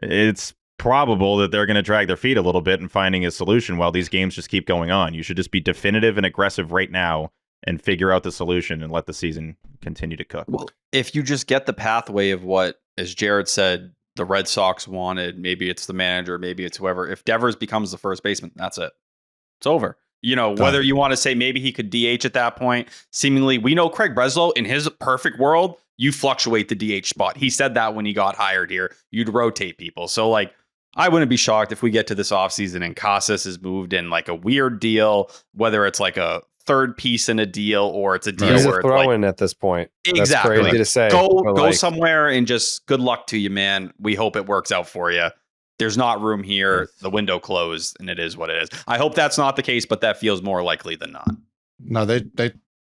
B: it's probable that they're going to drag their feet a little bit in finding a solution while these games just keep going on. You should just be definitive and aggressive right now and figure out the solution and let the season continue to cook.
C: Well, if you just get the pathway of what, as Jared said, the Red Sox wanted, maybe it's the manager, maybe it's whoever. If Devers becomes the first baseman, that's it. It's over. You know, whether you want to say maybe he could DH at that point, seemingly, we know Craig Breslow, in his perfect world, you fluctuate the DH spot. He said that when he got hired here, you'd rotate people. So, like, I wouldn't be shocked if we get to this offseason and Casas is moved in like a weird deal, whether it's like a third piece in a deal or it's a deal
A: He's
C: where
A: a
C: it's
A: throw
C: like,
A: in at this point.
C: exactly.
A: That's crazy to say.
C: Go
A: like,
C: somewhere and just good luck to you, man. We hope it works out for you. There's not room here. The window closed, and it is what it is. I hope that's not the case, but that feels more likely than not.
D: No,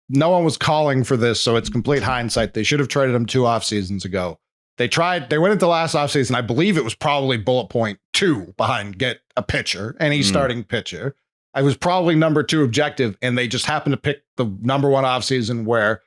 D: no one was calling for this, so it's complete hindsight. They should have traded him 2 off seasons ago. They went into last offseason. I believe it was probably bullet point 2 behind get a pitcher, any starting pitcher. I was probably number 2 objective, and they just happened to pick the number 1 offseason where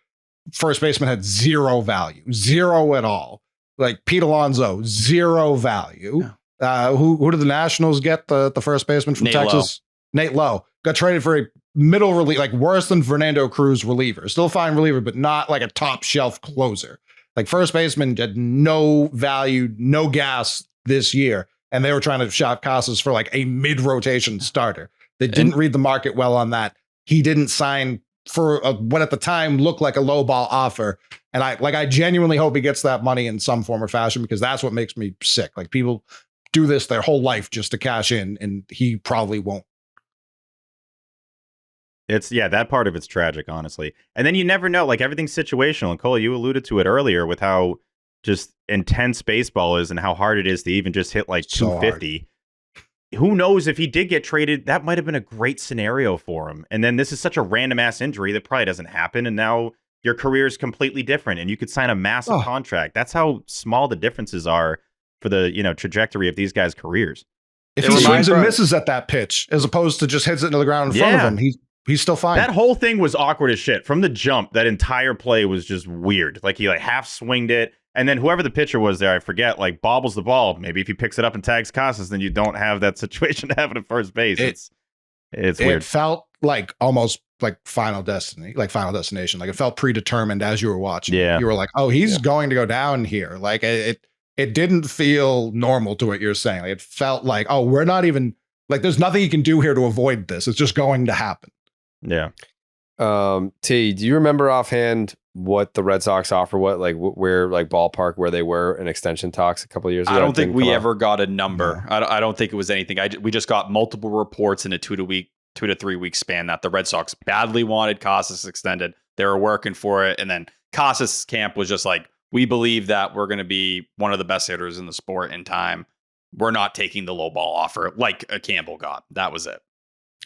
D: first baseman had 0 value, 0 at all. Like Pete Alonso, 0 value. Who did the Nationals get? The first baseman from Texas? Nate Lowe. Got traded for a middle reliever, like worse than Fernando Cruz reliever. Still fine reliever, but not like a top shelf closer. Like first baseman had no value, no gas this year. And they were trying to shop Casas for like a mid-rotation starter. They didn't read the market well on that. He didn't sign for what at the time looked like a low ball offer. And I genuinely hope he gets that money in some form or fashion, because that's what makes me sick. Like people do this their whole life just to cash in, and he probably won't.
B: That part of it's tragic, honestly. And then you never know, like everything's situational. And Cole, you alluded to it earlier with how just intense baseball is and how hard it is to even just hit like 250. Who knows, if he did get traded, that might have been a great scenario for him. And then this is such a random ass injury that probably doesn't happen. And now your career is completely different and you could sign a massive contract. That's how small the differences are for the, trajectory of these guys' careers.
D: If he swings and misses at that pitch, as opposed to just hits it into the ground in front of him, he's still fine.
B: That whole thing was awkward as shit. From the jump, that entire play was just weird. Like he half swinged it. And then whoever the pitcher was there, I forget, like bobbles the ball. Maybe if he picks it up and tags Casas, then you don't have that situation to happen at first base. It's weird.
D: It felt like almost like Final Destination. Like it felt predetermined as you were watching.
B: Yeah.
D: You were like, oh, he's going to go down here. Like it didn't feel normal to what you're saying. Like it felt like, oh, we're not even like, there's nothing you can do here to avoid this. It's just going to happen.
B: Yeah.
A: T, do you remember offhand what the Red Sox offer? Where like ballpark where they were in extension talks a couple of years ago?
C: I don't think we ever got a number. No. I don't think it was anything. We just got multiple reports in a 2 to 3 week span that the Red Sox badly wanted Casas extended. They were working for it, and then Casas' camp was just like, we believe that we're going to be one of the best hitters in the sport in time. We're not taking the low ball offer like a Campbell got. That was it.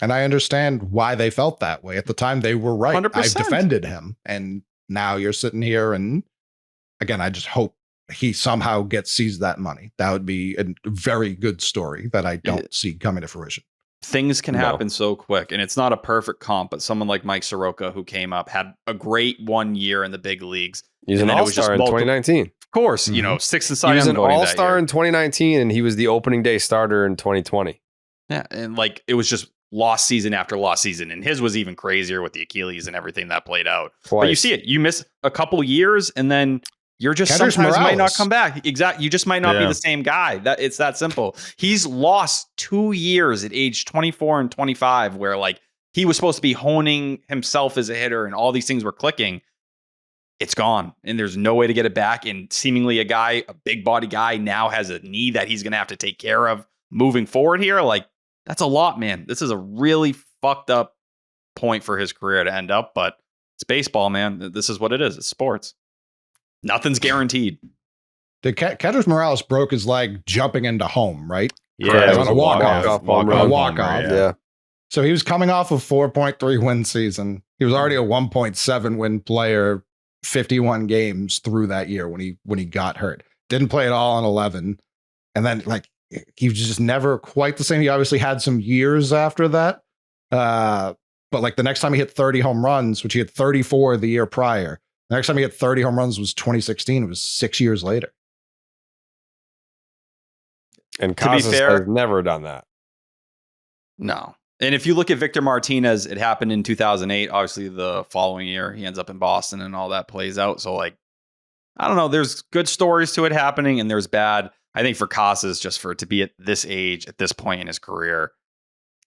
D: And I understand why they felt that way. At the time, they were right.
C: 100%.
D: I defended him. And now you're sitting here. And again, I just hope he somehow sees that money. That would be a very good story that I don't see coming to fruition.
C: Things can happen so quick. And it's not a perfect comp, but someone like Mike Soroka, who came up, had a great 1 year in the big leagues.
A: He's an all-star in 2019.
C: Of course, 6th in Cy Young.
A: He was an all-star in 2019, and he was the opening day starter in 2020.
C: Yeah, and like it was just lost season after lost season, and his was even crazier with the Achilles and everything that played out.
A: Twice.
C: But you see it, you miss a couple years, and then you're just
D: Kendrick
C: sometimes
D: Morales
C: might not come back. Exactly, you just might not be the same guy. It's that simple. He's lost 2 years at age 24 and 25, where like he was supposed to be honing himself as a hitter, and all these things were clicking. It's gone, and there's no way to get it back. And seemingly a big body guy, now has a knee that he's going to have to take care of moving forward here. Like, that's a lot, man. This is a really fucked up point for his career to end up, but it's baseball, man. This is what it is. It's sports. Nothing's guaranteed.
D: Kendrick Morales broke his leg jumping into home, right?
B: Yeah,
D: it was a walk-off.
A: Yeah.
D: So he was coming off a 4.3 win season. He was already a 1.7 win player 51 games through that year when he got hurt. Didn't play at all in 11. And then like he was just never quite the same. He obviously had some years after that. But like the next time he hit 30 home runs, which he had 34 the year prior, the next time he hit 30 home runs was 2016. It was 6 years later.
A: And
C: To be
A: Casas
C: fair-
A: has never done that.
C: No. And if you look at Victor Martinez, it happened in 2008. Obviously, the following year, he ends up in Boston and all that plays out. So, like, I don't know. There's good stories to it happening and there's bad. I think for Casas, just for it to be at this age, at this point in his career,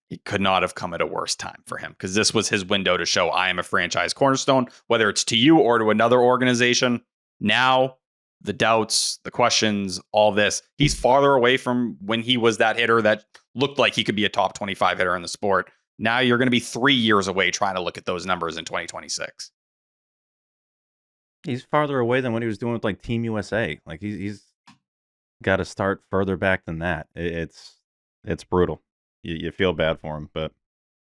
C: he could not have come at a worse time for him because this was his window to show I am a franchise cornerstone, whether it's to you or to another organization. Now, the doubts, the questions, all this, he's farther away from when he was that hitter that looked like he could be a top 25 hitter in the sport. Now you're going to be 3 years away trying to look at those numbers in 2026.
B: He's farther away than what he was doing with like Team USA. Like he's got to start further back than that. It's brutal. You feel bad for him, but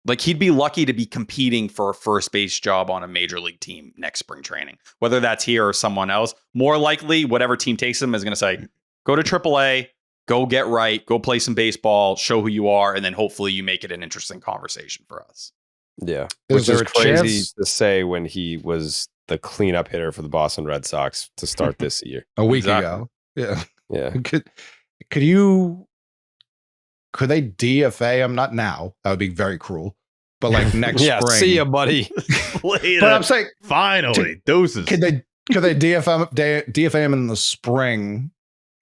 C: Like he'd be lucky to be competing for a first base job on a major league team next spring training, whether that's here or someone else. More likely, whatever team takes him is going to say, go to AAA, go get right, go play some baseball, show who you are, and then hopefully you make it an interesting conversation for us.
A: Yeah.
D: Is
A: Which is
D: there a
A: crazy
D: chance-
A: to say when he was the cleanup hitter for the Boston Red Sox to start this year.
D: A week
C: Exactly.
D: ago. Yeah.
A: Yeah.
D: Could they DFA him? Not now. That would be very cruel. But like next
A: Yeah.
D: spring.
A: See ya, buddy.
D: But I'm saying,
B: finally, doses.
D: could they DFA him in the spring?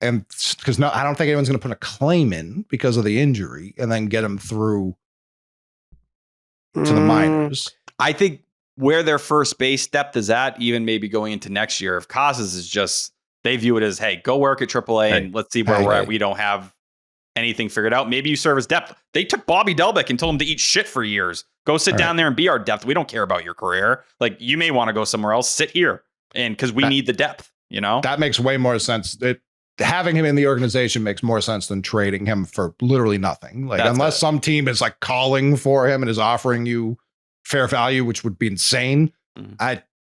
D: And because I don't think anyone's going to put a claim in because of the injury, and then get him through to the minors.
C: I think where their first base depth is at, even maybe going into next year, if Casas is just, they view it as, hey, go work at AAA and let's see where we're at. We don't have anything figured out. Maybe you serve as depth. They took Bobby Delbeck and told him to eat shit for years. Go sit down there and be our depth. We don't care about your career. Like, you may want to go somewhere else. Sit here. And because we need the depth, you know?
D: That makes way more sense. Having him in the organization makes more sense than trading him for literally nothing. Like, unless some team is like calling for him and is offering you fair value, which would be insane.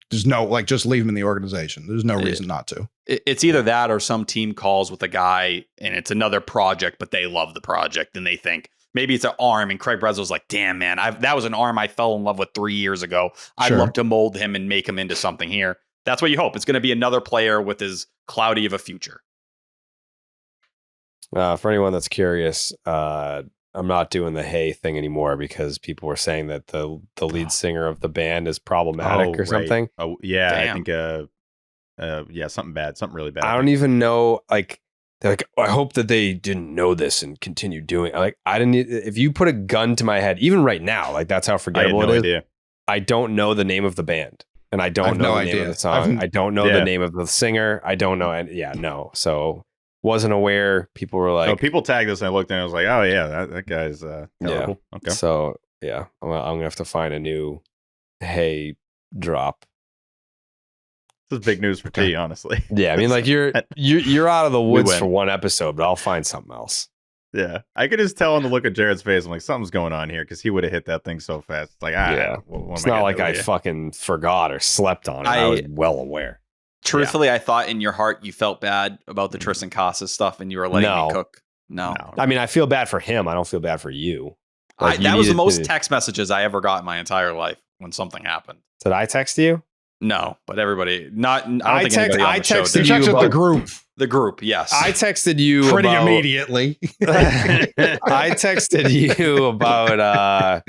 D: There's no, like, just leave him in the organization. There's no reason not to.
C: It's either that or some team calls with a guy and it's another project, but they love the project and they think maybe it's an arm. And Craig Breslow's like, damn, man, that was an arm I fell in love with 3 years ago. I'd love to mold him and make him into something here. That's what you hope. It's going to be another player with as cloudy of a future.
A: For anyone that's curious, I'm not doing the hey thing anymore because people were saying that the lead singer of the band is problematic or something.
B: Oh yeah,
C: Damn.
B: I think something bad, something really bad.
A: I don't even know. Like, they're like, I hope that they didn't know this and continue doing. Like, I didn't. If you put a gun to my head, even right now, like that's how
B: I had
A: forgettable
B: no
A: it is.
B: idea.
A: I don't know the name of the band, and I don't know the name of the song. I don't know
B: Yeah.
A: the name of the singer. I don't know. No. So wasn't aware. People were like,
B: People tagged us and I looked and I was like, oh yeah, that guy's terrible. Okay.
A: So yeah, I'm gonna have to find a new hey drop.
B: This is big news for T, honestly.
A: Yeah, I mean, like you're out of the woods
B: win.
A: for one episode, but I'll find something else.
B: Yeah. I could just tell on the look at Jared's face. I'm like, something's going on here because he would have hit that thing so fast. It's like,
A: It's not like I fucking forgot or slept on it. I was well aware.
C: Truthfully, I thought in your heart you felt bad about the Triston Casas stuff and you were letting me cook. No.
A: I mean, I feel bad for him. I don't feel bad for you. Like,
C: That was the most
A: to-
C: text messages I ever got in my entire life when something happened.
A: Did I text you?
C: No, but everybody, I don't
A: I
C: think anybody on the show
A: texted
C: did.
A: you
D: Check
A: about-
D: the group
C: The group, yes.
A: I texted you
D: pretty
A: about,
D: immediately.
A: I texted you about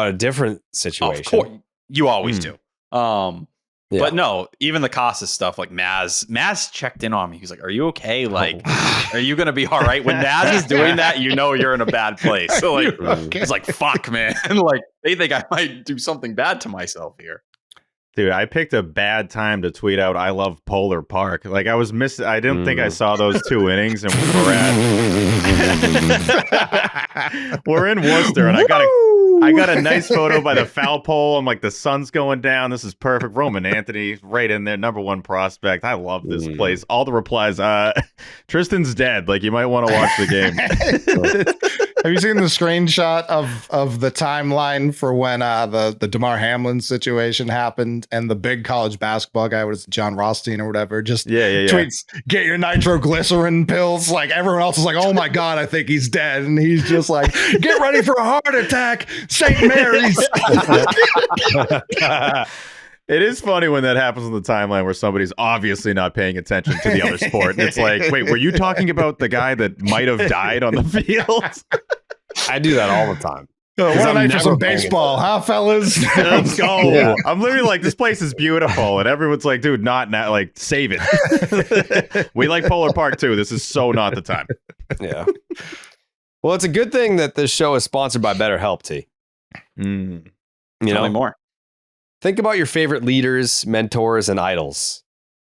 A: a different situation.
C: Of course, you always do.
A: Yeah.
C: But no, even the Casas stuff, like Maz checked in on me. He's like, "Are you okay? Like, are you gonna be all right?" When Maz is doing that, you know you're in a bad place. So like, it's like, "Fuck, man!" Like they think I might do something bad to myself here.
B: Dude, I picked a bad time to tweet out I love Polar Park. Like I was I didn't think I saw those 2 innings and we're in Worcester and I got a nice photo by the foul pole. I'm like, the sun's going down. This is perfect. Roman Anthony right in there, #1 prospect. I love this place. All the replies, Tristan's dead. Like you might want to watch the game.
D: Have you seen the screenshot of the timeline for when the DeMar Hamlin situation happened and the big college basketball guy, what is it, John Rothstein or whatever, just tweets, get your nitroglycerin pills. Like everyone else is like, oh my God, I think he's dead. And he's just like, get ready for a heart attack, St. Mary's.
B: It is funny when that happens on the timeline where somebody's obviously not paying attention to the other sport. And it's like, wait, were you talking about the guy that might have died on the field?
A: I do that all the time.
D: What a night for some baseball, huh, fellas?
B: Let's go. Yeah. I'm literally like, this place is beautiful. And everyone's like, dude, not now. Like, save it. We like Polar Park too. This is so not the time.
A: Yeah. Well, it's a good thing that this show is sponsored by BetterHelp, T.
C: You
A: know,
C: more.
A: Think about your favorite leaders, mentors, and idols.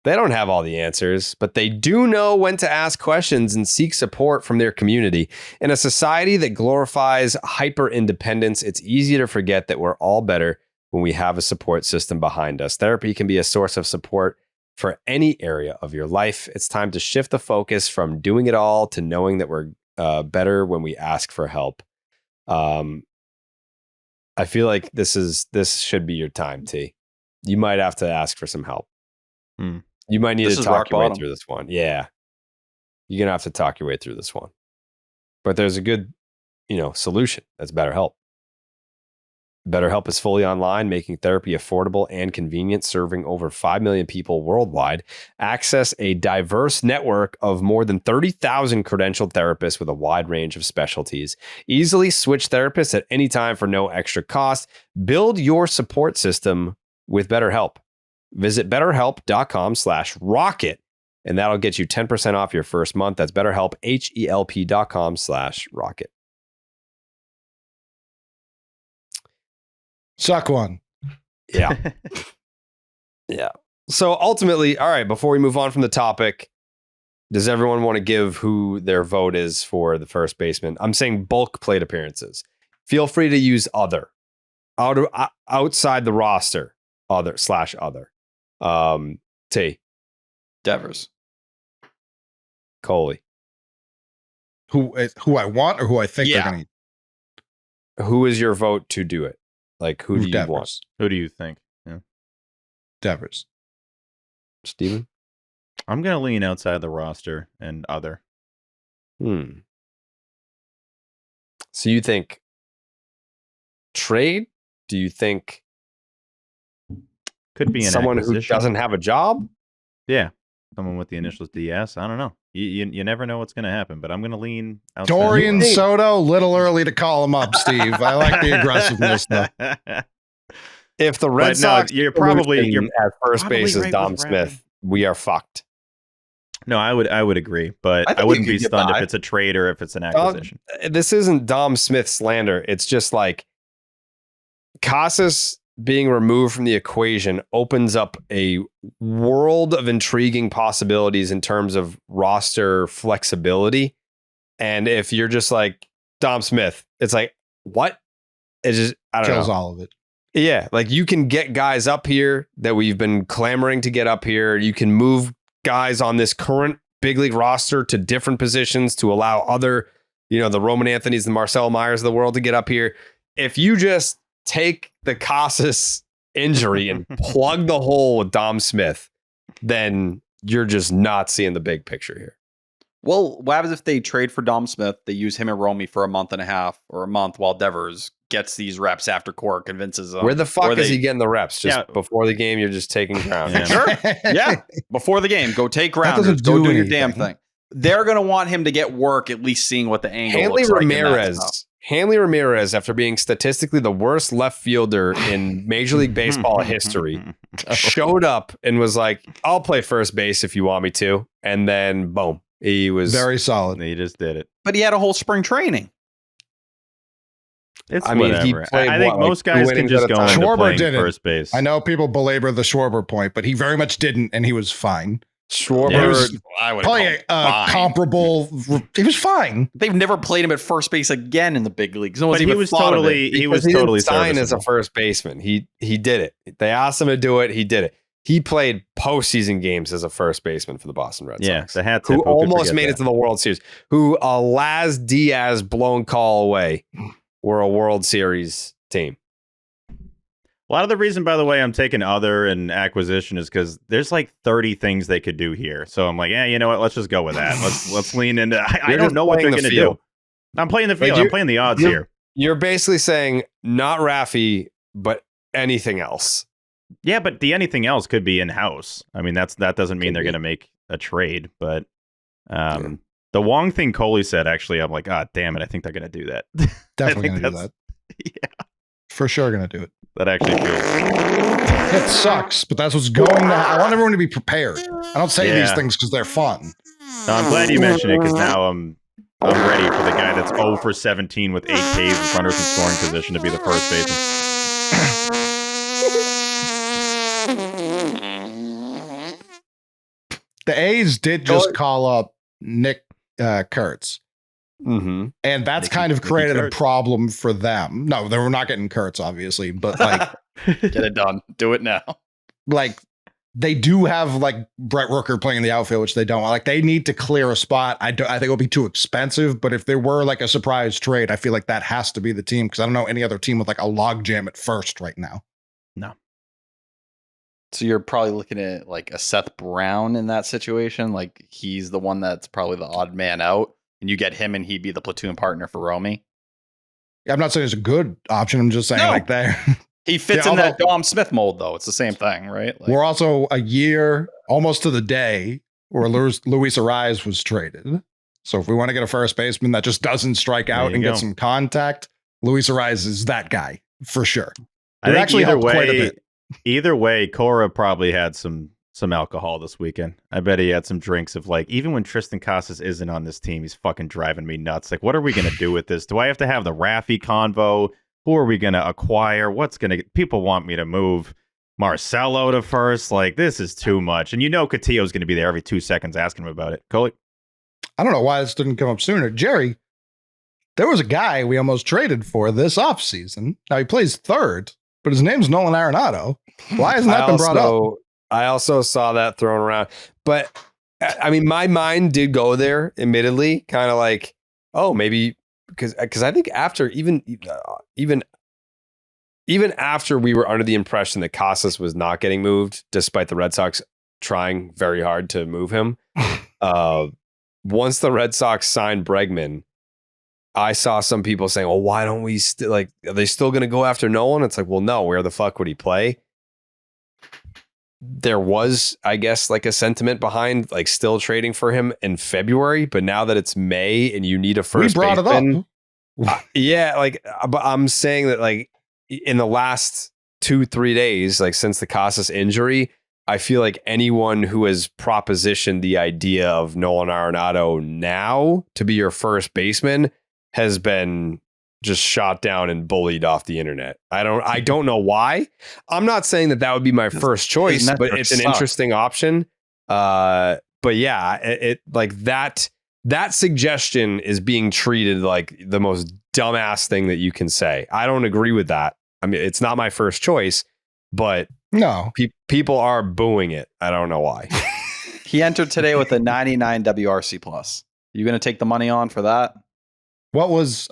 A: They don't have all the answers, but they do know when to ask questions and seek support from their community. In a society that glorifies hyper-independence, it's easy to forget that we're all better when we have a support system behind us. Therapy can be a source of support for any area of your life. It's time to shift the focus from doing it all to knowing that we're better when we ask for help. I feel like this should be your time, T. You might have to ask for some help. You might need to talk your way through this one. Yeah. You're going to have to talk your way through this one. But there's a good, solution. That's BetterHelp. BetterHelp is fully online, making therapy affordable and convenient, serving over 5 million people worldwide. Access a diverse network of more than 30,000 credentialed therapists with a wide range of specialties. Easily switch therapists at any time for no extra cost. Build your support system with BetterHelp. Visit BetterHelp.com/rocket, and that'll get you 10% off your first month. That's BetterHelp, HELP.com/rocket.
D: Suck one.
A: Yeah. Yeah. So ultimately, all right, before we move on from the topic, does everyone want to give who their vote is for the first baseman? I'm saying bulk plate appearances. Feel free to use other. Outside the roster, other. T.
C: Devers.
A: Coley.
D: Who I want or who I think they're going to.
A: Who is your vote to do it? Like, who do you want?
B: Who do you think? Yeah.
D: Devers.
A: Steven?
B: I'm going to lean outside the roster and other.
A: So you think trade? Do you think
B: could be
A: someone
B: acquisition
A: who doesn't have a job?
B: Yeah. Someone with the initials DS. I don't know. You never know what's going to happen, but I'm going to lean outside.
D: Dorian Soto, little early to call him up, Steve. I like the aggressiveness, though.
A: If the Red Sox
B: you're probably
A: at first base is
B: right
A: Dom Smith, we are fucked.
B: No, I would agree, but I wouldn't be stunned if it's a trade or if it's an acquisition.
A: This isn't Dom Smith slander. It's just like Casas being removed from the equation opens up a world of intriguing possibilities in terms of roster flexibility. And if you're just like Dom Smith, it's like, what? It just, I don't know.
D: Kills all of it.
A: Yeah. Like you can get guys up here that we've been clamoring to get up here. You can move guys on this current big league roster to different positions to allow other, the Roman Anthony's, the Marcel Myers of the world to get up here. If you just take the Casas injury and plug the hole with Dom Smith, then you're just not seeing the big picture here.
C: Well, what happens if they trade for Dom Smith? They use him and Romy for a month and a half or a month while Devers gets these reps after Core convinces them.
A: Where the fuck is he getting the reps? Just before the game, you're just taking ground.
B: Yeah.
C: Sure. Yeah. Before the game, go take ground. Go do your damn thing. They're going to want him to get work, at least seeing what the angle looks like.
A: Hanley Ramirez, after being statistically the worst left fielder in Major League Baseball history, showed up and was like, I'll play first base if you want me to. And then, boom, he was
D: very solid.
B: He just did it.
C: But he had a whole spring training.
B: Whatever. I think most guys can just go into playing first base.
D: I know people belabor the Schwarber point, but he very much didn't, and he was fine.
A: Schwarber,
C: I would
D: probably comparable. He was fine.
C: They've never played him at first base again in the big leagues. No one's
B: but
C: even
B: he was totally
A: signed as a first baseman. He did it. They asked him to do it. He did it. He played postseason games as a first baseman for the Boston Red Sox.
B: Yeah, the hat tip.
A: Who almost made it to the World Series. Who Laz Diaz blown call away were a World Series team.
B: A lot of the reason, by the way, I'm taking other and acquisition is because there's like 30 things they could do here. So I'm like, yeah, you know what? Let's just go with that. Let's lean into. I don't know what they're going to do. I'm playing the field. I'm playing the odds here.
A: You're basically saying not Raffy, but anything else.
B: Yeah, but the anything else could be in house. I mean, that doesn't mean they're going to make a trade. But the Wong thing Coley said, actually, I'm like, ah, damn it, I think they're going to do that.
D: Definitely going to do that.
B: Yeah,
D: for sure going to do it.
B: That actually feels.
D: It sucks, but that's what's going on. I want everyone to be prepared. I don't say these things because they're fun.
B: No, I'm glad you mentioned it because now I'm ready for the guy that's 0 for 17 with 8 Ks in runners in scoring position to be the first baseman.
D: The A's did just call up Nick Kurtz.
A: Mm-hmm.
D: And that's kind of created a problem for them. No, they were not getting Kurtz, obviously, but like
C: get it done. Do it now.
D: Like they do have like Brett Rooker playing in the outfield, which they don't. Like they need to clear a spot. I think it'll be too expensive, but if there were like a surprise trade, I feel like that has to be the team because I don't know any other team with like a logjam at first right now.
B: No.
C: So you're probably looking at like a Seth Brown in that situation. Like he's the one that's probably the odd man out. And you get him and he'd be the platoon partner for Romy.
D: I'm not saying it's a good option. I'm just saying like there.
C: He fits in that Dom Smith mold, though. It's the same thing, right? Like,
D: we're also a year, almost to the day, where Luis Arraez was traded. So if we want to get a first baseman that just doesn't strike out and get some contact, Luis Arraez is that guy for sure.
B: I think either way, Cora probably had some alcohol this weekend. I bet he had some drinks of like, even when Triston Casas isn't on this team, he's fucking driving me nuts. Like, what are we going to do with this? Do I have to have the Raffy convo? Who are we going to acquire? People want me to move Marcelo to first. Like, this is too much. And you know, Catillo's going to be there every 2 seconds asking him about it. Coley?
D: I don't know why this didn't come up sooner. Jerry, there was a guy we almost traded for this offseason. Now he plays third, but his name's Nolan Arenado. Why hasn't that been brought up?
A: I also saw that thrown around, but I mean, my mind did go there, admittedly, kind of like, oh, maybe because I think after even after we were under the impression that Casas was not getting moved, despite the Red Sox trying very hard to move him, once the Red Sox signed Bregman, I saw some people saying, well, why don't we are they still going to go after Nolan? It's like, well, no, where the fuck would he play? There was, I guess, like a sentiment behind like still trading for him in February, but now that it's May and you need a first baseman, yeah, like, but I'm saying that like in the last 2-3 days, like since the Casas injury, I feel like anyone who has propositioned the idea of Nolan Arenado now to be your first baseman has been just shot down and bullied off the internet. I don't know why. I'm not saying that would be my first choice, but it's an interesting option. But yeah, it like that suggestion is being treated like the most dumbass thing that you can say. I don't agree with that. I mean, it's not my first choice, but
D: no,
A: people are booing it. I don't know why.
C: He entered today with a 99 WRC plus. You going to take the money on for that?
D: What was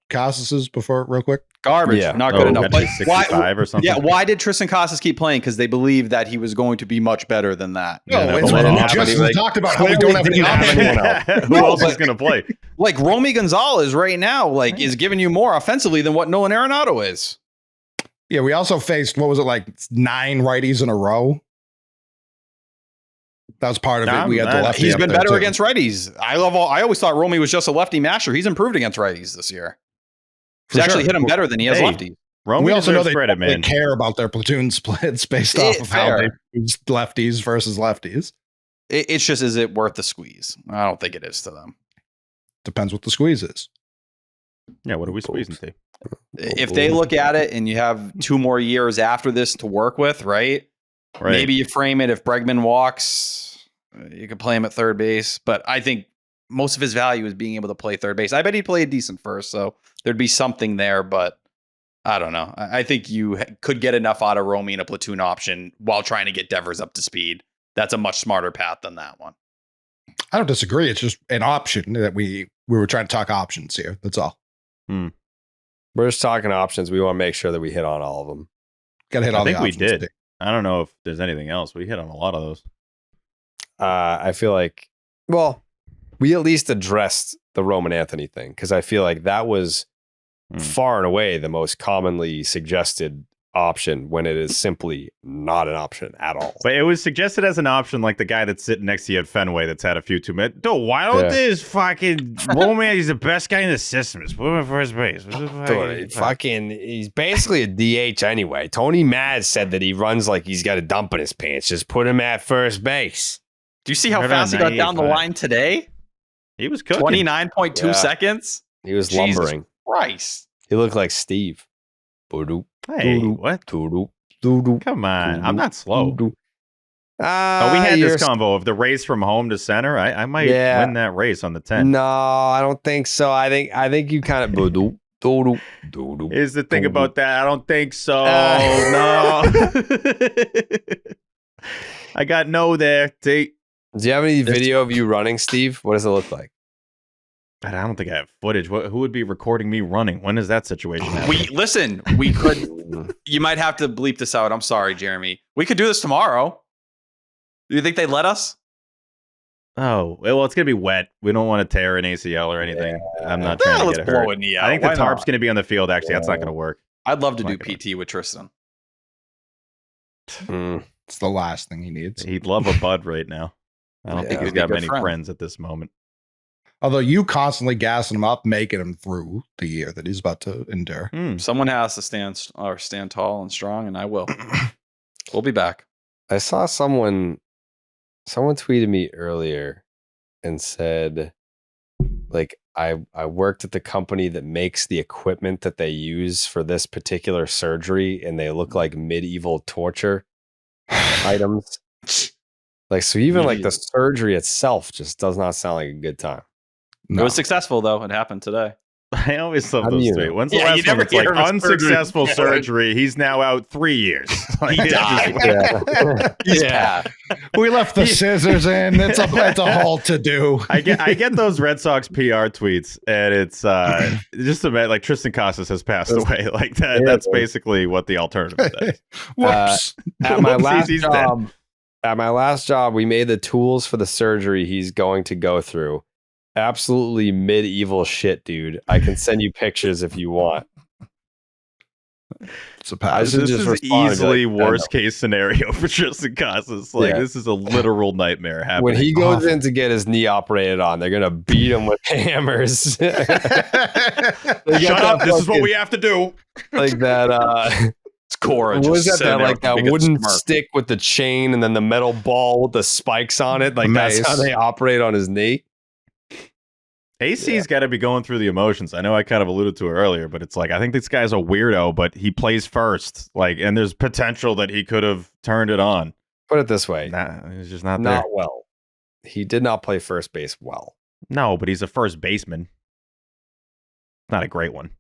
D: Casas's before, real quick?
C: Garbage. Yeah. Not good enough.
B: Like 65 or something.
C: Yeah. Why did Triston Casas keep playing? Because they believed that he was going to be much better than that.
D: No, we talked about how we don't have any
B: anyone else. Who else is going to play?
C: Like Romy Gonzalez right now, like is giving you more offensively than what Nolan Arenado is.
D: Yeah, we also faced, what was it, like 9 righties in a row? That was part of it. We had the lefty.
C: He's been better against righties. I always thought Romy was just a lefty masher. He's improved against righties this year. He's actually hit him better than he has lefties.
D: We also know they care about their platoon splits based off of how they use lefties versus lefties.
C: It's just, is it worth the squeeze? I don't think it is to them.
D: Depends what the squeeze is.
B: Yeah, what are we squeezing to?
C: If they look at it and you have 2 more years after this to work with, right? Maybe you frame it, if Bregman walks, you could play him at third base. But I think most of his value is being able to play third base. I bet he played decent first, so there'd be something there. But I don't know. I think you could get enough out of Romy in a platoon option while trying to get Devers up to speed. That's a much smarter path than that one.
D: I don't disagree. It's just an option that we were trying to talk options here. That's all.
A: We're just talking options. We want to make sure that we hit on all of them.
D: Got to hit all the
B: I think we
D: options.
B: did. I don't know if there's anything else. We hit on a lot of those.
A: I feel like, well, we at least addressed the Roman Anthony thing because I feel like that was far and away the most commonly suggested option when it is simply not an option at all.
B: But it was suggested as an option, like the guy that's sitting next to you at Fenway that's had a few too many. Dude, why don't this fucking Roman? He's the best guy in the system. Just put him at first base.
A: Dude, he's basically a DH anyway. Tony Maz said that he runs like he's got a dump in his pants. Just put him at first base.
C: Do you see how fast he got down the line today?
B: He was cooking.
C: 29.2 seconds.
A: He was
C: Jesus
A: lumbering.
C: Christ.
A: He looked like Steve.
B: Hey, what? Come on. I'm not slow. We had this combo of the race from home to center. I might win that race on the 10.
A: No, I don't think so. I think you kind of
B: Here's the thing about that. I don't think so. No. I got no there. See?
A: Do you have any video of you running, Steve? What does it look like?
B: I don't think I have footage. Who would be recording me running? When is that situation happen?
C: We could. You might have to bleep this out. I'm sorry, Jeremy. We could do this tomorrow. Do you think they'd let us?
B: Oh, well, it's going to be wet. We don't want to tear an ACL or anything. I'm not trying to get hurt.
C: Blow a knee out.
B: I think the tarp's going to be on the field. Actually, that's not going to work.
C: I'd love to do PT with Triston.
D: It's the last thing he needs.
B: He'd love a bud right now. I don't think he's got many friends at this moment.
D: Although you constantly gassing him up, making him through the year that he's about to endure.
C: Someone has to stand tall and strong, and I will. We'll be back.
A: I saw someone tweeted me earlier and said, like, I worked at the company that makes the equipment that they use for this particular surgery, and they look like medieval torture items. Like, so even like the surgery itself just does not sound like a good time.
C: No. It was successful, though. It happened today.
B: I always love those tweets. When's the last one? It's like unsuccessful surgery. He's now out 3 years.
C: He died. He's bad.
D: We left the scissors in. It's a whole to do.
B: I get those Red Sox PR tweets, and it's just about like Triston Casas has passed away. Like that. That's basically what the alternative is.
D: Whoops.
A: At my last job, we made the tools for the surgery he's going to go through. Absolutely medieval shit, dude. I can send you pictures if you want.
B: This is easily worst case scenario for Triston Casas. Like this is a literal nightmare happening.
A: When he goes in to get his knee operated on, they're gonna beat him with hammers.
B: Shut up! This is what we have to do.
A: Like that.
C: It's Cora.
A: What was that? Like that wooden stick with the chain and then the metal ball with the spikes on it. Like that's how they operate on his knee.
B: AC's got to be going through the emotions. I know I kind of alluded to it earlier, but it's like, I think this guy's a weirdo, but he plays first. Like, and there's potential that he could have turned it on.
A: Put it this way.
B: He's just not there.
A: Well. He did not play first base well.
B: No, but he's a first baseman. Not a great one.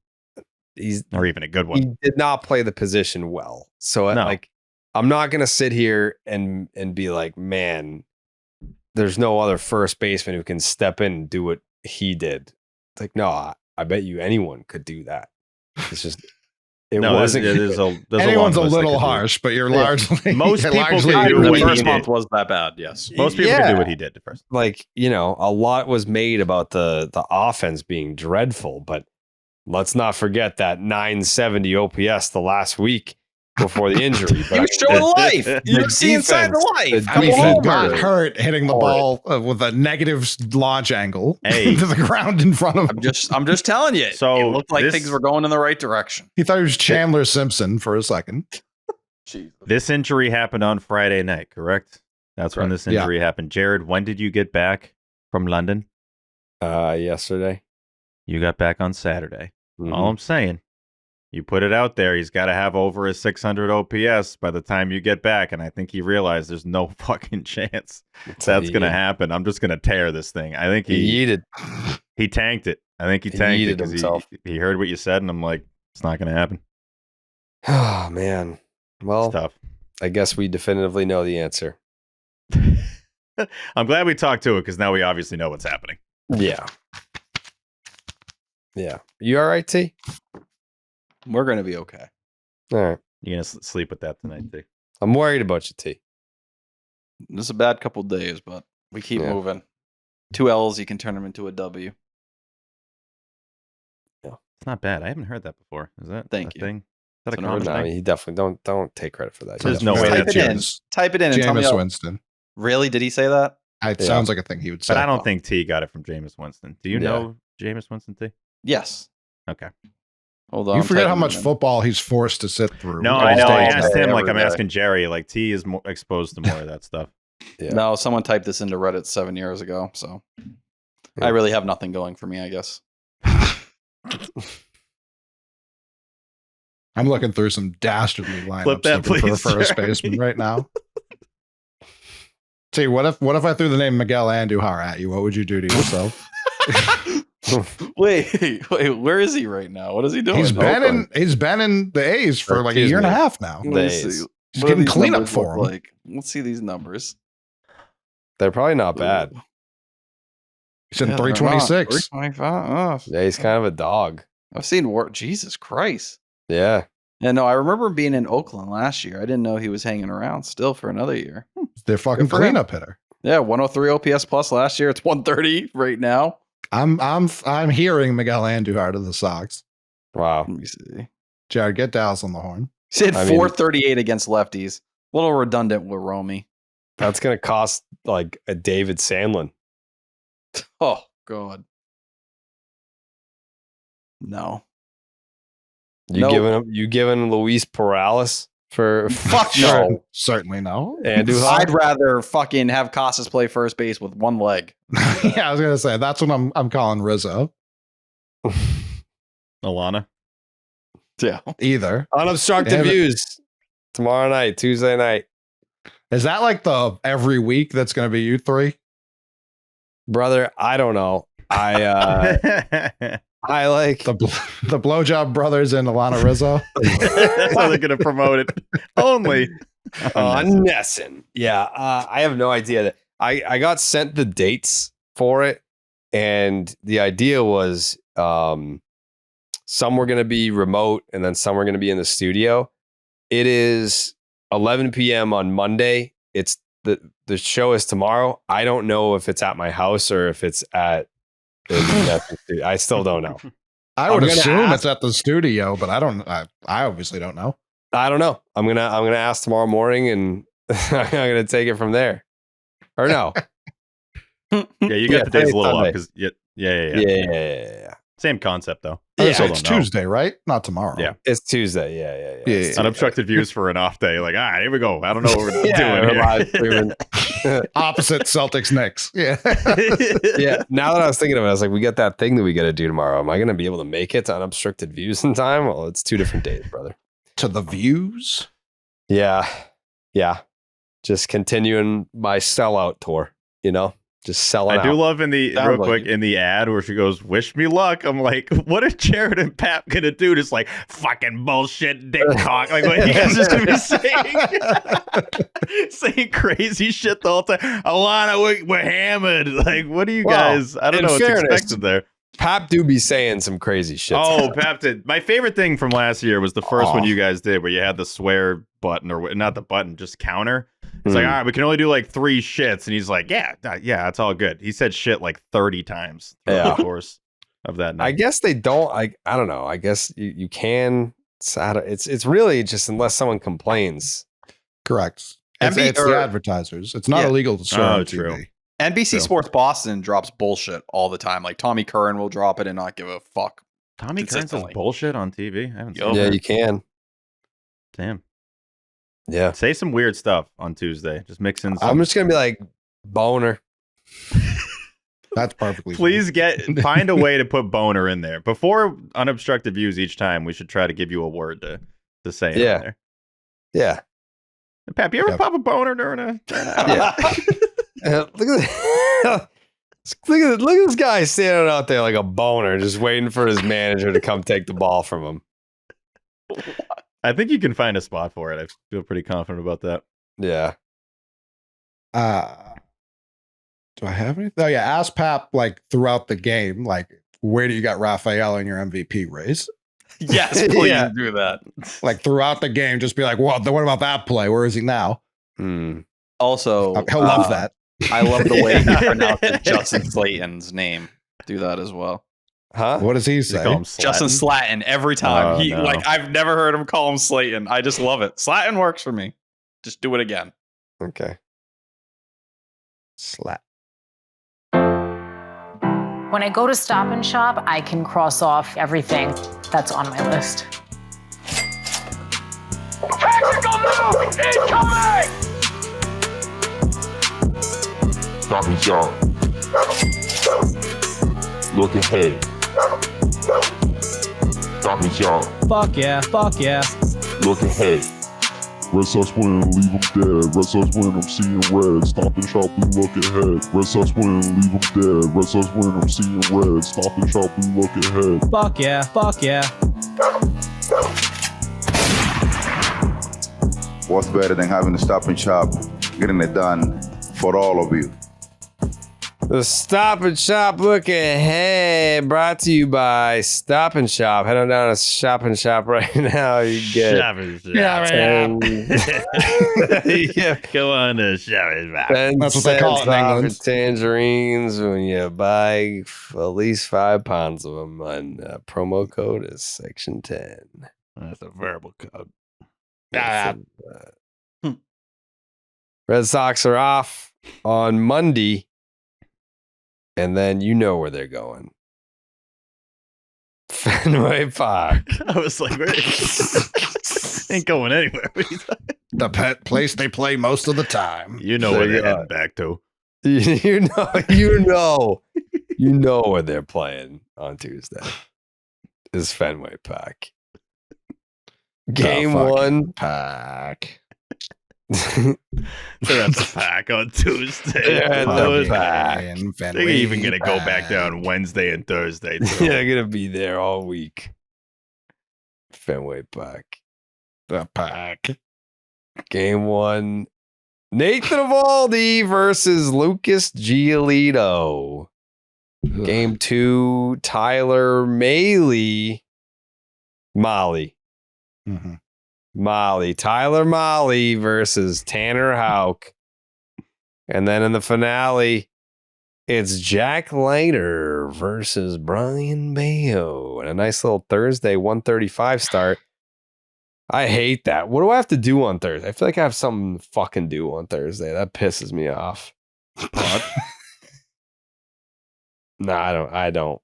B: Or even a good one.
A: He did not play the position well. So like, I'm not going to sit here and be like, man, there's no other first baseman who can step in and do what he did. It's like, no, I bet you anyone could do that. It's just wasn't.
D: Anyone's a little harsh, but you're largely
B: most people
D: largely
B: can do
C: the
B: what
C: first
B: he
C: month
B: did.
C: was that bad. Yes,
B: most people can do what he did at first.
A: Like, you know, a lot was made about the offense being dreadful, but let's not forget that 970 OPS the last week before the injury.
C: He was showing life. You see inside the life.
D: He got hurt hitting the ball with a negative launch angle into the ground in front of him.
C: I'm just telling you.
B: So
C: it looked like things were going in the right direction.
D: He thought he was Chandler Simpson for a second.
B: This injury happened on Friday night, correct? That's when this injury happened. Jared, when did you get back from London?
A: Yesterday.
B: You got back on Saturday. All I'm saying. You put it out there, he's got to have over a 600 OPS by the time you get back, and I think he realized there's no fucking chance that's going to happen. I'm just going to tear this thing. I think he tanked it. I think he tanked it because he heard what you said, and I'm like, it's not going to happen.
A: Oh man. Well,
B: Stuff.
A: I guess we definitively know the answer.
B: I'm glad we talked to it because now we obviously know what's happening.
A: Yeah. Yeah. You all right, T?
C: We're gonna be okay.
A: All right.
B: You're gonna sleep with that tonight, too.
A: I'm worried about you, T.
C: This is a bad couple days, but we keep
A: Yeah.
C: moving. 2 L's, you can turn them into a W.
B: It's not bad. I haven't heard that before. Is that
C: Thank
B: a
C: you.
B: thing? Is that a
C: It's an
B: common
A: No,
B: thing?
A: he definitely don't take credit for that.
B: There's no way
C: Type
B: that's
C: it in.
B: yours.
C: Type it in and tell me.
D: Jameis Winston.
C: Really? Did he say that?
D: It
A: Yeah.
D: sounds like a thing he would say.
B: But I don't think T got it from Jameis Winston. Do you
A: Yeah.
B: know Jameis Winston, T?
C: Yes.
B: Okay.
C: Hold on.
D: You
C: I'm
D: forget how
C: typing
D: much
C: it in.
D: football he's forced to sit through.
B: No,
A: all
B: I know. I
A: day,
B: asked him like
A: every
B: I'm
A: day.
B: asking Jerry. Like T is more exposed to more of that stuff.
A: Yeah.
C: No, someone typed this into Reddit 7 years ago, so
A: Yeah.
C: I really have nothing going for me, I guess.
D: I'm looking through some dastardly lineups
B: Flip that,
D: looking for a
B: please,
D: first
B: Jerry.
D: baseman right now. See, what if I threw the name Miguel Andujar at you? What would you do to yourself?
C: Wait, where is he right now? What is he doing?
D: he's been in the A's for like a
A: Excuse
D: year and a
A: me.
D: half now.
C: Let me
A: Days.
C: see.
D: He's
C: What do
D: getting
C: these
D: cleanup
C: numbers
D: for
C: look
D: him.
C: like? Let's see these numbers.
A: They're probably not bad.
D: He's in
C: Yeah, they're not.
D: 326.
C: 325.
A: Yeah, he's kind of a dog.
C: I've seen work. Jesus Christ.
A: Yeah.
C: Yeah, no, I remember him being in Oakland last year. I didn't know he was hanging around still for another year.
D: They're fucking
C: Good for him.
D: cleanup hitter.
C: Yeah, 103 OPS plus last year. It's 130 right now.
D: I'm hearing Miguel Andujar to the Sox.
A: Wow.
C: Let me see.
D: Jared, get Dallas on the horn.
C: He had
A: I mean-
C: 438 against lefties. A little redundant with Romy.
A: That's gonna cost like a David Sandlin.
C: Oh, God. No.
A: You giving Luis Perales for
C: Fuck
D: Certain-
C: no.
D: Certainly no.
A: Andujar?
C: I'd rather fucking have Casas play first base with one leg.
D: Yeah, I was gonna say that's what I'm calling Rizzo.
B: Alana.
C: Yeah.
D: Either.
A: Unobstructed
D: Damn it.
A: views tomorrow night, Tuesday night.
D: Is that like the every week that's gonna be you three?
A: Brother, I don't know. I like
D: The Blowjob Brothers and Alana Rizzo.
B: That's how they're gonna promote it. Only.
A: on Nesson. Yeah, I have no idea that I got sent the dates for it, and the idea was some were going to be remote, and then some were going to be in the studio. It is 11 p.m. on Monday. It's the show is tomorrow. I don't know if it's at my house or if it's at the Nesson studio. I still don't know.
D: I would
A: I'm gonna
D: assume
A: ask-
D: it's at the studio, but I don't. I obviously don't know.
A: I don't know. I'm gonna ask tomorrow morning, and I'm gonna take it from there. Or no.
B: Yeah, you got
A: Yeah,
B: the days a little
A: Sunday.
B: up because yeah.
A: Yeah.
B: Same concept though.
A: Yeah,
B: still
D: It's
B: don't know.
D: Tuesday, right? Not tomorrow.
B: Yeah.
A: It's Tuesday. Yeah.
D: Yeah,
A: It's
B: Unobstructed views for an off day. Like, here we go. I don't know what we're
A: Yeah,
B: doing
A: we're live
B: here.
A: streaming.
D: Opposite Celtics Knicks. Yeah.
A: Yeah. Now that I was thinking of it, I was like, we got that thing that we got to do tomorrow. Am I going to be able to make it to unobstructed views in time? Well, it's 2 different days, brother.
D: To the views.
A: Yeah. Just continuing my sellout tour, just selling
B: I do
A: out.
B: love in the
C: Sounds
B: real
C: like
B: quick
C: it.
B: in the ad where she goes, "Wish me luck." I'm like, what are Jared and Pap gonna do? Just like fucking bullshit, dick cock. Like, what are you guys just gonna be saying crazy shit the whole time? Alana, we're hammered. Like, what are you
A: Well,
B: guys? I don't
A: in
B: know what's
A: fairness,
B: expected there.
A: Pap do be saying some crazy shit.
B: Oh, Pap did. My favorite thing from last year was the first one
D: Aw.
B: you guys did, where you had the swear button or not the button, just counter. It's like,
A: Hmm.
B: all right, we can only do like 3 shits, and he's like, yeah, it's all good. He said shit like 30 times throughout
A: Yeah.
B: the course of that night.
A: I guess they don't. I don't know. I guess you can. It's really just unless someone complains.
D: Correct. It's
C: MB
D: the advertisers. It's not
C: Yeah.
D: illegal to swear on
B: true.
D: TV.
C: NBC
B: True.
C: Sports Boston drops bullshit all the time. Like Tommy Curran will drop it and not give a fuck.
B: Tommy Kern says
C: consistently.
B: bullshit on TV. I haven't
C: Yup.
B: seen
A: Yeah,
B: that.
A: you can.
B: Damn.
A: Yeah.
B: Say some weird stuff on Tuesday. Just mix in some.
A: I'm just gonna be like boner.
D: That's perfectly
B: Please find a way to put boner in there. Before unobstructed views each time, we should try to give you a word to say
A: Yeah.
B: in there.
A: Yeah.
B: Pap, you ever
D: Yep.
B: pop a boner during a
A: Yeah. Look at look at this guy standing out there like a boner, just waiting for his manager to come take the ball from him.
B: I think you can find a spot for it. I feel pretty confident about that.
A: Yeah.
D: Do I have anything? Oh yeah, ask Pap like throughout the game, like where do you got Raphael in your MVP race?
C: Yes, please
A: Yeah.
C: do that.
D: Like throughout the game, just be like, well, then what about that play? Where is he now?
C: Also,
D: He'll love that.
C: I love the way he pronounced Justin Slayton's name. Do that as well.
A: Huh?
D: What does he
B: They
D: say?
B: call him
C: Justin
B: Slatton.
C: Slatton every time.
B: Oh,
C: He
B: no.
C: like I've never heard him call him Slayton. I just love it. Slatton works for me. Just do it again.
A: Okay.
D: Slap.
E: When I go to Stop and Shop, I can cross off everything that's on my list.
F: Tactical move incoming!
G: Stop and shop. Look ahead. Stop and shop.
H: Fuck yeah, fuck yeah.
G: Look ahead.
I: Red Sox win, leave them dead. Red Sox win, I'm seeing red. Stop and shop, we look ahead. Red Sox win, leave them dead. Red Sox win, I'm seeing red. Stop and shop, we look ahead.
H: Fuck yeah, fuck yeah.
J: What's better than having to stop and shop, getting it done for all of you?
A: The Stop and Shop look ahead, brought to you by Stop and Shop. Head on down to Shop and Shop right now. You get
B: Yeah,
A: yeah.
B: Go on to Shop and Shop.
D: That's what they call it in England.
A: Tangerines when you buy at least 5 pounds of them. And promo code is section 10.
B: That's a verbal code.
A: Red Sox are off on Monday. And then you know where they're going. Fenway Park.
B: I was like, ain't going anywhere.
D: The pet place they play most of the time.
B: You know where they're heading back to.
A: You know where they're playing on Tuesday. Is Fenway Park. Game one.
D: Pack.
B: They're at the Pack on Tuesday.
A: Yeah, the Pack.
B: They're even going to go back down Wednesday and Thursday. Too.
A: Yeah, they're going to be there all week. Fenway Park.
D: The Pack.
A: Game one. Nathan Eovaldi versus Lucas Giolito. Game two. Tyler Molly.
D: Mm-hmm.
A: Tyler Molly versus Tanner Houck. And then in the finale, it's Jack Leiter versus Brayan Bello. And a nice little Thursday 1:35 start. I hate that. What do I have to do on Thursday? I feel like I have something to fucking do on Thursday. That pisses me off. What? No, I don't.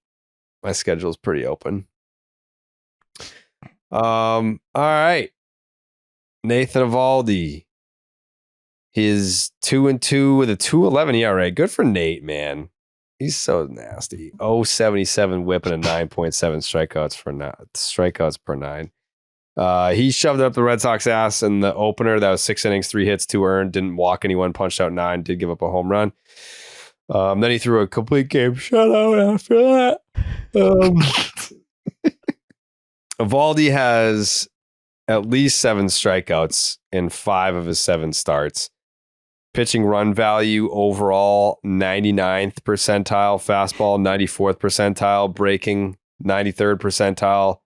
A: My schedule's pretty open. All right. Nathan Eovaldi. His 2-2 with a 2.11 ERA. Good for Nate, man. He's so nasty. 0.77 whip and a 9.7 strikeouts per 9. He shoved it up the Red Sox ass in the opener. That was 6 innings, 3 hits, 2 earned. Didn't walk anyone, punched out 9, did give up a home run. Then he threw a complete game shutout after that. Eovaldi has at least 7 strikeouts in 5 of his 7 starts. Pitching run value overall, 99th percentile. Fastball, 94th percentile. Breaking, 93rd percentile.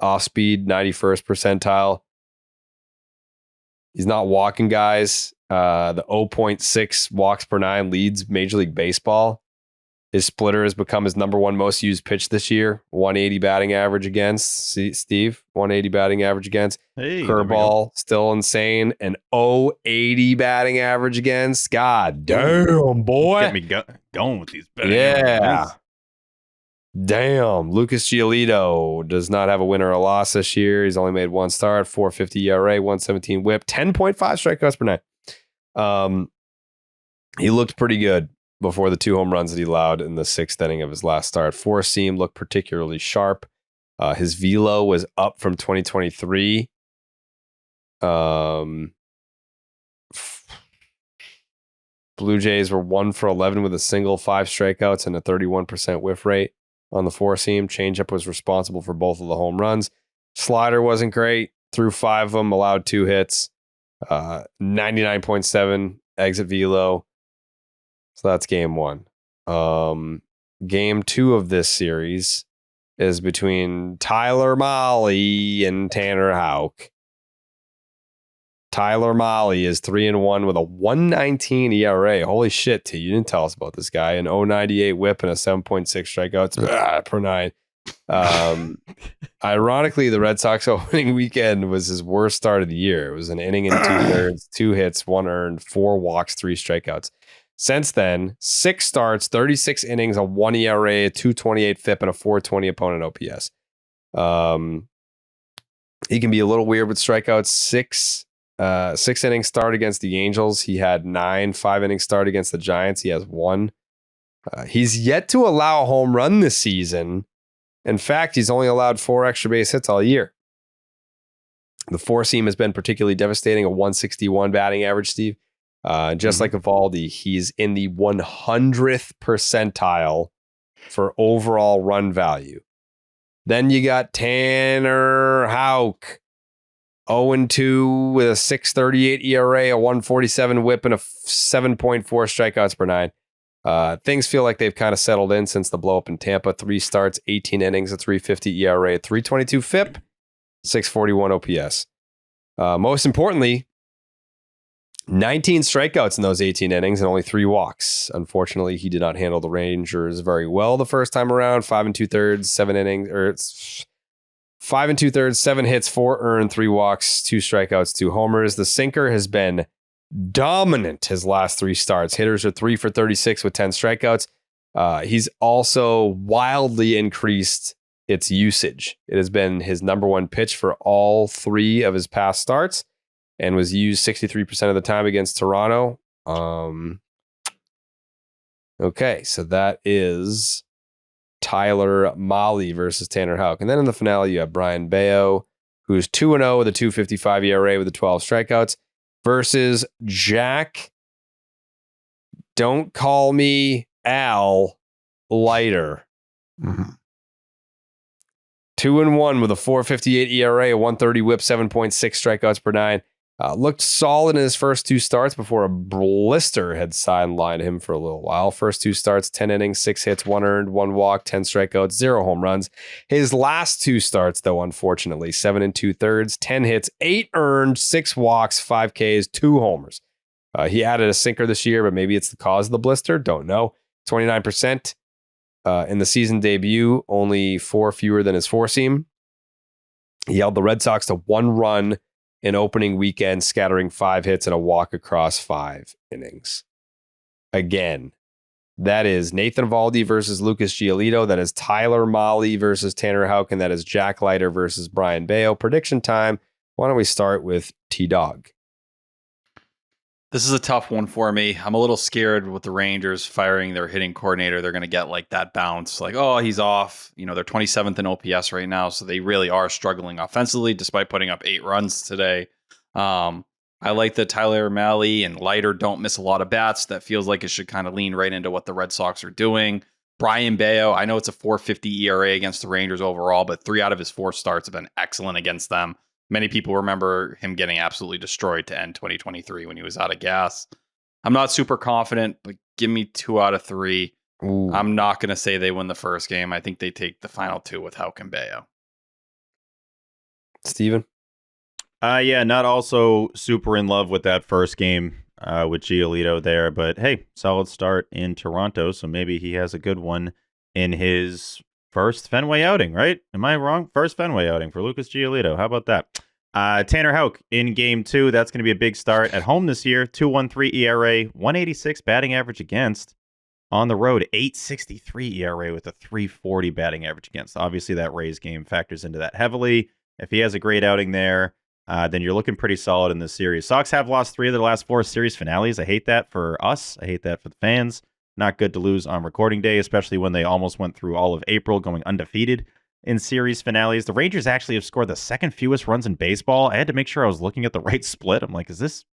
A: Off speed, 91st percentile. He's not walking guys. The 0.6 walks per 9 leads Major League Baseball. His splitter has become his number 1 most used pitch this year. 180 batting average against. Steve, 180 batting average against.
B: Hey,
A: Curveball, still insane. An 080 batting average against. God damn, boy.
B: Get me going with these betting.
A: Yeah. Damn. Lucas Giolito does not have a win or a loss this year. He's only made 1 start, 4.50 ERA, 117 whip, 10.5 strikeouts per 9. He looked pretty good before the 2 home runs that he allowed in the 6th inning of his last start. 4-seam looked particularly sharp. His velo was up from 2023. Blue Jays were 1 for 11 with a single, 5 strikeouts, and a 31% whiff rate on the 4-seam. Changeup was responsible for both of the home runs. Slider wasn't great. through 5 of them, allowed 2 hits, 99.7 exit velo. So that's game 1. Game 2 of this series is between Tyler Mahle and Tanner Houck. Tyler Mahle is 3-1 with a 1.19 ERA. Holy shit, T. You didn't tell us about this guy. An 0.98 whip and a 7.6 strikeouts per 9. Ironically, the Red Sox opening weekend was his worst start of the year. It was an inning and 2/3, 2 hits, 1 earned, 4 walks, 3 strikeouts. Since then, 6 starts, 36 innings, a 1 ERA, a 2.28 FIP, and a 4.20 opponent OPS. He can be a little weird with strikeouts. 6 innings start against the Angels. He had 9. 5 innings start against the Giants. He has 1. He's yet to allow a home run this season. In fact, he's only allowed 4 extra base hits all year. The 4-seam has been particularly devastating, a 161 batting average, Steve. Just like Evaldi, he's in the 100th percentile for overall run value. Then you got Tanner Houck, 0-2 with a 6.38 ERA, a 1.47 whip, and a 7.4 strikeouts per 9. Things feel like they've kind of settled in since the blow up in Tampa. 3 starts, 18 innings, a 3.50 ERA, a 3.22 FIP, 6.41 OPS. Most importantly, 19 strikeouts in those 18 innings and only 3 walks. Unfortunately, he did not handle the Rangers very well the first time around. 5 2/3, 7 innings, or it's 5 2/3, 7 hits, 4 earned, 3 walks, 2 strikeouts, 2 homers. The sinker has been dominant his last 3 starts. Hitters are 3 for 36 with 10 strikeouts. He's also wildly increased its usage. It has been his number 1 pitch for all 3 of his past starts and was used 63% of the time against Toronto. Okay, so that is Tyler Mahle versus Tanner Houck. And then in the finale, you have Brayan Bello, who's 2-0 with a 2.55 ERA with the 12 strikeouts, versus Jack, don't call me Al, Leiter. 2-1 with a 4.58 ERA, a 1.30 whip, 7.6 strikeouts per 9. Looked solid in his first 2 starts before a blister had sidelined him for a little while. First 2 starts, 10 innings, 6 hits, 1 earned, 1 walk, 10 strikeouts, 0 home runs. His last 2 starts, though, unfortunately, 7 2/3, 10 hits, 8 earned, 6 walks, 5 Ks, 2 homers. He added a sinker this year, but maybe it's the cause of the blister. Don't know. 29% in the season debut, only 4 fewer than his 4-seam. He held the Red Sox to 1 run in opening weekend, scattering 5 hits and a walk across 5 innings. Again, that is Nathan Eovaldi versus Lucas Giolito. That is Tyler Mahle versus Tanner Houck. And that is Jack Leiter versus Brayan Bello. Prediction time. Why don't we start with T-Dog?
C: This is a tough one for me. I'm a little scared with the Rangers firing their hitting coordinator. They're going to get like that bounce, like, oh, he's off. You know, they're 27th in OPS right now, so they really are struggling offensively despite putting up 8 runs today. I like that Tyler Mahle and Leiter don't miss a lot of bats. That feels like it should kind of lean right into what the Red Sox are doing. Brayan Bello, I know it's a 4.50 ERA against the Rangers overall, but 3 out of his 4 starts have been excellent against them. Many people remember him getting absolutely destroyed to end 2023 when he was out of gas. I'm not super confident, but give me 2 out of 3.
A: Ooh.
C: I'm not going to say they win the first game. I think they take the final 2 with Houck and Bello.
A: Steven?
B: Yeah, not also super in love with that first game with Giolito there, but hey, solid start in Toronto, so maybe he has a good one in his first Fenway outing, right? Am I wrong? First Fenway outing for Lucas Giolito. How about that? Tanner Houck in game 2. That's going to be a big start at home this year. 2.13 ERA, 186 batting average against. On the road, 8.63 ERA with a 3.40 batting average against. Obviously, that Rays game factors into that heavily. If he has a great outing there, then you're looking pretty solid in this series. Sox have lost 3 of their last 4 series finales. I hate that for us. I hate that for the fans. Not good to lose on recording day, especially when they almost went through all of April going undefeated in series finales. The Rangers actually have scored the 2nd fewest runs in baseball. I had to make sure I was looking at the right split. I'm like, is this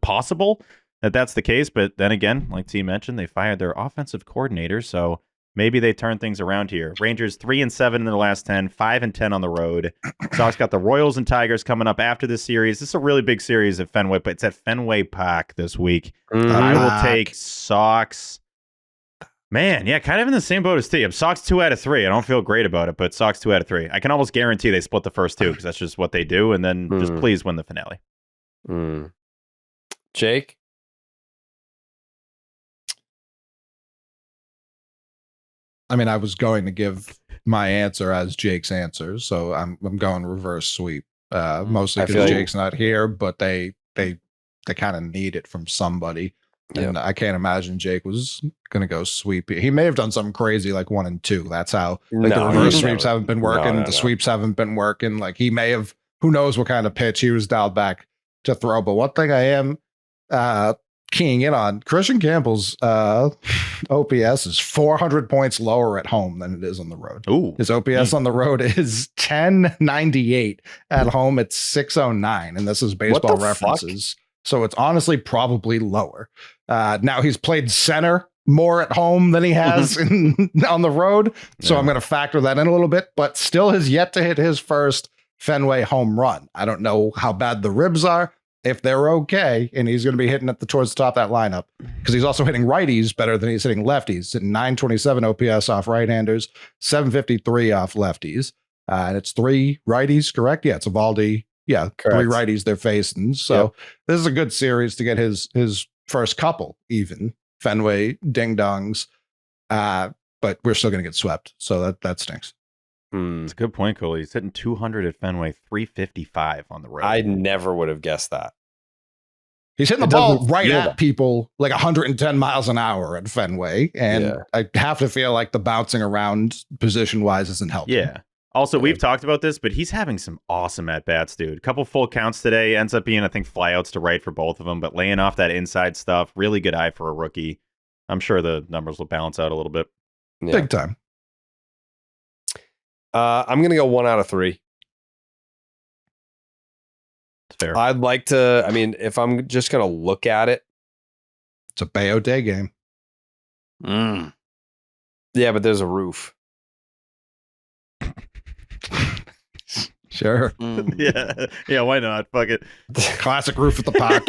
B: possible that that's the case? But then again, like T mentioned, they fired their offensive coordinator, so maybe they turn things around here. Rangers 3-7 in their last 10, 5-10 on the road. Sox got the Royals and Tigers coming up after this series. This is a really big series at Fenway, but it's at Fenway Park this week. I will take Sox. Man, yeah, kind of in the same boat as T. I'm Sox 2 out of 3. I don't feel great about it, but Sox 2 out of 3. I can almost guarantee they split the first two because that's just what they do, and then just please win the finale.
A: Jake?
D: I mean, I was going to give my answer as Jake's answer, so I'm going reverse sweep. Mostly because Jake's not here, but they kind of need it from somebody. And I can't imagine Jake was going to go sweep. He may have done something crazy like 1 and 2. That's how the reverse sweeps haven't been working. The sweeps haven't been working. Like he may have, who knows what kind of pitch he was dialed back to throw. But one thing I am keying in on, Triston Campbell's OPS is 400 points lower at home than it is on the road.
B: Ooh.
D: His OPS on the road is 1098. At home, it's 609. And this is Baseball References. So it's honestly probably lower. Now he's played center more at home than he has on the road. So I'm going to factor that in a little bit, but still has yet to hit his first Fenway home run. I don't know how bad the ribs are, if they're okay, and he's going to be hitting towards the top of that lineup because he's also hitting righties better than he's hitting lefties. At 927 OPS off right-handers, 753 off lefties. And it's 3 righties, correct? Yeah, it's Evaldi. Yeah, correct. 3 righties they're facing. So this is a good series to get his first couple, even Fenway ding-dongs. But we're still going to get swept. So that stinks.
B: It's a good point, Coley. He's hitting 200 at Fenway, 355 on the road.
A: I never would have guessed that.
D: He's hitting the ball right at people like 110 miles an hour at Fenway. And I have to feel like the bouncing around position-wise isn't helping.
B: Yeah. Also, we've talked about this, but he's having some awesome at-bats, dude. Couple full counts today. Ends up being, I think, flyouts to right for both of them, but laying off that inside stuff, really good eye for a rookie. I'm sure the numbers will balance out a little bit.
D: Yeah. Big time.
A: I'm going to go 1 out of 3.
B: It's fair.
A: I'd like to, I mean, if I'm just going to look at it.
D: It's a Bello day game.
A: Yeah, but there's a roof.
D: Sure.
B: Yeah, why not? Fuck it.
D: Classic roof at the park.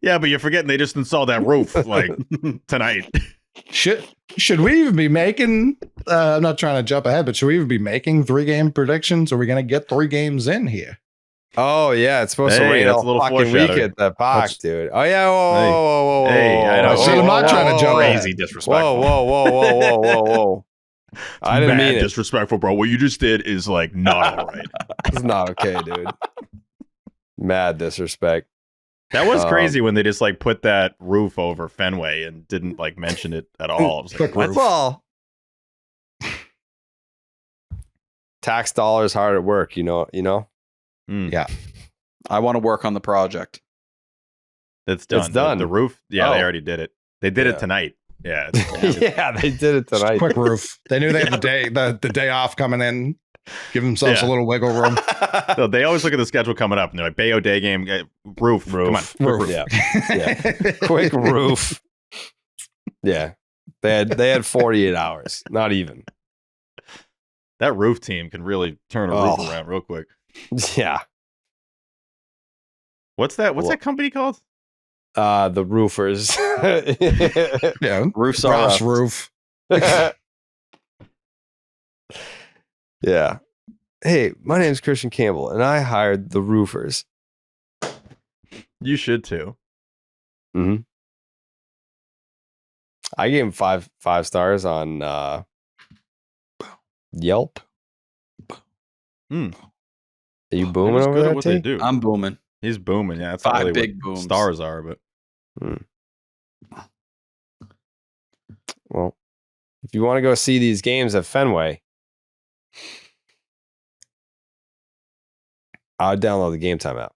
B: Yeah, but you're forgetting they just installed that roof like tonight.
D: Should we even be making I'm not trying to jump ahead, but should we even be making 3-game predictions? Are we gonna get 3 games in here?
A: Oh yeah, it's supposed to rain all fucking week at the park, dude. Oh yeah, whoa.
D: I'm not trying to jump
B: crazy disrespectful.
A: Whoa. I didn't mean it.
B: Disrespectful, bro. What you just did is like not all right.
A: It's not okay, dude. Mad disrespect.
B: That was crazy when they just like put that roof over Fenway and didn't like mention it at all. I was like,
A: that's all. Tax dollars hard at work, you know.
C: Yeah. I want to work on the project.
B: It's done.
A: It's done.
B: The roof. Yeah, they already did it. They did it tonight. Yeah.
A: Yeah, they did it tonight.
D: Quick roof. They knew they had the day off coming in. Give themselves a little wiggle room.
B: So they always look at the schedule coming up and they're like, Bayo day game, roof. Come on.
A: Roof. Yeah. Quick roof. Yeah. They had 48 hours. Not even.
B: That roof team can really turn a roof around real quick.
A: Yeah.
B: What's that company called?
A: The roofers.
D: Yeah.
C: Roofs
D: Ross roof.
A: Yeah. Hey, my name's Triston Campbell, and I hired the roofers.
B: You should too.
A: Mm-hmm. I gave him five stars on Yelp.
B: Are
A: you booming over there?
B: What they do?
C: I'm booming.
B: He's booming. Yeah, that's
C: 5
B: not really
C: big
B: what
C: booms.
B: Stars are, but
A: well, if you want to go see these games at Fenway, I'll download the Game Time app.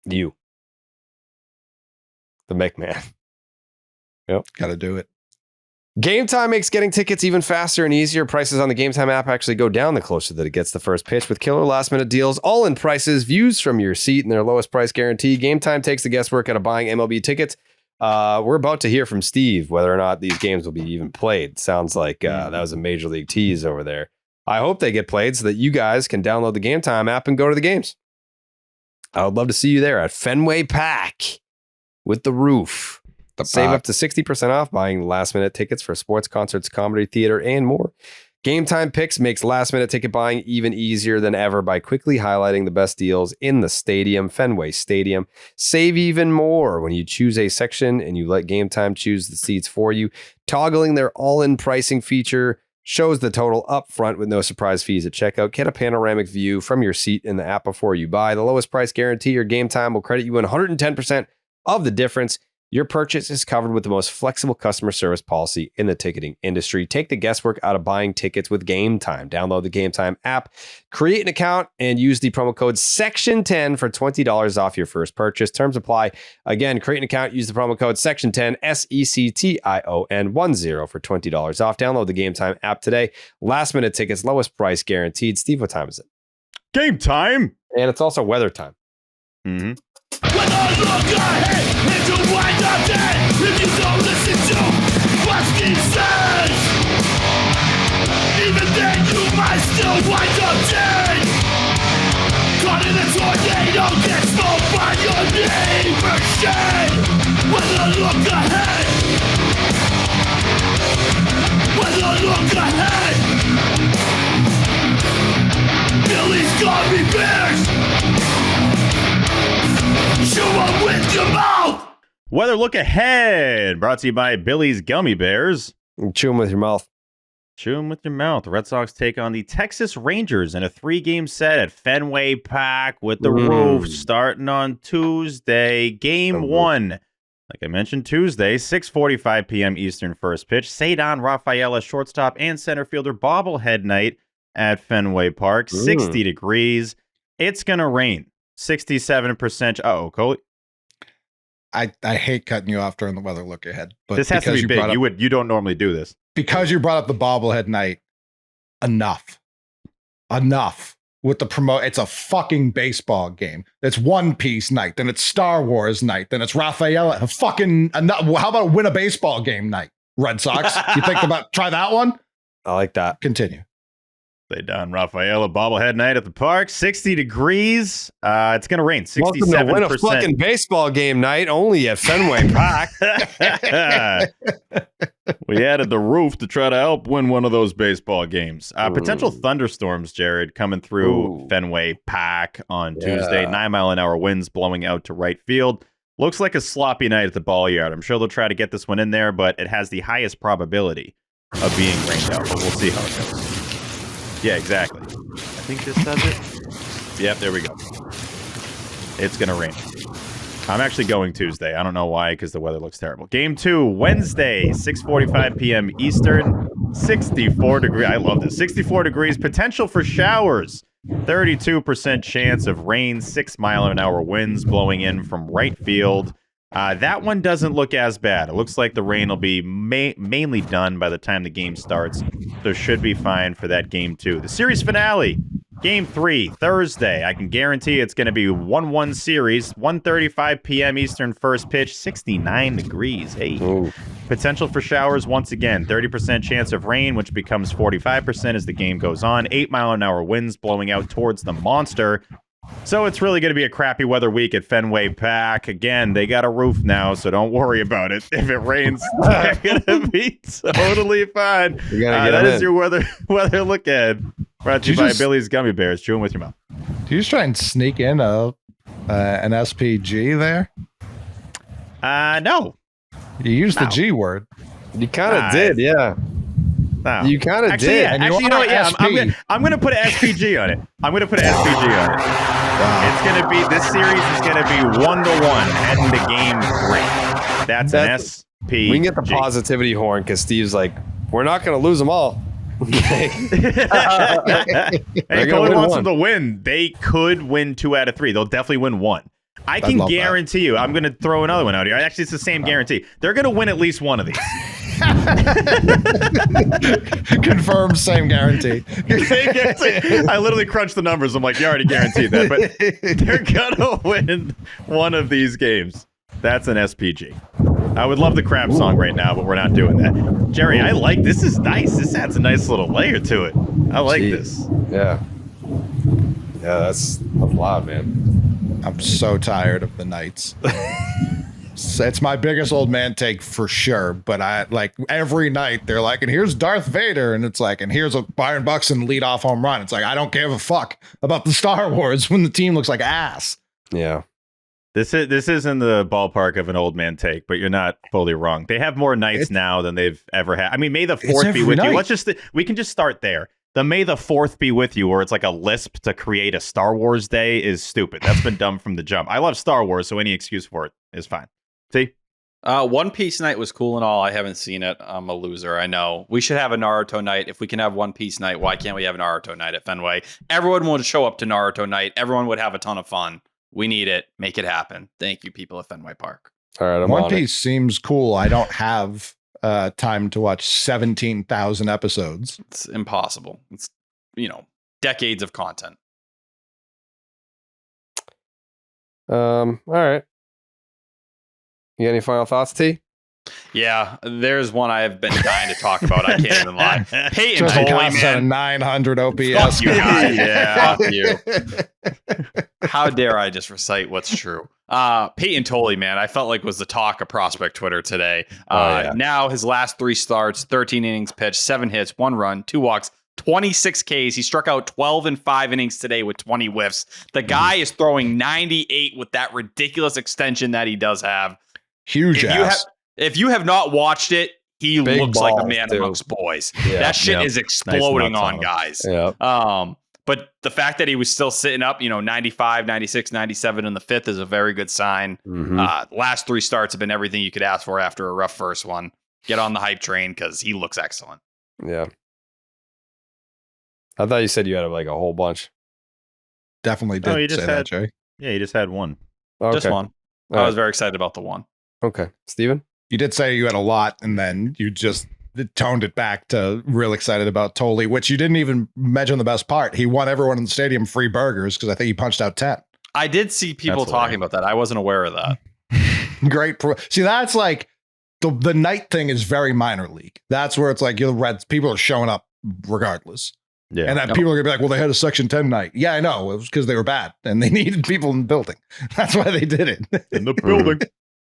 A: You, the McMahon. Yep,
D: gotta do it.
A: Game Time makes getting tickets even faster and easier. Prices on the Game Time app actually go down the closer that it gets the first pitch with killer last-minute deals, all-in prices, views from your seat, and their lowest price guarantee. Game Time takes the guesswork out of buying MLB tickets. we're about to hear from Steve whether or not these games will be even played. Sounds like that was a major league tease over there. I hope they get played so that you guys can download the Game Time app and go to the games. I would love to see you there at Fenway Park with the roof. Save up to 60% off buying last-minute tickets for sports, concerts, comedy, theater, and more. Game Time Picks makes last-minute ticket buying even easier than ever by quickly highlighting the best deals in the stadium, Fenway Stadium. Save even more when you choose a section and you let Game Time choose the seats for you. Toggling their all-in pricing feature shows the total up front with no surprise fees at checkout. Get a panoramic view from your seat in the app before you buy. The lowest price guarantee or Game Time will credit you 110% of the difference. Your purchase is covered with the most flexible customer service policy in the ticketing industry. Take the guesswork out of buying tickets with Game Time. Download the Game Time app, create an account, and use the promo code SECTION10 for $20 off your first purchase. Terms apply. Again, create an account, use the promo code SECTION10, SECTION10 for $20 off. Download the Game Time app today. Last minute tickets, lowest price guaranteed. Steve, what time is it?
B: Game time.
A: And it's also weather time.
B: Mm-hmm.
F: When I look ahead, and you wind up dead if you don't listen to what Steve says. Even then you might still wind up dead. Caught in a tornado, get smoked by your neighbor's shed. When I look ahead, when I look ahead, Billy's gummy bears. Chew 'em with your mouth.
B: Weather look ahead, brought to you by Billy's Gummy Bears.
A: Chew them with your mouth.
B: Chew them with your mouth. The Red Sox take on the Texas Rangers in a 3-game set at Fenway Park with the roof starting on Tuesday. Game 1, like I mentioned, Tuesday, 6:45 p.m. Eastern first pitch. Cedar Rafaela, shortstop and center fielder bobblehead night at Fenway Park. 60 degrees. It's going to rain. 67%. Uh-oh, Coley.
D: I hate cutting you off during the weather look ahead, but
B: this has to be big. You don't normally do this.
D: Because you brought up the bobblehead night. Enough with the promote. It's a fucking baseball game. It's One Piece night, then it's Star Wars night, then it's Rafaela. Fucking enough. How about win a baseball game night? Red Sox. You think about try that one?
A: I like that.
D: Continue.
B: They done Rafaela bobblehead night at the park. 60 degrees. It's going to rain. 67%.
A: Welcome to win a fucking baseball game night only at Fenway Park.
B: We added the roof to try to help win one of those baseball games. Potential thunderstorms, Jared, coming through Fenway Park on Tuesday. 9-mile-an-hour winds blowing out to right field. Looks like a sloppy night at the ball yard. I'm sure they'll try to get this one in there, but it has the highest probability of being rained out. But we'll see how it goes. Yeah, exactly. I think this does it. Yep, there we go. It's going to rain. I'm actually going Tuesday. I don't know why, because the weather looks terrible. Game 2, Wednesday, 6:45 p.m. Eastern, 64 degrees. I love this. 64 degrees, potential for showers. 32% chance of rain, 6-mile-an-hour winds blowing in from right field. That one doesn't look as bad. It looks like the rain will be mainly done by the time the game starts. So should be fine for that game 2. The series finale, game 3, Thursday. I can guarantee it's going to be 1-1 series. 1:35 p.m. Eastern first pitch, 69 degrees. Hey. Ooh. Potential for showers once again. 30% chance of rain, which becomes 45% as the game goes on. 8-mile-an-hour winds blowing out towards the monster. So it's really going to be a crappy weather week at Fenway Park. Again, they got a roof now, so don't worry about it. If it rains, they're going to be totally fine. That is your weather look ahead. Brought to you by Billy's Gummy Bears. Chew them with your mouth.
D: Do you just try and sneak in an SPG there?
B: No.
D: You used the G word.
A: You kind of did, yeah.
B: No.
A: You kind of did.
B: Yeah, actually, you know what? Yeah, I'm gonna put an SPG on it. I'm gonna put an SPG on it. It's gonna be this series is gonna be 1-1 heading to game 3. That's an SPG.
A: We can get the positivity horn because Steve's like, we're not gonna lose them all.
B: Hey, Colin wants them to win. They could win 2 out of 3. They'll definitely win 1. I can guarantee you. I'm going to throw another one out here. Actually, it's the same guarantee. They're going to win at least one of these.
D: Confirmed, same guarantee.
B: Same guarantee. I literally crunched the numbers. I'm like, you already guaranteed that. But they're going to win one of these games. That's an SPG. I would love the crab song right now, but we're not doing that. Jerry, I like this. Is nice. This adds a nice little layer to it. I like this.
A: Yeah. Yeah, that's a lot, man.
D: I'm so tired of the Knights. It's my biggest old man take for sure. But I like every night they're like, and here's Darth Vader, and it's like, and here's a Byron Buxton leadoff home run. It's like I don't give a fuck about the Star Wars when the team looks like ass.
A: Yeah.
B: This is in the ballpark of an old man take, but you're not fully wrong. They have more nights now than they've ever had. I mean, may the 4th be with you. We can just start there. The May the 4th be with you, where it's like a lisp to create a Star Wars day, is stupid. That's been dumb from the jump. I love Star Wars, so any excuse for it is fine. See?
C: One Piece night was cool and all. I haven't seen it. I'm a loser. I know. We should have a Naruto night. If we can have One Piece night, why can't we have a Naruto night at Fenway? Everyone would show up to Naruto night. Everyone would have a ton of fun. We need it. Make it happen. Thank you, people at Fenway Park.
A: All right.
D: One Piece seems cool. I don't have time to watch 17,000 episodes.
C: It's impossible. It's, decades of content.
A: All right. You got any final thoughts, T?
C: Yeah, there's one I have been dying to talk about. I can't even lie. Peyton Tolley, man.
D: 900 OPS.
C: Fuck you guys. Yeah, fuck you. How dare I just recite what's true? Peyton Tolley, man, I felt like was the talk of prospect Twitter today. Now his last 3 starts, 13 innings pitched, 7 hits, 1 run, 2 walks, 26 Ks. He struck out 12 in 5 innings today with 20 whiffs. The guy is throwing 98 with that ridiculous extension that he does have.
D: Huge ass.
C: If you have not watched it, he
A: Big
C: looks like a
A: balls,
C: man
A: too.
C: amongst boys.
A: Yeah.
C: That shit is exploding
B: Nice nuts
C: on guys.
A: Yeah.
C: But the fact that he was still sitting up, 95, 96, 97 in the 5th is a very good sign.
A: Mm-hmm.
C: Last 3 starts have been everything you could ask for after a rough first one. Get on the hype train because he looks excellent.
A: Yeah. I thought you said you had like a whole bunch.
D: Definitely did say that, Jay.
B: Yeah, you just had one.
A: Okay.
C: Just one. I was very excited about the one.
A: Okay. Steven?
D: You did say you had a lot, and then you just toned it back to real excited about Tolley, which you didn't even mention the best part. He won everyone in the stadium free burgers because I think he punched out 10.
C: I did see people talking about that. I wasn't aware of that.
D: Great. See, that's like the night thing is very minor league. That's where it's like you're the Reds. People are showing up regardless.
B: Yeah.
D: And then people are going to be like, well, they had a Section 10 night. Yeah, I know. It was because they were bad and they needed people in the building. That's why they did it.
B: In the building.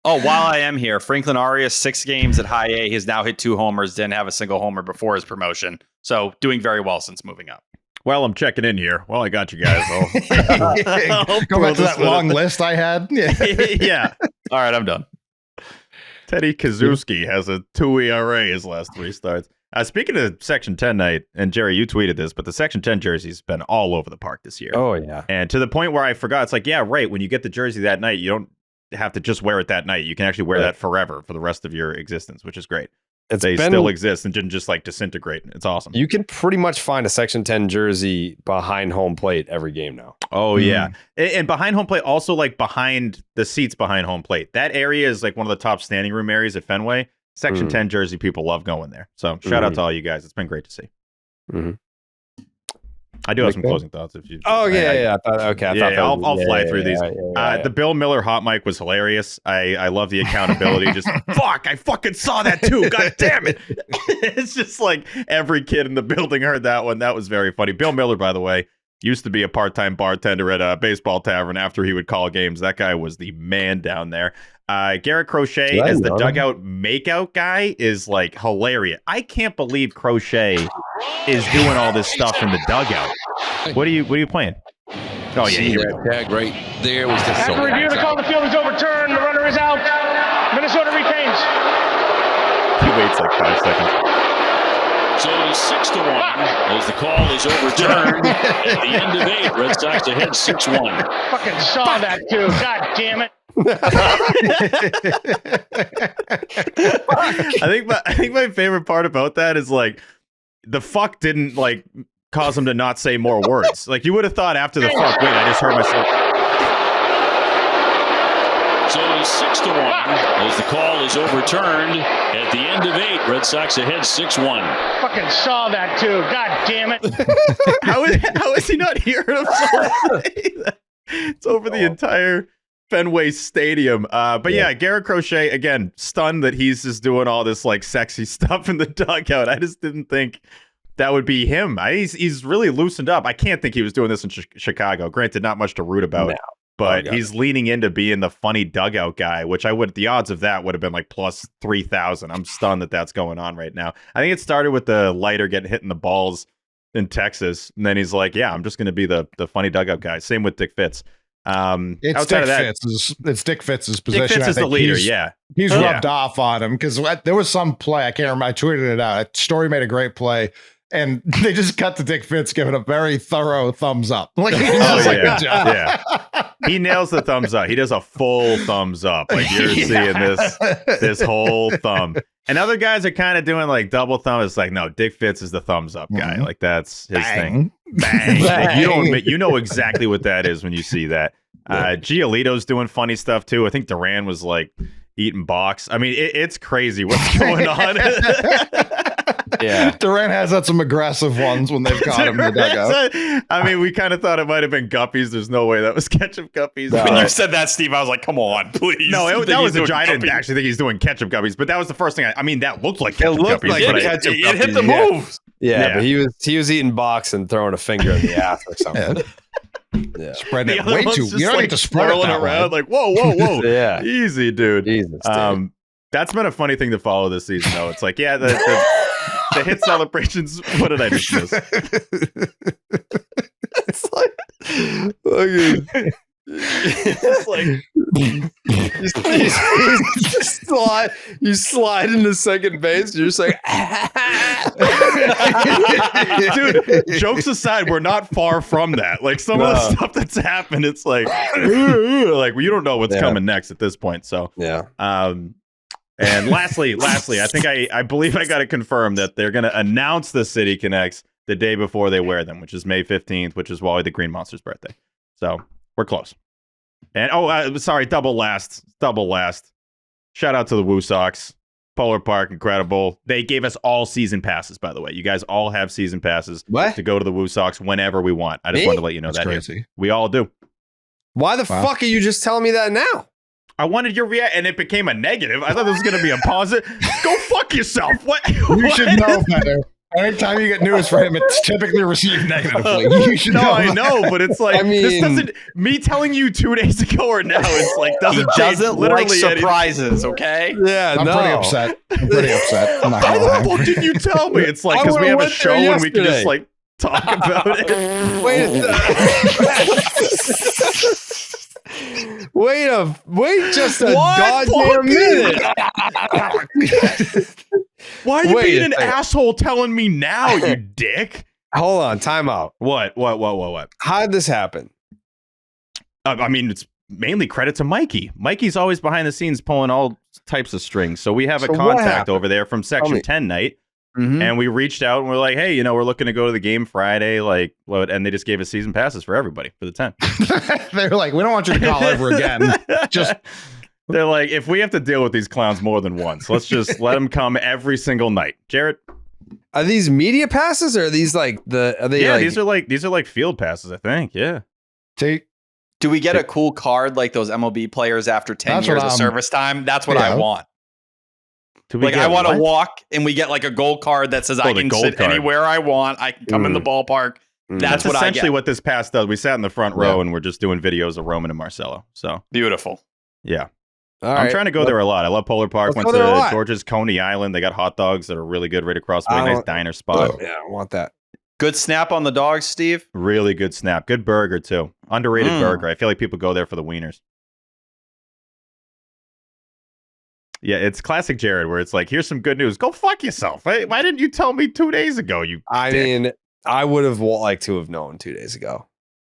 C: Oh, while I am here, Franklin Arias, 6 games at high A. He has now hit 2 homers, didn't have a single homer before his promotion. So doing very well since moving up.
B: Well, I'm checking in here. Well, I got you guys.
D: Go back to that long list I had.
B: Yeah.
C: All right, I'm done.
B: Teddy Kazuski has a 2 ERA his last 3 starts. Speaking of Section 10 night, and Jerry, you tweeted this, but the Section 10 jersey's been all over the park this year.
A: Oh, yeah.
B: And to the point where I forgot, it's like, yeah, right. When you get the jersey that night, you don't have to just wear it that night. You can actually wear that forever for the rest of your existence, which is great. They still exist and didn't just like disintegrate. It's awesome.
A: You can pretty much find a Section 10 jersey behind home plate every game now.
B: Oh, yeah. And behind home plate, also like behind the seats behind home plate. That area is like one of the top standing room areas at Fenway. Section 10 jersey people love going there. So shout out to all you guys. It's been great to see. I do have some closing thoughts. If you.
A: Oh, yeah. I'll
B: fly through these. The Bill Miller hot mic was hilarious. I love the accountability. Just fuck, I fucking saw that too. God damn it. It's just like every kid in the building heard that one. That was very funny. Bill Miller, by the way, used to be a part-time bartender at a baseball tavern after he would call games. That guy was the man down there. Garrett Crochet as the dugout makeout guy is like hilarious. I can't believe Crochet is doing all this stuff in the dugout. What are you playing? Oh yeah,
K: See that tag right there was the
L: After review, the call the field is overturned. The runner is out. Minnesota retains.
B: He waits like 5 seconds.
M: So it is 6-1 as the call is overturned at the end of 8. Red Sox ahead 6-1.
L: Fucking saw that too. God damn it.
B: I think my favorite part about that is like the fuck didn't like cause him to not say more words. Like you would have thought after the fuck, wait, I just heard myself.
M: So it is 6-1 as the call is overturned at the end of 8. Red Sox ahead 6-1.
L: Fucking saw that too. God damn it.
B: How is he not hearing himself say that? It's over the entire Fenway Stadium. But yeah, Garrett Crochet, again, stunned that he's just doing all this like sexy stuff in the dugout. I just didn't think that would be him. He's really loosened up. I can't think he was doing this in Chicago. Granted, not much to root about. But he's leaning into being the funny dugout guy, which the odds of that would have been like plus 3,000. I'm stunned that that's going on right now. I think it started with the lighter getting hit in the balls in Texas. And then he's like, yeah, I'm just going to be the funny dugout guy. Same with Dick Fitz.
D: It's Dick Fitz's position.
B: Dick Fitz is the leader,
D: He's rubbed off on him because there was some play. I can't remember. I tweeted it out. Story made a great play. And they just cut to Dick Fitz giving a very thorough thumbs up. Like, good job.
B: Yeah. He nails the thumbs up. He does a full thumbs up. Like you're seeing this whole thumb. And other guys are kind of doing like double thumb. It's like, no, Dick Fitz is the thumbs up guy. Like that's his thing. Bang. Like, you know exactly what that is when you see that. Giolito's doing funny stuff too. I think Duran was like eating box. I mean, it's crazy what's going on.
D: Yeah, Durant has had some aggressive ones when they've caught him in the dugout.
B: I mean, we kind of thought it might have been guppies. There's no way that was ketchup guppies.
C: When you said that, Steve, I was like, come on, please.
B: No, that was a giant. I didn't actually think he's doing ketchup guppies, but that was the first thing. I mean, that looked like ketchup guppies.
C: It hit the moves.
A: Yeah, but he was eating box and throwing a finger in the ass or something.
D: Yeah. Spreading it way too. You don't need to spread it
B: around. Like whoa.
A: Yeah,
B: easy, dude.
A: Jesus,
B: that's been a funny thing to follow this season, though. It's like, yeah, the hit celebrations. What did I just miss?
A: It's like you slide into second base. You're just like,
B: dude. Jokes aside, we're not far from that. Like some of the stuff that's happened, it's like you don't know what's coming next at this point. So And lastly, I believe I got to confirm that they're going to announce the City Connects the day before they wear them, which is May 15th, which is Wally the Green Monster's birthday. So we're close. And double last. Shout out to the Woo Sox. Polar Park, incredible. They gave us all season passes, by the way. You guys all have season passes to go to the Woo Sox whenever we want. I just wanted to let you know that's crazy. We all do.
A: Why the fuck are you just telling me that now?
B: I wanted your reaction, and it became a negative. I thought this was going to be a positive. Go fuck yourself. What?
D: You should know better. Anytime you get news for him, it's typically received negatively. You should know.
B: I know, but it's like, this doesn't. Me telling you 2 days ago or now, it's like doesn't
C: like surprises. Okay.
A: Yeah,
D: I'm pretty upset. I'm not
B: Why the fuck didn't you tell me? It's like because we have a show and we can just like talk about it.
A: Wait just a goddamn minute.
B: Why are you being an asshole telling me now, you dick?
A: Hold on, time out.
B: What?
A: How did this happen?
B: I mean, it's mainly credit to Mikey. Mikey's always behind the scenes pulling all types of strings. So we have a contact over there from Section 10 night. Mm-hmm. And we reached out and we're like, hey, we're looking to go to the game Friday. And they just gave us season passes for everybody for the 10.
D: They're like, we don't want you to call ever again.
B: They're like, if we have to deal with these clowns more than once, let's just let them come every single night. Jared,
A: are these media passes or are these
B: these are like field passes, I think. Yeah.
C: Do we get a cool card like those MLB players after 10 years of service time? That's what I want. I want to walk and we get like a gold card that says I can sit anywhere I want. I can come in the ballpark. That's what
B: essentially what this pass does. We sat in the front row and we're just doing videos of Roman and Marcelo. So
C: beautiful.
B: Yeah. I'm trying to go there a lot. I love Polar Park. Went to George's Coney Island. They got hot dogs that are really good right across the way. Nice diner spot.
A: Yeah, I want that.
C: Good snap on the dogs, Steve.
B: Really good snap. Good burger too. Underrated burger. I feel like people go there for the wieners. Yeah, it's classic Jared where it's like, here's some good news. Go fuck yourself. Why didn't you tell me 2 days ago?
A: I mean, I would have liked to have known 2 days ago.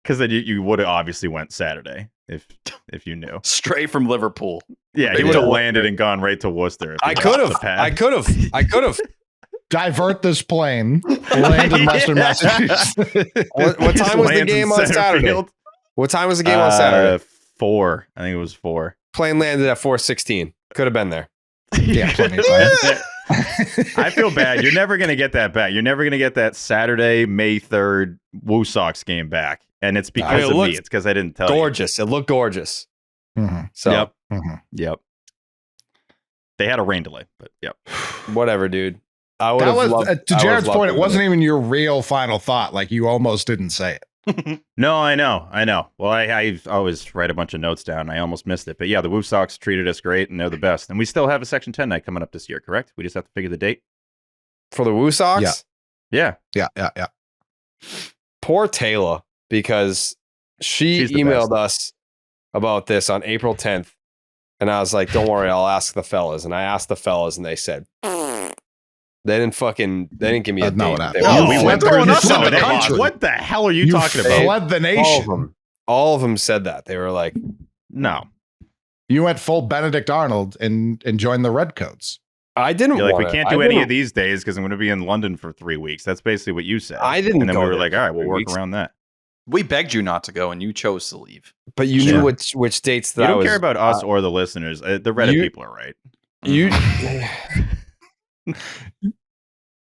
B: Because then you would have obviously went Saturday if you knew.
C: Straight from Liverpool.
B: Yeah, he would have landed and gone right to Worcester.
A: I could have.
D: Divert this plane. Land in Western Massachusetts.
A: What time was the game on Saturday? Field? What time was the game on Saturday?
B: 4. I think it was 4.
A: Plane landed at 4:16. Could have been there.
D: Yeah, plenty of time.
B: I feel bad. You're never going to get that back. You're never going to get that Saturday, May 3rd Woo Sox game back. And it's because of me. It's because I didn't tell
A: you. Gorgeous. It looked gorgeous. So
B: Yep. They had a rain delay, but yep.
A: Whatever, dude. I would
D: That
A: have
D: was
A: loved,
D: to Jared's point. It wasn't even your real final thought. Like you almost didn't say it.
B: No, I know. Well, I always write a bunch of notes down. I almost missed it. But yeah, the Woo Sox treated us great, and they're the best. And we still have a Section 10 night coming up this year, correct? We just have to figure the date.
A: for the Woo Sox.
B: Yeah.
A: Poor Taylor, because she emailed us about this on April 10th. And I was like, don't worry, I'll ask the fellas. And I asked the fellas, and they said, they didn't give me a date.
B: We went through the country. What the hell are you talking about?
D: Fled the nation.
A: All of them said that. They were like,
B: no.
D: You went full Benedict Arnold and joined the Redcoats.
A: I didn't
B: You're like,
A: want
B: we can't do any of these days because I'm going to be in London for 3 weeks. That's basically what you said.
A: I didn't.
B: And then
A: go
B: we were
A: there
B: like, all right, we'll
A: for
B: work
A: 3 weeks.
B: around that.
C: We begged you not to go, and you chose to leave.
A: But you knew which dates that
B: You
A: I
B: don't
A: was.
B: care about us or the listeners. The Reddit people are right.
A: You.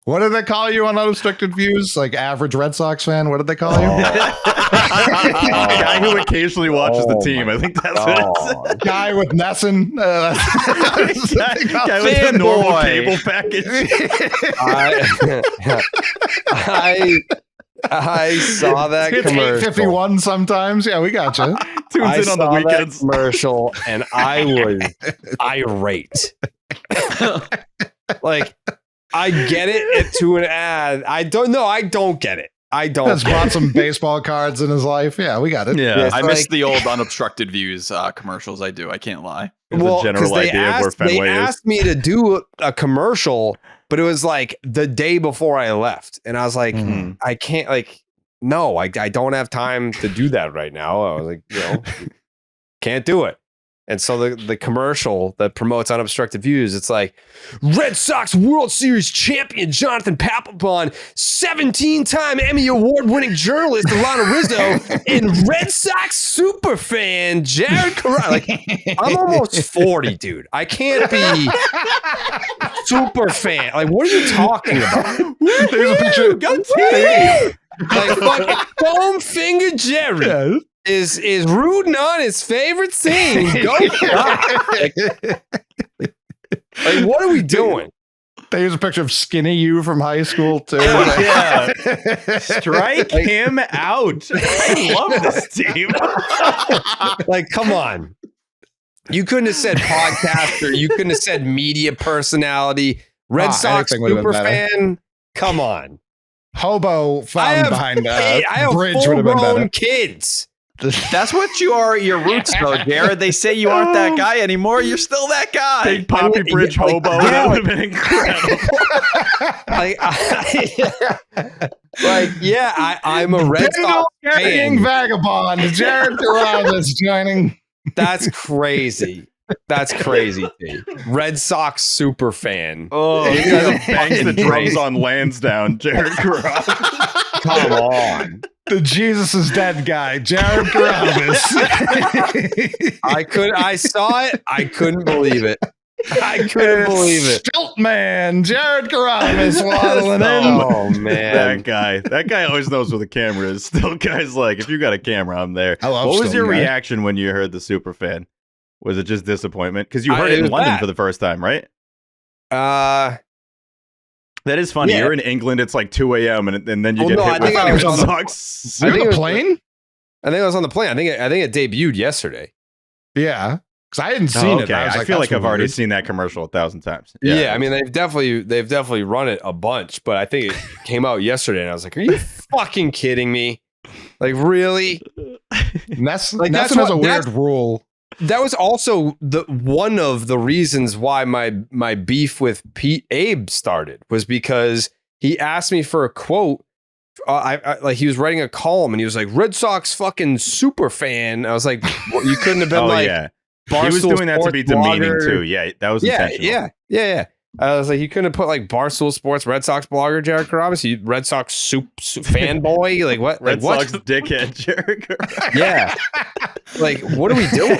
D: What did they call you on Unrestricted Views? Like average Red Sox fan? What did they call you?
B: Guy who occasionally watches the team. I think that's what it is.
D: Guy with Nesson.
B: Guy with a normal cable package.
A: I saw that
D: It's
A: commercial.
D: 8:51 sometimes. Yeah, we got you.
B: Tunes in on the weekends.
A: Commercial, and I was irate. Like, I get it to an ad. I don't know. I don't get it. I don't.
D: Has bought some baseball cards in his life. Yeah, we got it.
B: Yeah,
C: I miss the old unobstructed views commercials. I do. I can't lie.
B: Well, a general idea of where Fenway
A: they asked me to do a commercial, but it was like the day before I left, and I was like, I can't. Like, no, I don't have time to do that right now. I was like, can't do it. And so the commercial that promotes unobstructed views, it's like Red Sox World Series champion Jonathan Papelbon, 17-time Emmy Award-winning journalist Alana Rizzo, and Red Sox superfan Jared Carrabis. Like, I'm almost 40, dude. I can't be super fan. Like, what are you talking about?
D: There's a picture.
A: Like, fucking foam finger Jared. Is rooting on his favorite team. Go like, what are we doing?
D: They use a picture of skinny you from high school too.
B: Yeah. Strike him out. I love this team.
A: Like, come on. You couldn't have said podcaster. You couldn't have said media personality. Red Sox superfan. Come on.
D: Hobo found behind
A: I have
D: bridge would have been better.
A: full-grown kids.
C: That's what you are at your roots, though, Jared. They say you aren't that guy anymore. You're still that guy.
B: Big Poppy Bridge hobo. That would have been incredible.
A: I'm a Red Sox fan.
D: Vagabond. Jared Carrabis joining.
A: That's crazy. That's crazy. Red Sox super fan.
B: Oh, he bangs the drums on Lansdowne. Jared Carrabis.
A: Come on.
D: The Jesus is dead guy, Jared Carrabis.
A: I saw it. I couldn't believe it. I couldn't believe it.
D: Stilt man, Jared Carrabis waddling in.
A: Oh man,
B: that guy always knows where the camera is. Still, guys, like, if you got a camera, I'm there.
D: I love
B: what was
D: Stilt
B: your
D: guy.
B: reaction when you heard the superfan? Was it just disappointment? Because you heard it in London for the first time, right? That is funny.
A: Yeah.
B: You're in England. It's like 2 a.m. and then you get hit with
D: was on the
B: Sox.
D: I think it was plane.
A: I think it was on the plane. I think it debuted yesterday.
D: Yeah, because I hadn't seen it.
B: I feel like I've already seen that commercial 1,000 times.
A: Yeah, I mean they've definitely run it a bunch, but I think it came out yesterday, and I was like, "Are you fucking kidding me? Like, really?"
D: Nesson has a weird rule.
A: That was also one of the reasons why my beef with Pete Abe started, was because he asked me for a quote. Like, he was writing a column and he was like, Red Sox fucking super fan. I was like, well, you couldn't have been
B: he was doing that to be demeaning too. Yeah, that was intentional.
A: Yeah. I was like, you couldn't have put like Barstool Sports Red Sox blogger Jared Carrabis, you Red Sox fanboy, like what?
B: Red
A: like,
B: Sox dickhead Jared Carrabis.
A: Yeah. Like, what are we doing?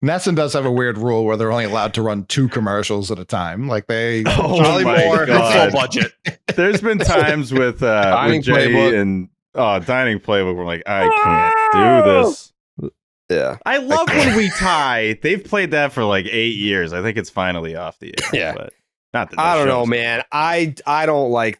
D: Nesson does have a weird rule where they're only allowed to run 2 commercials at a time. Like they
B: Charlie Moore,
C: full budget.
B: There's been times with Jay
A: Playbook.
B: and Dining Playbook, we're like, I can't do this.
A: Yeah.
B: I love when we tie. They've played that for like 8 years. I think it's finally off the air.
A: Yeah.
B: But not that
A: I don't know, man. I don't like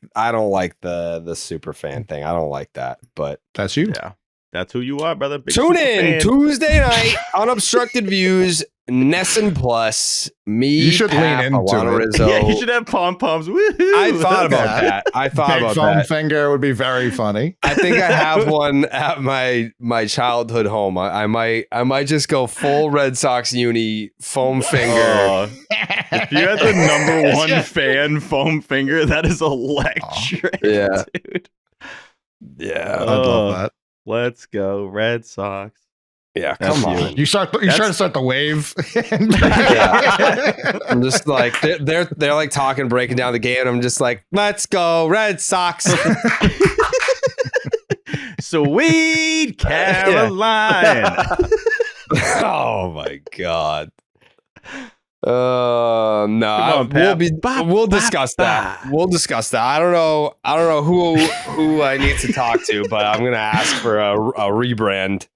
A: the super fan thing. I don't like that. But
D: that's you.
B: Yeah. That's who you are, brother. Big
A: tune
B: super
A: in
B: fan.
A: Tuesday night, Unobstructed Views, Nesson Plus. Me,
D: You should lean
A: Pap,
D: into
A: Alana
D: it.
A: Rizzo.
B: Yeah, you should have pom-poms. Woohoo.
A: I thought about that. I thought
D: Big
A: about
D: foam
A: that.
D: finger would be very funny.
A: I think I have one at my childhood home. I might just go full Red Sox uni foam finger.
B: Oh, if you had the number one fan foam finger, that is electric.
A: Yeah.
B: Dude.
A: Yeah.
D: I'd love that.
B: Let's go, Red Sox.
A: Yeah,
B: That's
A: come
B: you.
A: on.
D: You try to start the wave.
A: I'm just like they're like talking, breaking down the game. And I'm just like, let's go, Red Sox.
B: Sweet Carolina.
A: Oh my god. No,
B: on, Pap.
A: we'll discuss that. We'll discuss that. I don't know who I need to talk to, but I'm gonna ask for a rebrand.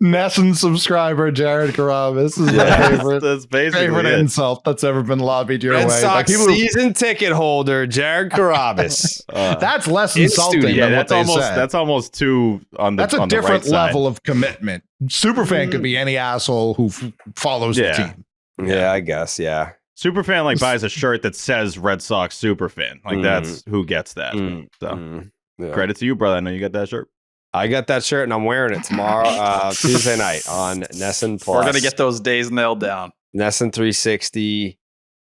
D: Nesson subscriber Jared Carrabis is my favorite.
B: That's basically
D: favorite
B: it.
D: insult that's ever been lobbied your
A: Red
D: way.
A: Sox
D: people-
A: season ticket holder Jared Carrabis.
D: that's less
A: in
D: insulting
A: studio.
D: than
B: Yeah,
D: what
B: that's
D: they
B: almost
D: said.
B: that's almost two on the.
D: That's a
B: on the
D: different
B: right side.
D: level of commitment. Superfan could be any asshole who follows the
B: Yeah.
D: team.
A: Yeah, I guess. Yeah.
B: Superfan like buys a shirt that says Red Sox Superfan. Like that's who gets that. So
A: Yeah.
B: credit to you, brother. I know you got that shirt.
A: I got that shirt and I'm wearing it tomorrow, Tuesday night on Nesson Plus.
C: We're gonna get those days nailed down.
A: Nesson 360.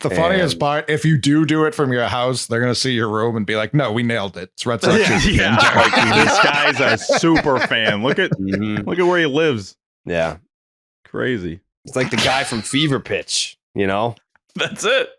D: The funniest
A: And-
D: part, if you do it from your house, they're going to see your room and be like, no, we nailed it. It's Red Sox.
B: Yeah, like this guy's a super fan. Look at where he lives.
A: Yeah.
B: Crazy.
A: It's like the guy from Fever Pitch, you know?
C: That's it.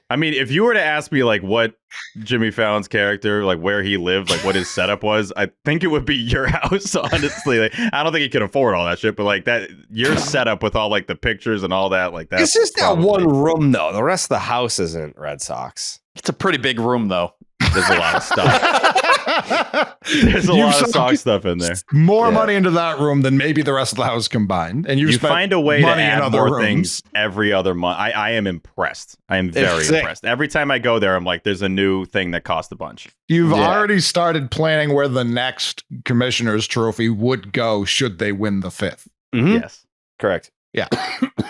B: I mean, if you were to ask me like what Jimmy Fallon's character, like where he lived, like what his setup was, I think it would be your house, honestly. Like, I don't think he could afford all that shit, but like that your setup with all like the pictures and all that, like that.
A: It's just that one room, though. The rest of the house isn't Red Sox.
C: It's a pretty big room, though.
B: There's a lot of stuff. There's a lot of Sox stuff in there.
D: More money into that room than maybe the rest of the house combined. And
B: You
D: spent
B: find a way to
D: money in
B: add
D: other
B: more
D: rooms.
B: things every other month. I am impressed. I am very
A: sick.
B: impressed. Every time I go there, I'm like, there's a new thing that costs a bunch.
D: You've
A: Yeah.
D: already started planning where the next commissioner's trophy would go should they win the fifth.
A: Mhm.
B: Yes.
A: Correct.
D: Yeah.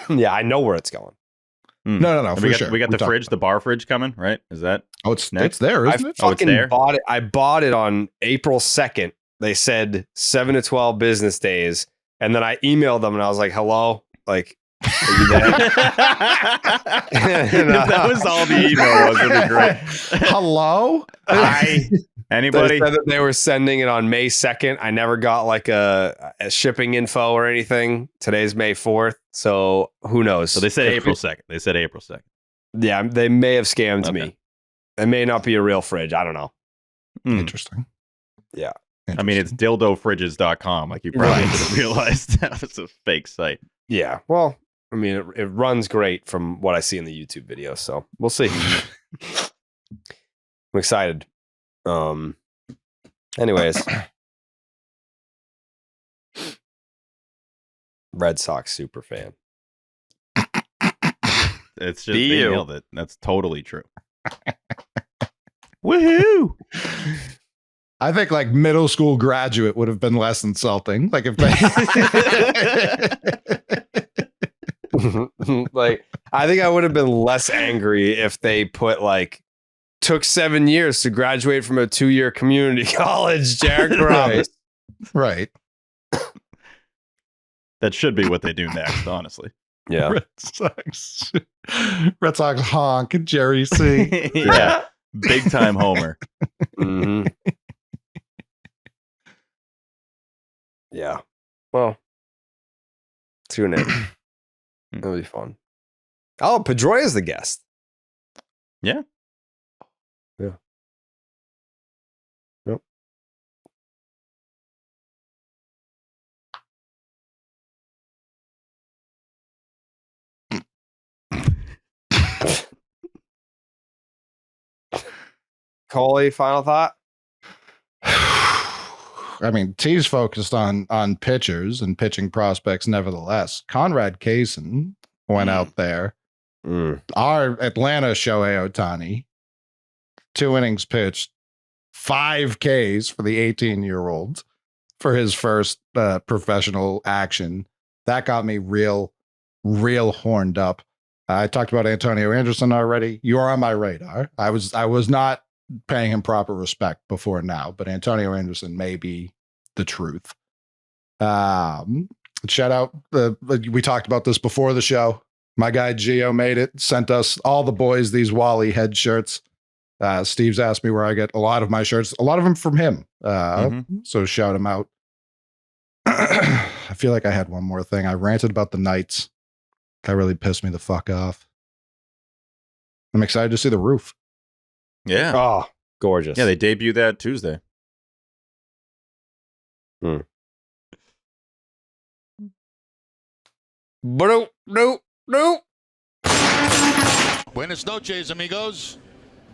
A: Yeah, I know where it's going.
D: No,
B: And
D: for
B: we got,
D: sure.
B: we got the
D: talked
B: fridge, the bar fridge coming, right? Is that?
D: Oh, it's
B: next?
D: there,
A: I
D: isn't it?
B: Oh, it's
A: fucking
B: there?
A: bought it. I bought it on April 2nd. They said 7 to 12 business days. And then I emailed them and I was like, hello? Like, are you there?
B: If that was all the email was, it'd be great.
D: Hello?
B: Hi. Anybody?
A: They said that they were sending it on May 2nd. I never got like a shipping info or anything. Today's May 4th. So who knows?
B: So they said April 2nd. They said April 2nd.
A: Yeah, they may have scammed
B: Okay.
A: me. It may not be a real fridge. I don't know.
D: Interesting.
A: Yeah.
B: I mean, it's dildofridges.com. Like you probably should have realized that was a fake site.
A: Yeah. Well, I mean, it runs great from what I see in the YouTube video. So we'll see. I'm excited. Anyways. Red Sox super fan.
B: It's just
C: Be
B: they
C: you.
B: nailed it. That's totally true. Woohoo!
D: I think like middle school graduate would have been less insulting. Like if they
A: Like, I think I would have been less angry if they put like took 7 years to graduate from a 2-year community college, Jared Carrabis.
D: right.
B: That should be what they do next, honestly.
A: Yeah.
D: Red Sox honk, Jerry C.
B: Yeah. Big time homer.
A: Mhm. Yeah. Well, tune in. It'll be fun. Oh, Pedroia's the guest.
B: Yeah.
A: Yeah. Yep. Coley, final thought?
D: I mean, T's focused on pitchers and pitching prospects. Nevertheless, Conrad Kaysen went out there. Our Atlanta Shohei Ohtani, 2 innings pitched, 5 Ks for the 18-year-old for his first professional action. That got me real horned up. I talked about Antonio Anderson already. You are on my radar. I was not paying him proper respect before now, but Antonio Anderson may be the truth. Shout out. We talked about this before the show. My guy Gio made it, sent us all the boys these Wally head shirts. Steve's asked me where I get a lot of my shirts, a lot of them from him. So shout him out. I feel like I had one more thing. I ranted about the Knights. That really pissed me the fuck off. I'm excited to see the roof.
B: Yeah.
A: Oh, gorgeous.
B: Yeah, they debuted that Tuesday.
A: No.
F: Buenas noches, amigos.